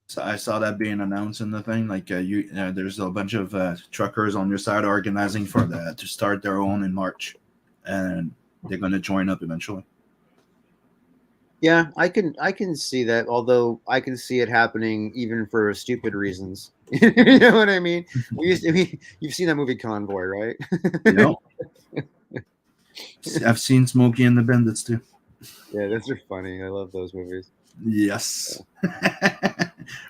So I saw that being announced in the thing. Like there's a bunch of truckers on your side organizing for that to start their own in March, and they're going to join up eventually. Yeah, I can see that. Although I can see it happening even for stupid reasons. You know what I mean? You've seen that movie Convoy, right? Yep. I've seen Smokey and the Bandits too. Yeah, those are funny. I love those movies. Yes.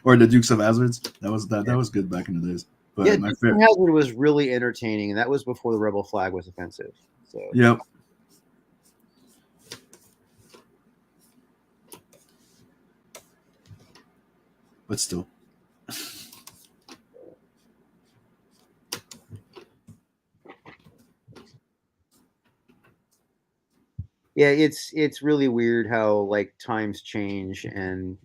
Or the Dukes of Hazzards. That was good back in the days. But Yeah, my Dukes of favorite. Hazzard was really entertaining, and that was before the rebel flag was offensive. So Yep. But still. Yeah, it's really weird how like times change and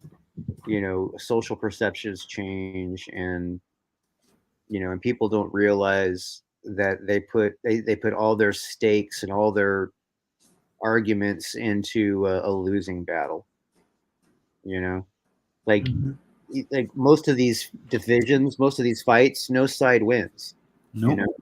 social perceptions change, and and people don't realize that they put all their stakes and all their arguments into a losing battle. You know, like Mhm. like most of these divisions, most of these fights, no side wins. You Nope. know,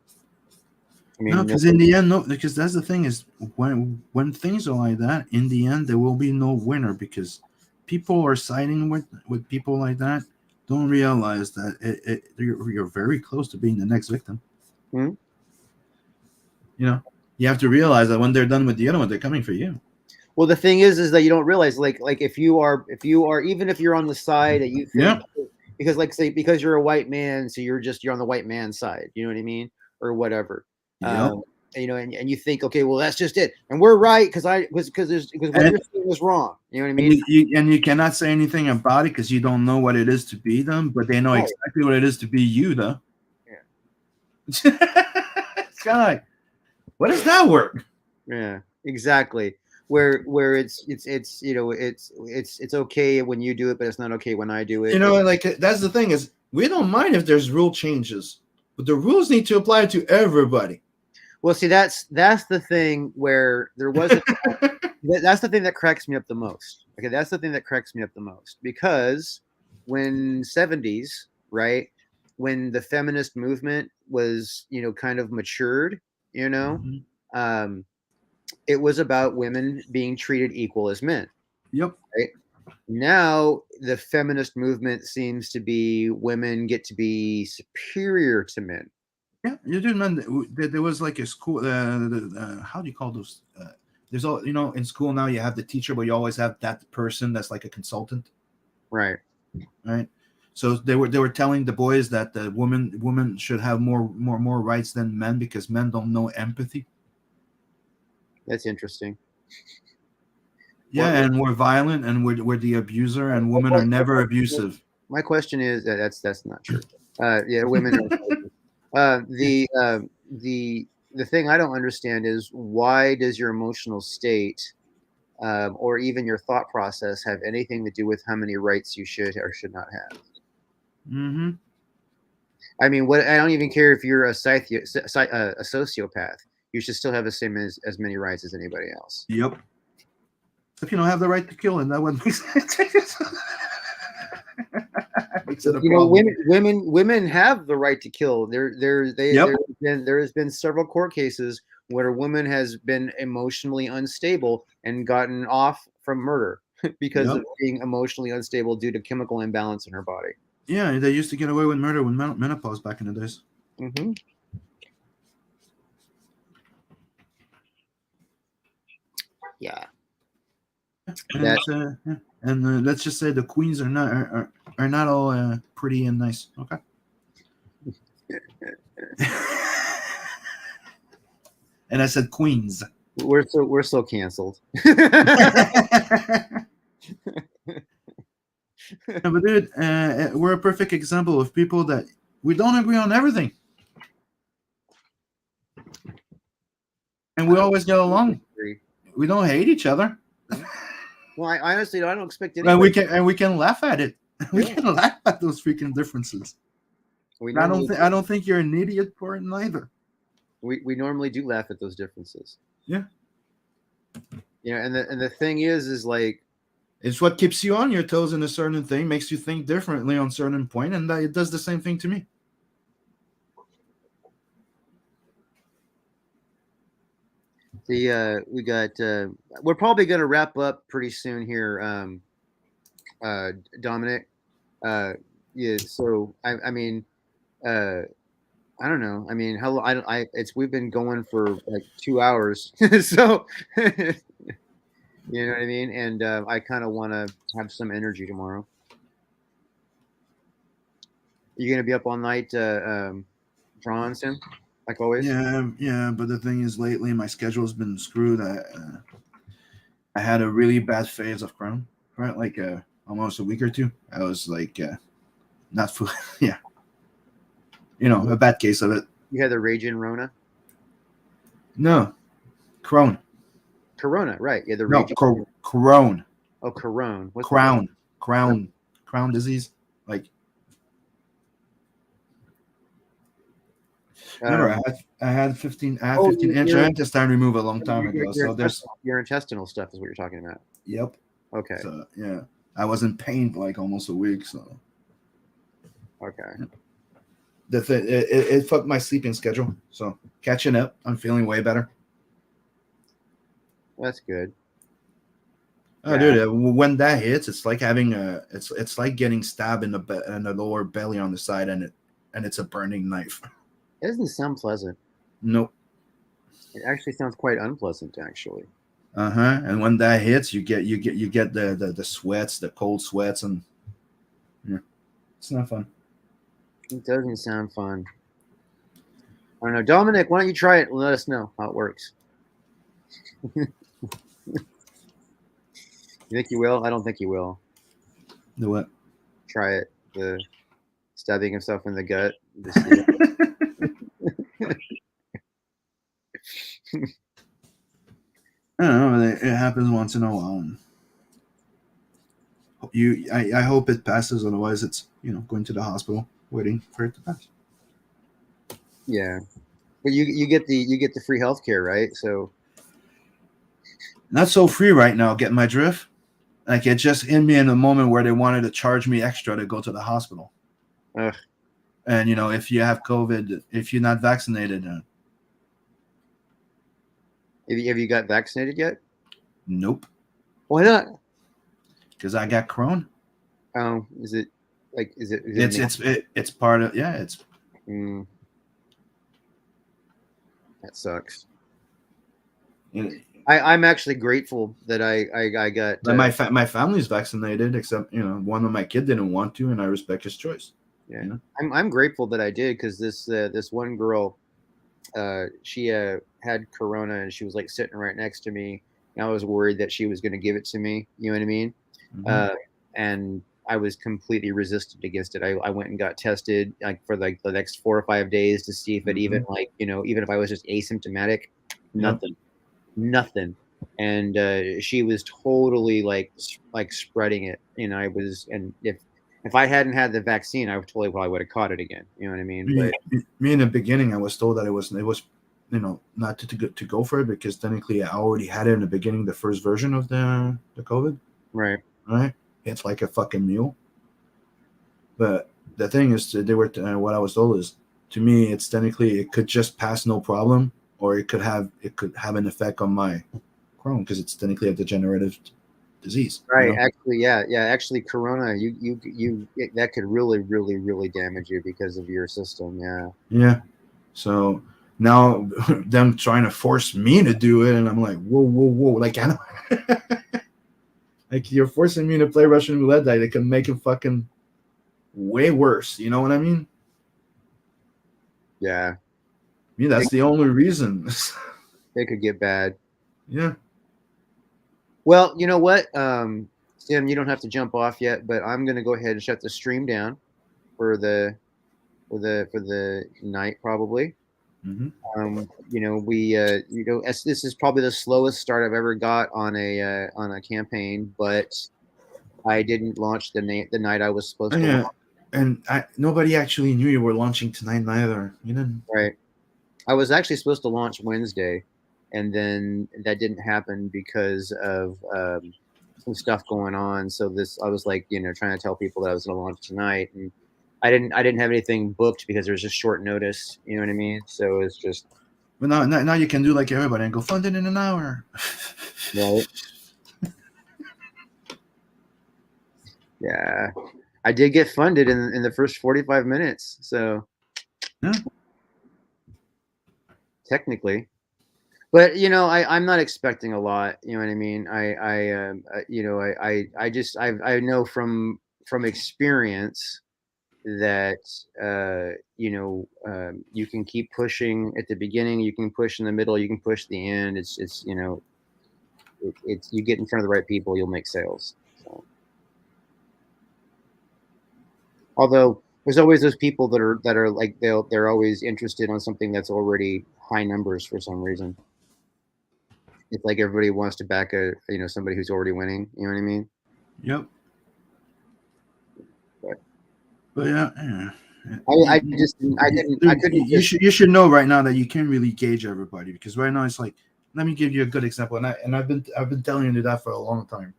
I No, mean, because in the end, no, because that's the thing is when things are like that, in the end, there will be no winner because people are siding with people like that. Don't realize that you're very close to being the next victim. hmm? You know, you have to realize that when they're done with the other one, they're coming for you. Well, the thing is that you don't realize, like if you are even if you're on the side that you think, Yeah. because like say because you're a white man, so you're on the white man's side, you know what I mean, or whatever. Yep. And you think, okay, well that's just it, and we're right because what And you're saying is wrong. You know what I and mean? you cannot say anything about it because you don't know what it is to be them, but they know Right. exactly what it is to be you, though. Yeah. It's kind of like, what does that work? Yeah, exactly. Where it's it's okay when you do it, but it's not okay when I do it. Like that's the thing is we don't mind if there's rule changes, but the rules need to apply to everybody. Well, see, that's the thing where there wasn't. That's the thing that cracks me up the most. Okay, that's the thing that cracks me up the most because when 70s, right, when the feminist movement was kind of matured, you know, Mhm. um, it was about women being treated equal as men. Yep. Right now, the feminist movement seems to be women get to be superior to men. Yeah, you did, man. There was like a school. How do you call those? There's all in school now. You have the teacher, but you always have that person that's like a consultant, Right. right? So they were telling the boys that the women should have more rights than men because men don't know empathy. That's interesting. Yeah, What, and we're violent, and we're the abuser, and women are never abusive. my question is that's not true. Yeah, women are. The thing I don't understand is why does your emotional state or even your thought process have anything to do with how many rights you should or should not have? Mm-hmm. I mean, what I don't even care if you're a sociopath. You should still have the same as many rights as anybody else. Yep. If you don't have the right to kill, and that one makes makes it a problem. Women have the right to kill. Yep. There has been several court cases where a woman has been emotionally unstable and gotten off from murder because Yep. of being emotionally unstable due to chemical imbalance in her body. Yeah, they used to get away with murder with menopause back in the days. Mm-hmm. Yeah. And let's just say the queens are not all pretty and nice. Okay. And I said queens. We're so canceled. But dude, we're a perfect example of people that we don't agree on everything, and we always get along. We don't hate each other. Well, I honestly don't expect And anybody. we can laugh at it. We can laugh at those freaking differences. I don't think you're an idiot for it neither. We normally do laugh at those differences. Yeah. And the thing is like it's what keeps you on your toes in a certain thing, makes you think differently on a certain point, and it does the same thing to me. we got we're probably going to wrap up pretty soon here, Dominic. Yeah, so I mean I don't know. I mean, how we've been going for like 2 hours, so you know what I mean. And I kind of want to have some energy tomorrow. You gonna be up all night, drawing soon, like always? Yeah. But the thing is, lately my schedule's been screwed. I had a really bad phase of Crohn, right? Like almost a week or two. I was like, not full. Yeah. A bad case of it. You had the raging Rona? No, Crohn. Corona, right? Yeah, the No, raging. corona. Oh, Corona. What's crown disease. Like, remember, I had 15 inch your intestine removed a long time ago. So there's your intestinal stuff is what you're talking about. yep. Okay. So yeah, I was in pain for like almost a week. So Okay. it fucked my sleeping schedule. So catching up, I'm feeling way better. That's good. Oh, Yeah. dude, when that hits, it's like having it's like getting stabbed in the lower belly on the side, and it's a burning knife. It doesn't sound pleasant. Nope. It actually sounds quite unpleasant, actually. And when that hits, you get the sweats, the cold sweats, and yeah, it's not fun. It doesn't sound fun. I don't know. Dominic, why don't you try it and let us know how it works? You think you will? I don't think you will. The what? Try it. The stabbing himself in the gut. I don't know. It happens once in a while. I hope it passes. Otherwise, it's going to the hospital waiting for it to pass. Yeah, but you get the free healthcare, right? So not so free right now. Getting my drift. Like, it just hit me in a moment where they wanted to charge me extra to go to the hospital. Ugh. And if you have COVID, if you're not vaccinated, have you got vaccinated yet? Nope. Why not? Because I got Crohn. Oh, is it? It's part of it's. That sucks. Yeah. I'm actually grateful that I got. My family's vaccinated, except one of my kids didn't want to, and I respect his choice. Yeah, I'm grateful that I did, because this one girl, she had Corona, and she was like sitting right next to me, and I was worried that she was going to give it to me. You know what I mean? Mm-hmm. And I was completely resistant against it. I went and got tested like for like the next 4 or 5 days to see if it even even if I was just asymptomatic, nothing. Nothing. And she was totally like spreading it. I was, and if I hadn't had the vaccine, I totally probably would have caught it again. You know what I mean? But me in the beginning, I was told that it was not to go for it, because technically I already had it in the beginning, the first version of the COVID. Right. It's like a fucking mule. But the thing is, they were what I was told is, to me, it's technically it could just pass no problem, or it could have an effect on my Crohn, because it's technically a degenerative disease. Right. Actually, yeah. Actually, Corona, you that could really, really, really damage you because of your system. Yeah. Yeah. So now them trying to force me to do it, and I'm like, whoa, like, I don't, like, you're forcing me to play Russian roulette die. They can make it fucking way worse. You know what I mean? Yeah. That's the only reason. It could get bad. Yeah. Well, you know what, Tim, you don't have to jump off yet, but I'm going to go ahead and shut the stream down for the night, probably. Mm-hmm. This is probably the slowest start I've ever got on a campaign, but I didn't launch the night I was supposed to. Yeah. And nobody actually knew you were launching tonight either. You didn't. Right. I was actually supposed to launch Wednesday, and then that didn't happen because of some stuff going on. So I was like, trying to tell people that I was going to launch tonight, and I didn't have anything booked because there was just short notice. You know what I mean? So it's just. But now you can do like everybody and go fund it in an hour. Right. Yeah, I did get funded in the first 45 minutes. So. Yeah. Technically, but I'm not expecting a lot. You know what I mean? I know from experience that you can keep pushing at the beginning, you can push in the middle, you can push the end. It's you get in front of the right people, you'll make sales. So. Although there's always those people that are like they're always interested on something that's already high numbers for some reason. it's like everybody wants to back somebody who's already winning. You know what I mean? Yep. But yeah. I couldn't You just. should know right now that you can't really gauge everybody, because right now it's like, let me give you a good example, and I've been telling you that for a long time.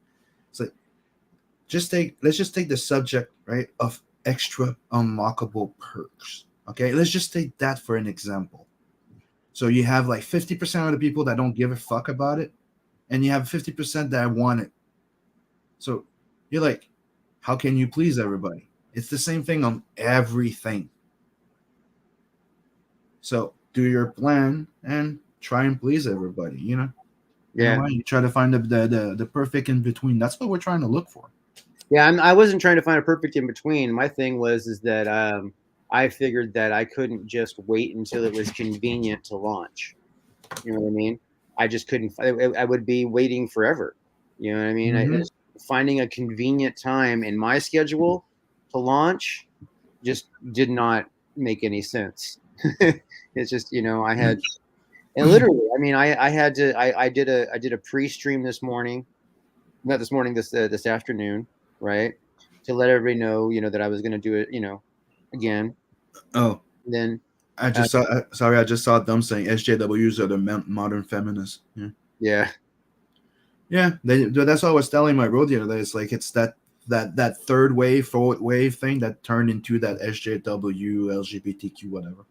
It's like, let's just take the subject, right, of extra unlockable perks. Okay, let's just take that for an example. So you have like 50% of the people that don't give a fuck about it, and you have 50% that want it. So you're like, how can you please everybody? It's the same thing on everything. So do your plan and try and please everybody. Yeah. You try to find the perfect in between. That's what we're trying to look for. Yeah, I wasn't trying to find a perfect in between. My thing is that I figured that I couldn't just wait until it was convenient to launch. You know what I mean? I just couldn't. I would be waiting forever. You know what I mean? Mhm. Finding a convenient time in my schedule to launch just did not make any sense. It's just I had, and literally, I mean, I had to. I did a pre-stream this morning, not this morning, this afternoon, right? To let everybody know, that I was going to do it, again. Oh, And then, I just saw. Sorry, I just saw them saying SJWs are the modern feminists. Yeah, yeah, yeah. That's what I was telling my road the other day. It's like it's that third wave, fourth wave thing that turned into that SJW, LGBTQ, whatever.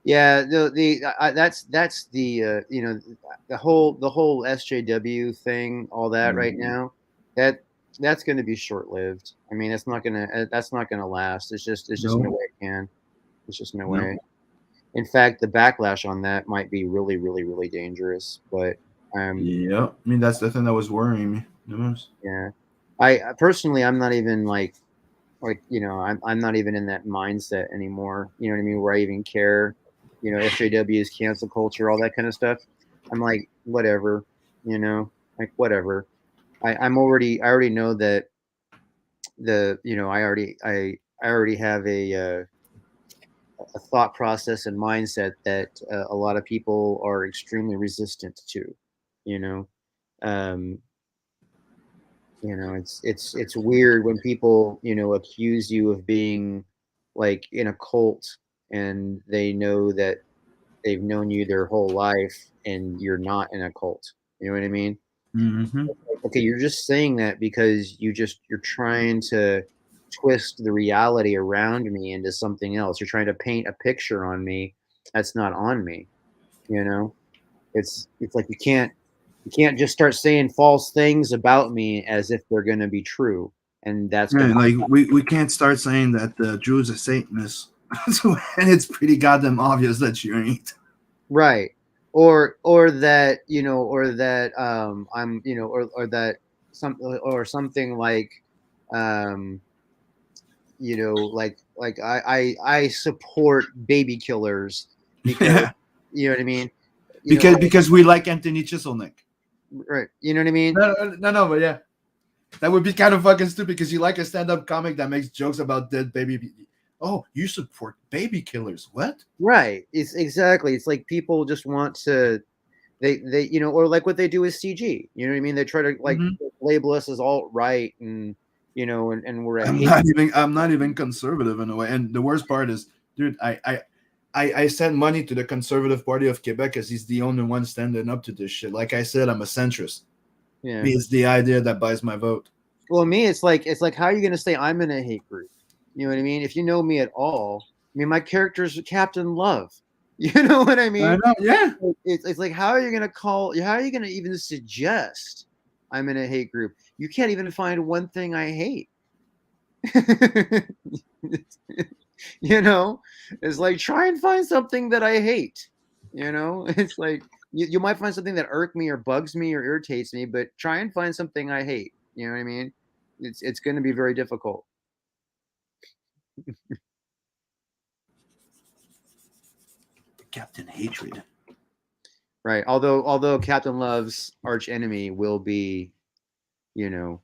yeah. That's the the whole SJW thing, all that right now. That's going to be short lived. I mean, that's not gonna last. It's just no No, way it can. It's just no no. way. In fact, the backlash on that might be really, really, really dangerous. But Yeah, I mean that's the thing that was worrying me the most. yeah, personally, I'm not even I'm not even in that mindset anymore. You know what I mean? Where I even care. SJWs, cancel culture, all that kind of stuff. I'm like, whatever. Like whatever. I already know that I already have a thought process and mindset that a lot of people are extremely resistant to. You know, um, it's weird when people accuse you of being like in a cult, and they know that they've known you their whole life and you're not in a cult. You know what I mean? Mm-hmm. Okay, you're just saying that because you're trying to twist the reality around me into something else. You're trying to paint a picture on me that's not on me. You know, it's like you can't just start saying false things about me as if they're going to be true, and that's Yeah, going to like we can't start saying that the Jews are Satanists, and it's pretty goddamn obvious that you ain't. right. Or that I'm or that something like um like I support baby killers because Yeah, you know what I mean. because we like Anthony Chiselnik. Right, you know what I mean. No, but yeah, that would be kind of fucking stupid because you like a stand-up comic that makes jokes about dead baby. Oh, you support baby killers? What? Right, it's exactly, it's like people just want to, they or like what they do with CG, you know what I mean. They try to like Mm-hmm. label us as alt right, and and we're a I'm hate. not even. I'm not even conservative in a way. And the worst part is, dude, I send money to the Conservative Party of Quebec because he's the only one standing up to this shit. Like I said, I'm a centrist. Yeah. It's the idea that buys my vote. Well, me, it's like how are you going to say I'm in a hate group? You know what I mean? If you know me at all, I mean my character's Captain Love. You know what I I mean? know. Yeah. It's like how are you going to how are you going to even suggest I'm in a hate group? You can't even find one thing I hate. you know, it's like try and find something that I hate. It's like you might find something that irks me or bugs me or irritates me, but try and find something I hate. You know what I mean? It's going to be very difficult. Captain Hatred. Right. Although Captain Love's arch enemy will be, you know,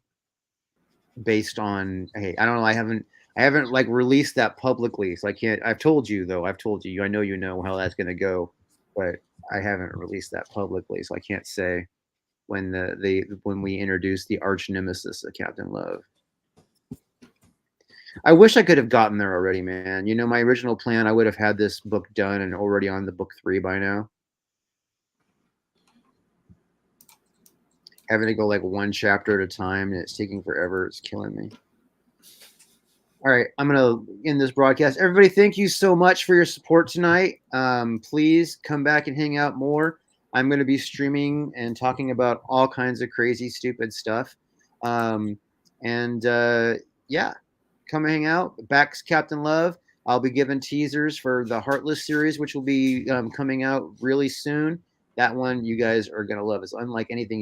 based on, hey, I don't know, I haven't like released that publicly, so I can't. I've told you though. I've told you. I know you know how that's going to go, but I haven't released that publicly, so I can't say when when we introduced the arch nemesis of Captain Love. I wish I could have gotten there already, man. You know, my original plan, I would have had this book done and already on the book 3 by now. Having to go like one chapter at a time and it's taking forever. It's killing me. All right, I'm going to end this broadcast. Everybody, thank you so much for your support tonight. Please come back and hang out more. I'm going to be streaming and talking about all kinds of crazy, stupid stuff. Yeah, come hang out. Back's Captain Love. I'll be giving teasers for the Heartless series, which will be coming out really soon. That one you guys are going to love. It's unlike anything